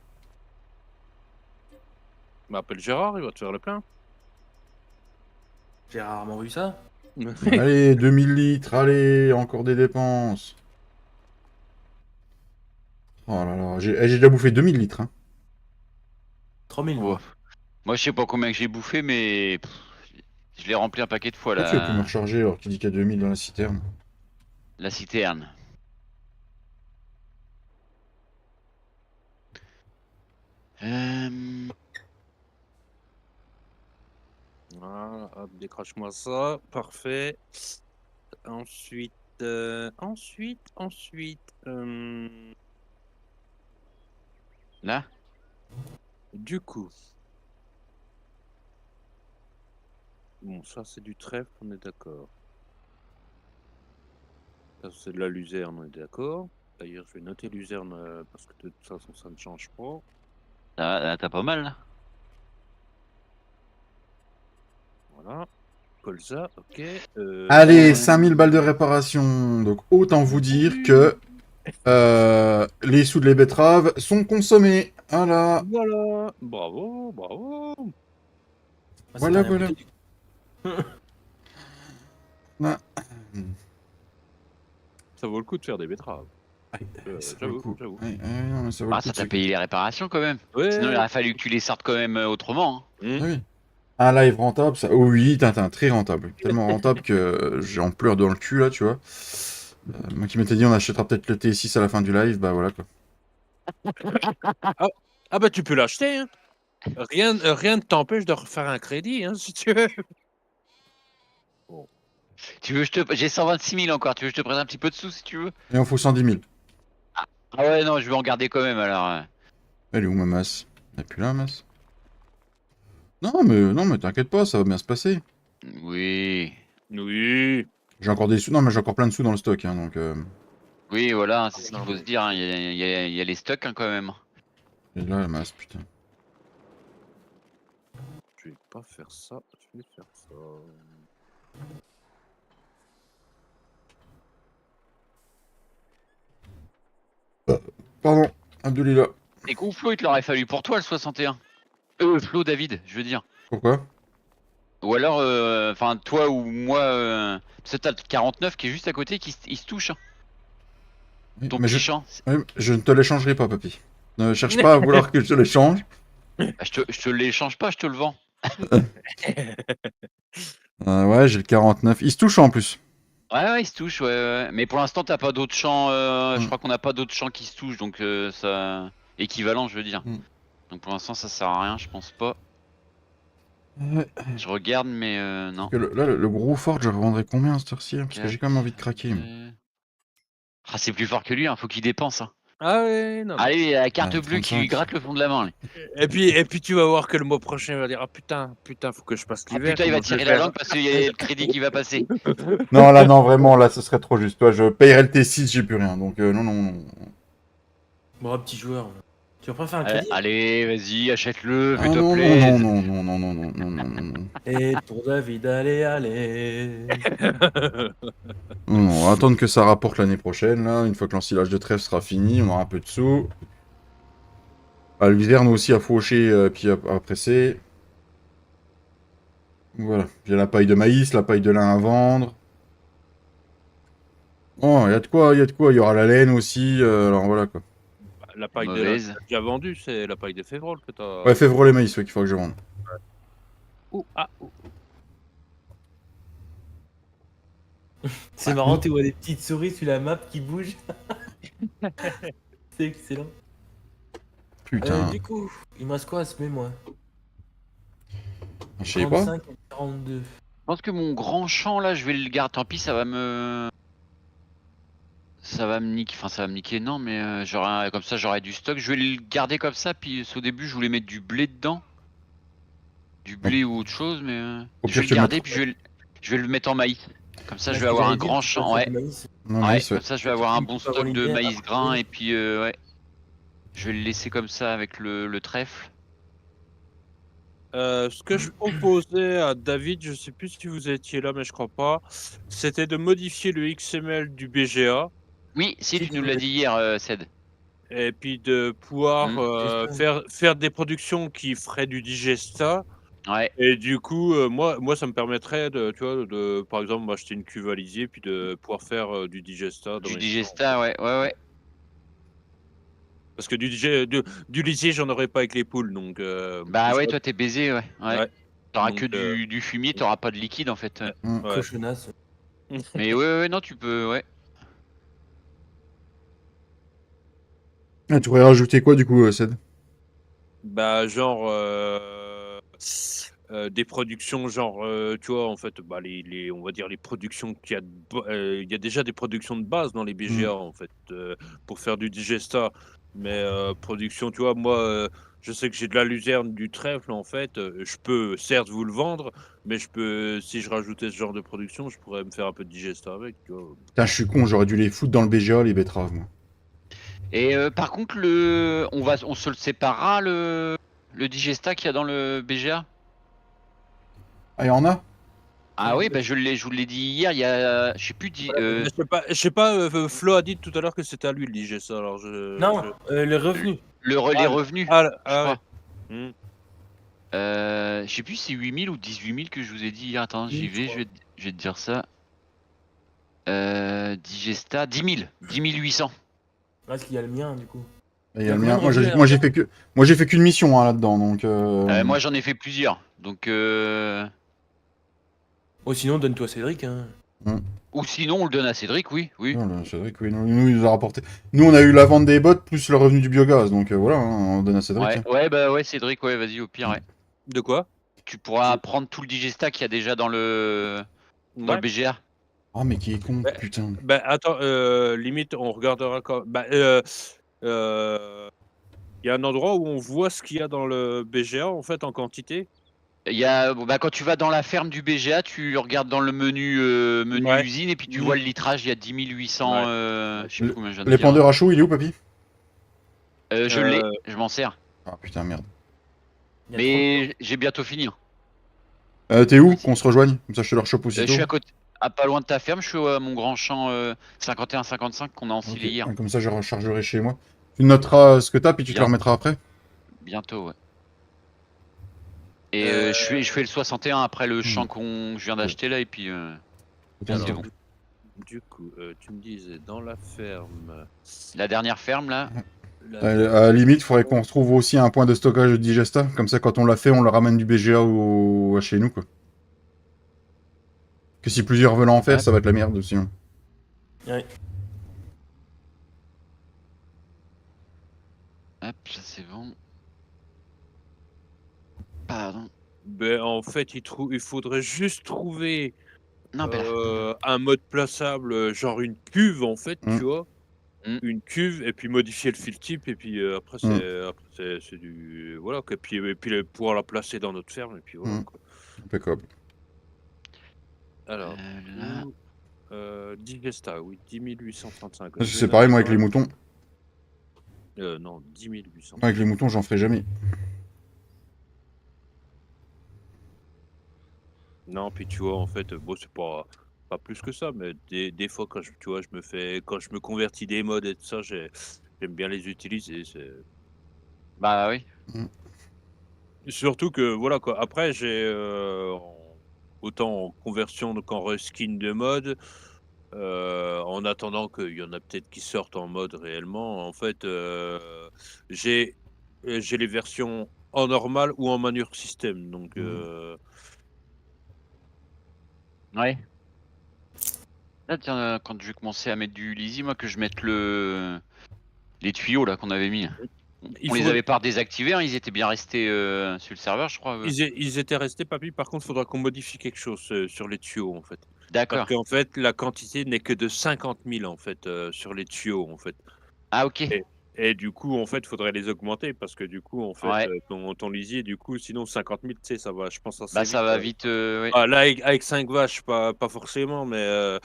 Bah appelle Gérard, il va te faire le plein. J'ai rarement vu ça. Allez, 2000 litres, allez, encore des dépenses. Oh là là, j'ai déjà bouffé 2000 litres. Hein. 3000. Ouais. Moi, je sais pas combien que j'ai bouffé, mais je l'ai rempli un paquet de fois, Pourquoi tu vas plus me la recharger alors qu'il dit qu'il y a 2000 dans la citerne? citerne. Euh, Voilà, hop, décroche-moi ça. Parfait. Ensuite, Là? du coup. Bon, ça c'est du trèfle, on est d'accord. Ça c'est de la luzerne, on est d'accord. D'ailleurs, je vais noter luzerne parce que de toute façon ça ne change pas. T'as pas mal, là? Voilà. Colza, ok. Allez, 5000 balles de réparation. Donc autant vous dire que les sous de les betteraves sont consommés. Voilà. Voilà. Bravo, bravo. Ah, c'est Voilà, dernière voilà. bouteille. Ah. Ça vaut le coup de faire des betteraves. Ça vaut le J'avoue, coup. j'avoue. Ouais, non, mais ça vaut le Ah, coup ça de t'a se- payé les réparations quand même. Ouais. Sinon, il aurait fallu que tu les sortes quand même autrement. Hein. Ah oui. Un live rentable, ça. Oh oui, Tintin, très rentable. Tellement rentable que j'en pleure dans le cul là, tu vois. Moi qui m'étais dit on achètera peut-être le T6 à la fin du live, bah voilà quoi. Ah bah tu peux l'acheter, hein. Rien ne t'empêche de refaire un crédit, hein, si tu veux. Tu veux, j'ai 126 000 encore. Tu veux que je te prenne un petit peu de sous si tu veux? Et on faut 110 000. Ah ouais, non, je vais en garder quand même alors. Elle est où ma masse? Elle est plus là, masse? Non, mais t'inquiète pas, ça va bien se passer. Oui. Oui. J'ai encore des sous. Non, mais j'ai encore plein de sous dans le stock, hein, donc. Oui, voilà, c'est ce qu'il non, faut mais- se dire. Hein. Il y a les stocks hein, quand même. Et là, la masse, putain. Je vais pas faire ça, je vais faire ça. Pardon, Abdulillah. Et Flo, il te l'aurait fallu pour toi le 61. Flo, David, je veux dire. Pourquoi? Ou alors, enfin, toi ou moi, c'est t'as le 49 qui est juste à côté, il se touche. Hein. Oui, Ton mais petit champ. oui, je ne te l'échangerai pas, papy. Ne cherche pas à vouloir que je te l'échange. Bah, je te l'échange pas, je te le vends. Ouais, j'ai le 49. Il se touche en plus. Ouais, il se touche, ouais. Mais pour l'instant, t'as pas d'autres champs. Je Mm. crois qu'on n'a pas d'autres champs qui se touchent, donc ça. Équivalent, je veux dire. Mm. Donc pour l'instant, ça sert à rien, je pense pas. Ouais. Je regarde, mais non. Parce que là, le gros fort, je le revendrai combien à cette heure-ci? Parce que j'ai quand même envie de craquer. moi. Ah, c'est plus fort que lui, hein, faut qu'il dépense. Hein. Ah ouais, non. Allez, la carte Ouais, bleue qui 35. lui gratte le fond de la main. Lui. Et puis tu vas voir que le mois prochain il va dire ah putain, faut que je passe Ah l'hiver. putain, il va comment je vais tirer la faire langue parce qu'il y a le crédit qui va passer. Non, là, non, vraiment, là, ce serait trop juste. Toi, je payerais le T6, j'ai plus rien. Donc, non, non, non. Bon, petit joueur. Tu vas pas faire un crédit? Allez, vas-y, achète-le, Ah fais-toi non, non, plaisir. non, non, non, non, non, non, non, non, non. Et pour David, allez. Non, non, on va attendre que ça rapporte l'année prochaine, là. Une fois que l'ensilage de trèfle sera fini, on aura un peu de sous. Ah, le luzerne aussi à faucher, puis à presser. Voilà. J'ai la paille de maïs, la paille de lin à vendre. Oh, il y a de quoi, il y a de quoi. Il y aura la laine aussi, alors voilà, quoi. La paille de Mauvaise. t'as déjà vendu, c'est la paille de févrole que t'as. Ouais, février les maïs, ouais, qu'il faut que je vende. Ouh, ah, ouh. C'est marrant, tu vois des petites souris sur la map qui bougent. C'est excellent. Putain, Du coup, il me reste quoi à semer, moi? je sais pas. 35 et 42. Je pense que mon grand champ là, je vais le garder. Tant pis, ça va me niquer. Enfin, ça va me niquer, non, mais comme ça, j'aurai du stock. Je vais le garder comme ça. Puis au début, je voulais mettre du blé dedans. Du blé ou autre chose, mais Au je pire, vais le tu le garder. mettras- Puis je vais le mettre en maïs. Comme ça, Ouais, je ce vais que avoir un j'allais dire, grand tu peux champ. faire Ouais, du maïs. Non, ouais. maïs, ouais. Comme ça, je vais avoir un bon Tu peux stock avoir de l'hiver, maïs après, grain. oui. Et puis, ouais. Je vais le laisser comme ça avec le trèfle. Ce que je proposais à David, je sais plus si vous étiez là, mais je crois pas, c'était de modifier le XML du BGA Oui, si Si tu tu nous l'as veux. dit hier, Ced. et puis de pouvoir Gestion. faire des productions qui feraient du digesta Ouais, Et du coup, moi, ça me permettrait de, tu vois, par exemple, m'acheter une cuve à lisier, puis de pouvoir faire du digesta dans du mes champs. digesta, ouais, ouais, ouais. Parce que du lisier, j'en aurais pas avec les poules, donc Bah déjà, ouais, toi t'es baisé, ouais. Ouais. ouais, T'auras donc que du fumier, t'auras pas de liquide en fait. Ouais. Mm. ouais. Cochonasse. Mais ouais, ouais, non, tu peux, ouais. Ah, tu pourrais rajouter quoi du coup, Ced? Bah, genre, des productions genre, tu vois, en fait, bah, les on va dire les productions qu'il y a il y a déjà des productions de base dans les Mm. BGA, en fait, pour faire du digesta. Mais, production, tu vois, moi, je sais que j'ai de la luzerne, du trèfle, en fait, je peux certes vous le vendre, mais je peux si je rajoutais ce genre de production, je pourrais me faire un peu de digesta avec, tu vois? Putain, je suis con, j'aurais dû les foutre dans le BGA, les betteraves, moi. Et par contre, on se le séparera le digesta qu'il y a dans le BGA. Ah, il y en a? Ah oui, bah je vous l'ai dit hier, il y a, je sais plus, Je sais pas, Flo a dit tout à l'heure que c'était à lui le digesta, alors je Non, les revenus. les ah revenus, je ouais. crois. Mmh. Je sais plus si c'est 8000 ou 18 000 que je vous ai dit hier. Attends, j'y vais, je vais te dire ça. Digesta, 10 800. Ah, parce qu'il y a le mien, du coup. Et il y Il y a a le combien mien. de Moi, revenus, j'ai fait qu'une mission hein, là-dedans, donc. Moi, j'en ai fait plusieurs. Donc, Oh, sinon, donne-toi Cédric, hein. mm. ou sinon, on le donne à Cédric, oui, oui. Non, là, c'est vrai que oui, nous, il nous a rapporté. Nous, on a eu la vente des bottes plus le revenu du biogaz, donc voilà, hein, on donne à Cédric. Ouais, Hein. ouais, bah ouais, Cédric, ouais, vas-y, au pire, ouais. De quoi? Tu pourras J'ai prendre tout le digesta qu'il y a déjà dans le ouais. BGA. Ah, mais qui est con, Bah putain. attends, limite on regardera quand heu, il y a un endroit où on voit ce qu'il y a dans le BGA en fait en quantité? Il y a, bon, bah, quand tu vas dans la ferme du BGA, tu regardes dans le menu Ouais. usine et puis tu Mmh. vois le litrage, il y a 10 800, Ouais. je sais plus combien je viens de dire. L'épandeur à chaud, il est où, papy? Je l'ai, Heu, je m'en sers. Ah, putain, merde. Il y a 30 jours. Mais j'ai bientôt fini. T'es où? Qu'on se rejoigne? Comme ça, je te le rechoppe Je aussitôt. suis à pas loin de ta ferme, je suis à mon grand champ 51-55 qu'on a Ok, ensilé hier. comme ça, je rechargerai chez moi. Tu noteras ce que t'as, puis tu te le Bien, remettras après. bientôt, ouais. Et heu, je fais le 61 après le Hmm. champ que je viens Ok. d'acheter là, et puis Bien, c'est alors bon. du coup, tu me disais dans la ferme, La dernière ferme là, la À dernière la limite, il faudrait qu'on retrouve aussi un point de stockage de digesta. Comme ça, quand on l'a fait, on le ramène du BGA à chez nous, quoi. Que si plusieurs veulent en faire, ouais, ça va être la merde aussi. Hein. Ouais. hop, ça c'est bon. Pardon. en fait il faudrait juste trouver, Non, ben là. un mode plaçable, genre une cuve en fait, Hmm, tu vois? Hmm. Une cuve et puis modifier le fil type et puis, hmm, c'est du voilà quoi, et puis pouvoir la placer dans notre ferme et puis voilà hmm. quoi. Impeccable. Alors du Là. coup, digesta, oui, 10 835, je vais C'est pareil, noter moi, quand avec les même. moutons. Non, 10 800. Moi, avec les moutons, j'en ferai jamais. Non, puis tu vois, en fait, bon, c'est pas plus que ça, mais des fois quand tu vois, quand je me convertis des modes et tout ça, j'aime bien les utiliser, c'est Bah oui. Hmm, surtout que voilà quoi, après j'ai, autant en conversion qu'en reskin de mode, en attendant qu'il y en a peut-être qui sortent en mode réellement, en fait, j'ai j'ai les versions en normal ou en manure system donc hmm. Ouais. Là, tiens, quand je vais commencer à mettre du Lizzy, moi, que je mette les tuyaux là qu'on avait mis. il On les faut avait pas désactivés, hein, ils étaient bien restés sur le serveur, je crois. ils étaient restés papy, par contre, il faudra qu'on modifie quelque chose, sur les tuyaux, en fait. Parce D'accord. qu'en fait, la quantité n'est que de 50 000 en fait, sur les tuyaux, en fait. Ah ok. Et et du coup, en fait, il faudrait les augmenter parce que du coup, en fait, Ouais. ton lisier, du coup, sinon 50 000, tu sais, ça va, je pense, assez Bah vite, ça va vite, ouais. ah là, avec 5 vaches, pas forcément, mais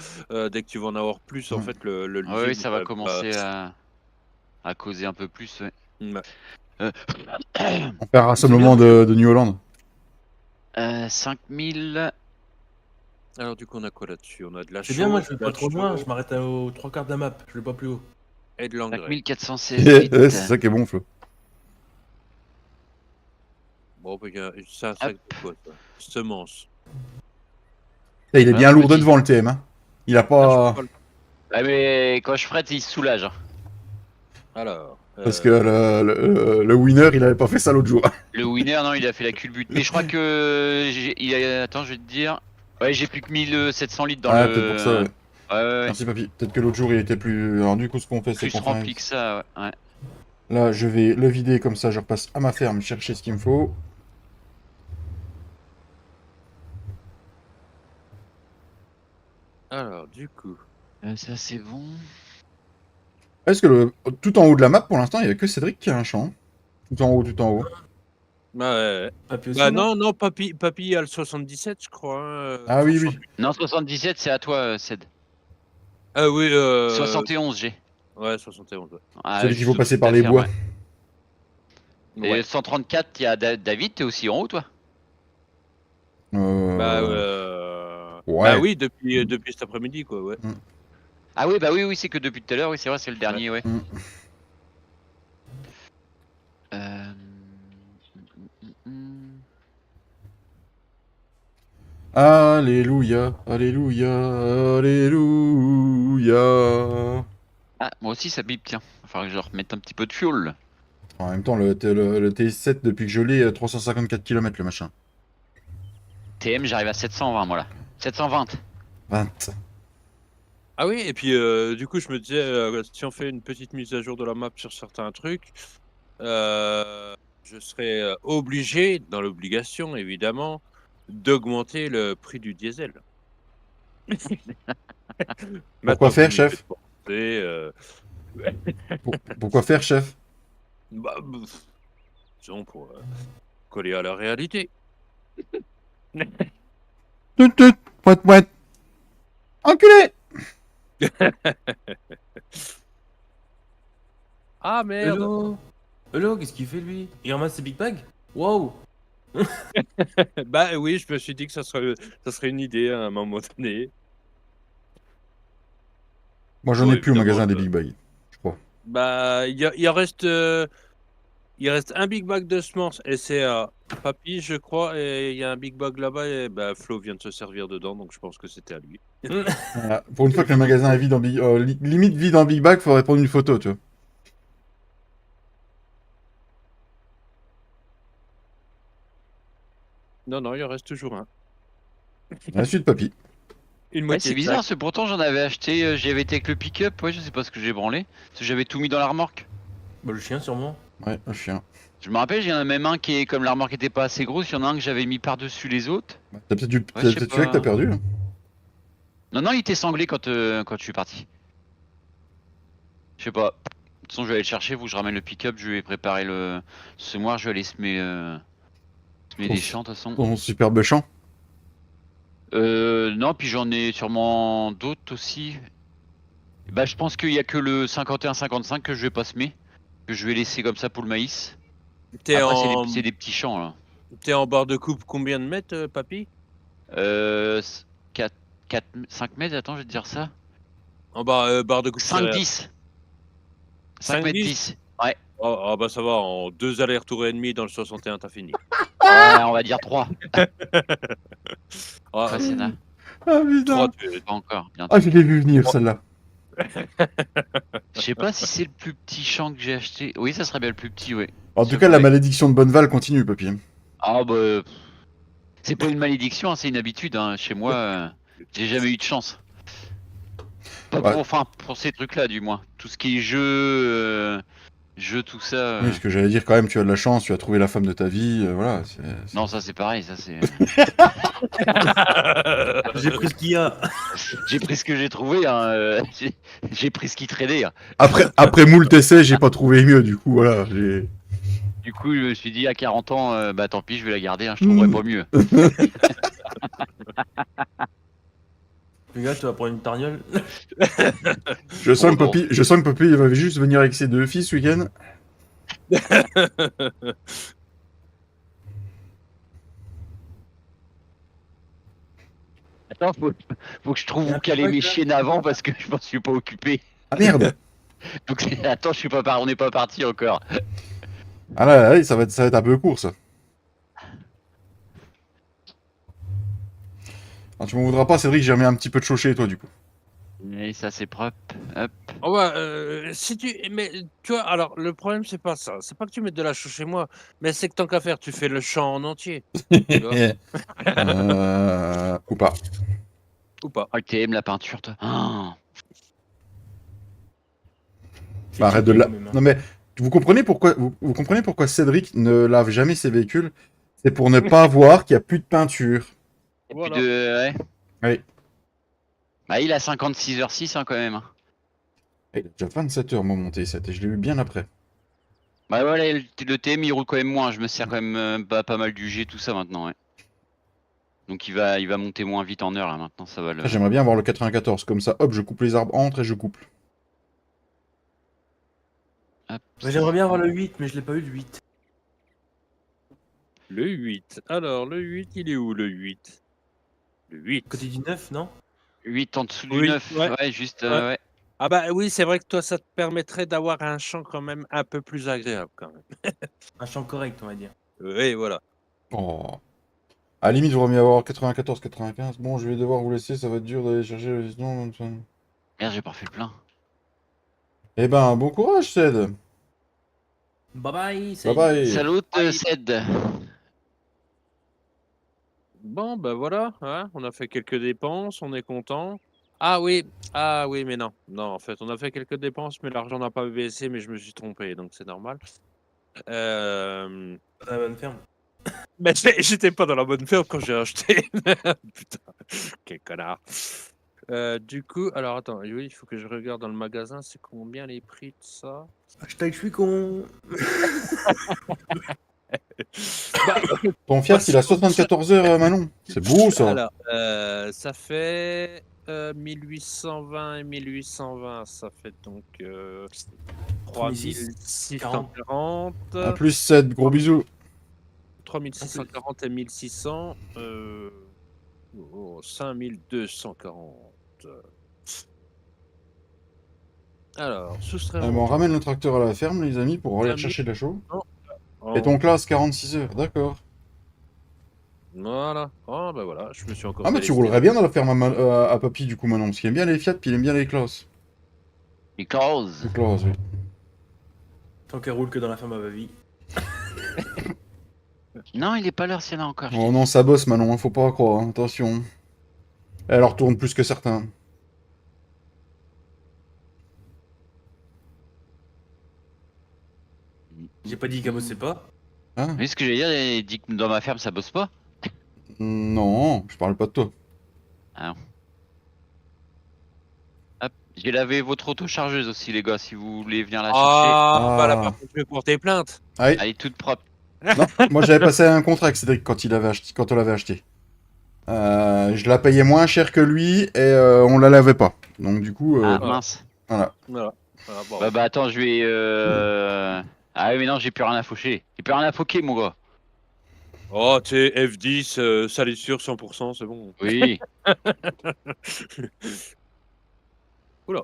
dès que tu vas en avoir plus, en Hmm. fait, le Ouais, lisier, oui, il ça va va commencer à causer un peu plus, ouais. mmh, Euh, On fait un C'est bien, rassemblement moi, de New Holland. 5000. alors du coup, on a quoi là-dessus? On a de la C'est bien, moi, chaux, je vais de pas la trop loin. Je chaux m'arrête aux 3 quarts de la map. Je vais pas plus haut. et de l'engrais. 5416 C'est litres. ça qui est bon, Flo. Bon, c'est un sac de quoi, ça? Semence. Et il est Ah, bien lourd de petit. devant le TM. Hein. Il a Ah, pas. je sais Ouais, mais quand je frette, il se soulage. Hein. pas Alors, Parce que le winner, il avait pas fait ça l'autre jour. Le winner, non, il a fait la culbute. Mais je crois que. Attends, je vais te dire. Ouais, j'ai plus que 1700 litres dans Ah, le. peut-être pour ça, ouais. Ouais. Merci, papy. Peut-être que l'autre jour, il était plus. Alors, du coup, ce qu'on fait, c'est Plus qu'on fait. rempli que ça, ouais. Là, je vais le vider comme ça, je repasse à ma ferme chercher ce qu'il me faut. alors, du coup. Ça, c'est bon. Est-ce que tout en haut de la map, pour l'instant, il n'y a que Cédric qui a un champ. Tout en haut, tout en haut. Bah, ouais. Papy aussi, Bah non non, Papy a le 77, je crois. Ah oui, sur oui. Non, 77, c'est à toi, Ced. Ah oui, 71, j'ai. ouais, 71. Ouais. Ah, Celui qu'il juste faut passer au-dessus de par ta les ferme, bois. ouais. Ouais. Et 134, il y a David, t'es aussi en haut, toi? Bah, Ouais. bah oui, depuis cet après-midi, quoi, ouais. Ah oui, bah oui, c'est que depuis tout à l'heure, oui, c'est vrai, c'est le dernier, ouais. Mm. Euh... Alléluia, alléluia, alléluia. Ah, moi aussi, ça bip, tiens. Il va falloir que je remette un petit peu de fuel. En même temps, le TS7, depuis que je l'ai, 354 km le machin. TM, j'arrive à 720, moi, là. 720. 20. Ah oui, et puis du coup, je me disais, si on fait une petite mise à jour de la map sur certains trucs, je serais obligé, dans l'obligation évidemment, d'augmenter le prix du diesel. Pourquoi Maintenant que faire, vous m'y chef faites penser, Pourquoi faire, chef bah, disons pour coller à la réalité. Tut tut, poète poète. Enculé. Ah merde! Hello, qu'est-ce qu'il fait lui? Il ramasse ses big bags? Wow! Bah oui, je me suis dit que ça serait une idée à un moment donné. Moi, j'en Bon, ai plus au évidemment, magasin des Big Bags, je crois. Bah, il reste un big bag de semences et c'est à Papy, je crois, et il y a un big bag là-bas et bah, Flo vient de se servir dedans, donc je pense que c'était à lui. Voilà. Pour une fois que le magasin est vide en limite vide en Big Bag, faudrait prendre une photo, tu vois. Non, il en reste toujours un. La suite, papy. Une Ouais, moitié c'est de bizarre, sac. parce que pourtant j'en avais acheté, j'y avais été avec le pick-up, ouais, je sais pas ce que j'ai branlé. Parce que j'avais tout mis dans la remorque. Bah, le chien, sûrement. Ouais, le chien. Je me rappelle, il y en a même un qui est, comme la remorque était pas assez grosse, il y en a un que j'avais mis par-dessus les autres. T'as peut-être Ouais, je sais celui-là que pas. t'as perdu, là. Non, il était sanglé quand je suis parti. Je sais pas. De toute façon, je vais aller le chercher, vous, je ramène le pick-up, je vais préparer le semoir, je vais aller semer Ton- des champs, de toute façon. Ton superbe champ. Non, puis j'en ai sûrement d'autres aussi. Bah, je pense qu'il y a que le 51-55 que je vais pas semer, que je vais laisser comme ça pour le maïs. T'es Après, en... c'est des petits champs, là. T'es en barre de coupe combien de mètres, Papy? 5 mètres, attends, je vais te dire ça. En barre de coupe 5-10. 5 mètres 10. Ouais. Ah bah ça va, en 2 allers-retours et demi dans le 61, t'as fini. Ouais, on va dire 3. Ah, Après, c'est là. Ah, putain. 3, Pas encore, bientôt. Ah, je l'ai vu venir, celle-là. Je sais pas si c'est le plus petit champ que j'ai acheté. Oui, ça serait bien le plus petit, ouais. En tout cas, la malédiction de Bonneval continue, papy. Ah bah... C'est pas une malédiction, hein, c'est une habitude. Hein. Chez moi, j'ai jamais eu de chance. Pas Ouais. pour, enfin, pour ces trucs-là, du moins. Tout ce qui est jeu, tout ça. Oui, ce que j'allais dire, quand même, tu as de la chance, tu as trouvé la femme de ta vie, voilà. Non, ça c'est pareil, ça c'est. J'ai pris ce qu'il y a. J'ai pris ce que j'ai trouvé, hein, j'ai pris ce qui traînait. Hein. Après moult essais, j'ai pas trouvé mieux, du coup, voilà. Du coup, je me suis dit, à 40 ans, bah tant pis, je vais la garder, hein, je trouverai pas mieux. Les gars, tu vas prendre une tarniole. Je sens Bon, que papy, il va juste venir avec ses 2 fils ce week-end. Attends, faut que je trouve où caler mes chiennes avant parce que je m'en suis pas occupé. Ah merde. Donc attends, on n'est pas parti encore. Ah là, ça va être un peu court, ça. Ah, tu m'en voudras pas, Cédric, j'ai remis un petit peu de chaud chez toi, du coup. Et ça, c'est propre. Hop. Oh bah, si tu mais tu vois, alors le problème, c'est pas ça. C'est pas que tu mettes de la chaux chez moi, mais c'est que tant qu'à faire, tu fais le champ en entier. Tu vois? Ou pas. Ou pas. Oh, t'aimes la peinture, toi. Ah. C'est Bah, arrête de cheaté, la... quand même, hein. Non mais, vous comprenez pourquoi, vous comprenez pourquoi Cédric ne lave jamais ses véhicules? C'est pour ne pas voir qu'il n'y a plus de peinture. Et puis Voilà. de. Ouais. Oui. Bah, il a 56h06 hein, quand même. Hein. Il a déjà 27 heures, moi, mon T7, et je l'ai eu bien après. Bah, voilà, le TM il roule quand même moins. Je me sers quand même pas mal du G, tout ça maintenant. Ouais. Donc il va monter moins vite en heure là maintenant. Ça va le. Après, j'aimerais bien avoir le 94, comme ça, hop, je coupe les arbres entre et je couple. Hop, Ouais, j'aimerais bien avoir le 8, mais je l'ai pas eu le 8. Le 8. Alors, le 8, il est où le 8? Le 8. Côté du 9, non? 8 en dessous du Oui, 9. ouais. Ouais, juste. Ouais. Ouais. Ah bah oui, c'est vrai que toi, ça te permettrait d'avoir un champ quand même un peu plus agréable quand même. Un champ correct, on va dire. Oui, voilà. Oh. À la limite, j'aurais mieux avoir 94, 95. Bon, je vais devoir vous laisser, ça va être dur d'aller chercher le sinon. Merde, j'ai pas refait le plein. Eh ben, bon courage, Ced. Bye bye, Bye salut. bye. Salut, Ced. Bon, bah voilà, hein, on a fait quelques dépenses, on est content. Ah oui, mais non. Non, en fait, on a fait quelques dépenses, mais l'argent n'a pas baissé, mais je me suis trompé, donc c'est normal. Dans la bonne ferme. Mais j'étais pas dans la bonne ferme quand j'ai acheté. Putain, quel connard. Du coup, alors attends, oui, il faut que je regarde dans le magasin, c'est combien les prix de ça? Hashtag je suis con. Bah, Ton Fiat, il a si on- 74 heures, Manon. C'est beau, ça. Alors, ça fait 1820 et 1820, ça fait donc 3640, À plus, Ced, gros bisous. 3640 et 1600, 5240. Alors, soustraire. Bon, on ramène le tracteur à la ferme, les amis, pour aller 5000. chercher de la chaux. Oh, Et ton classe, 46 heures, d'accord. voilà. Oh, bah voilà, je me suis encore Ah, mais tu délesté. roulerais bien dans la ferme à Papy, du coup, Manon. Parce qu'il aime bien les Fiat, puis il aime bien les classes. Les close. Les classes, oui. Tant qu'elle roule que dans la ferme à ma vie. Non, il est pas l'heure, s'il y en a encore. Oh non, ça bosse, Manon, hein, faut pas croire, hein, attention. Elle en retourne plus que certains. J'ai pas dit qu'elle bossait pas. Hein? Oui, ce que j'allais dire, il dit que dans ma ferme ça bosse pas. Non, je parle pas de toi. Hop, j'ai lavé votre auto-chargeuse aussi, les gars, si vous voulez venir la chercher. Ah, bah là, Ah. par contre, je vais porter plainte. Allez, Elle est toute propre. non, moi j'avais passé un contrat avec Cédric quand on l'avait acheté. Je la payais moins cher que lui et on la lavait pas. Donc du coup, Ah, voilà. mince. Voilà. Ah, bon. Bah attends, je vais... Ah oui, mais non, j'ai plus rien à faucher. J'ai plus rien à foquer, mon gars. Oh, tu sais, F10, salissure 100%, c'est bon. Oui. Oula,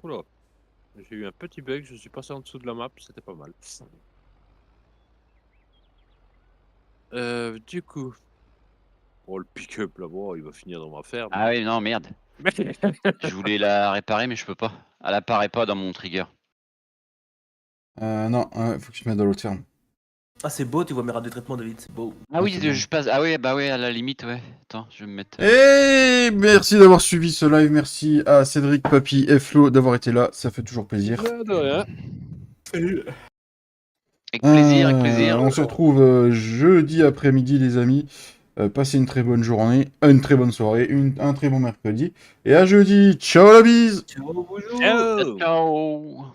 oula. J'ai eu un petit bug, je suis passé en dessous de la map, c'était pas mal. Du coup. Oh, le pick-up là-bas, il va finir dans ma ferme. Ah oui, non, merde. Je voulais la réparer, mais je peux pas. Elle apparaît pas dans mon trigger. non, faut que je te mette dans l'autre ferme. Ah, c'est beau, tu vois mes rats de traitement, David, c'est beau. Ah oui, c'est bon. je passe... Ah oui, bah oui, à la limite, ouais. Attends, je vais me mettre... Et merci d'avoir suivi ce live. Merci à Cédric, Papy et Flo d'avoir été là. Ça fait toujours plaisir. De rien. Avec plaisir, avec plaisir. On se retrouve jeudi après-midi, les amis. Passez une très bonne journée, une très bonne soirée, un très bon mercredi. Et à jeudi. Ciao la bise. Ciao, bonjour. Ciao. Ciao.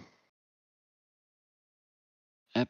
Hop.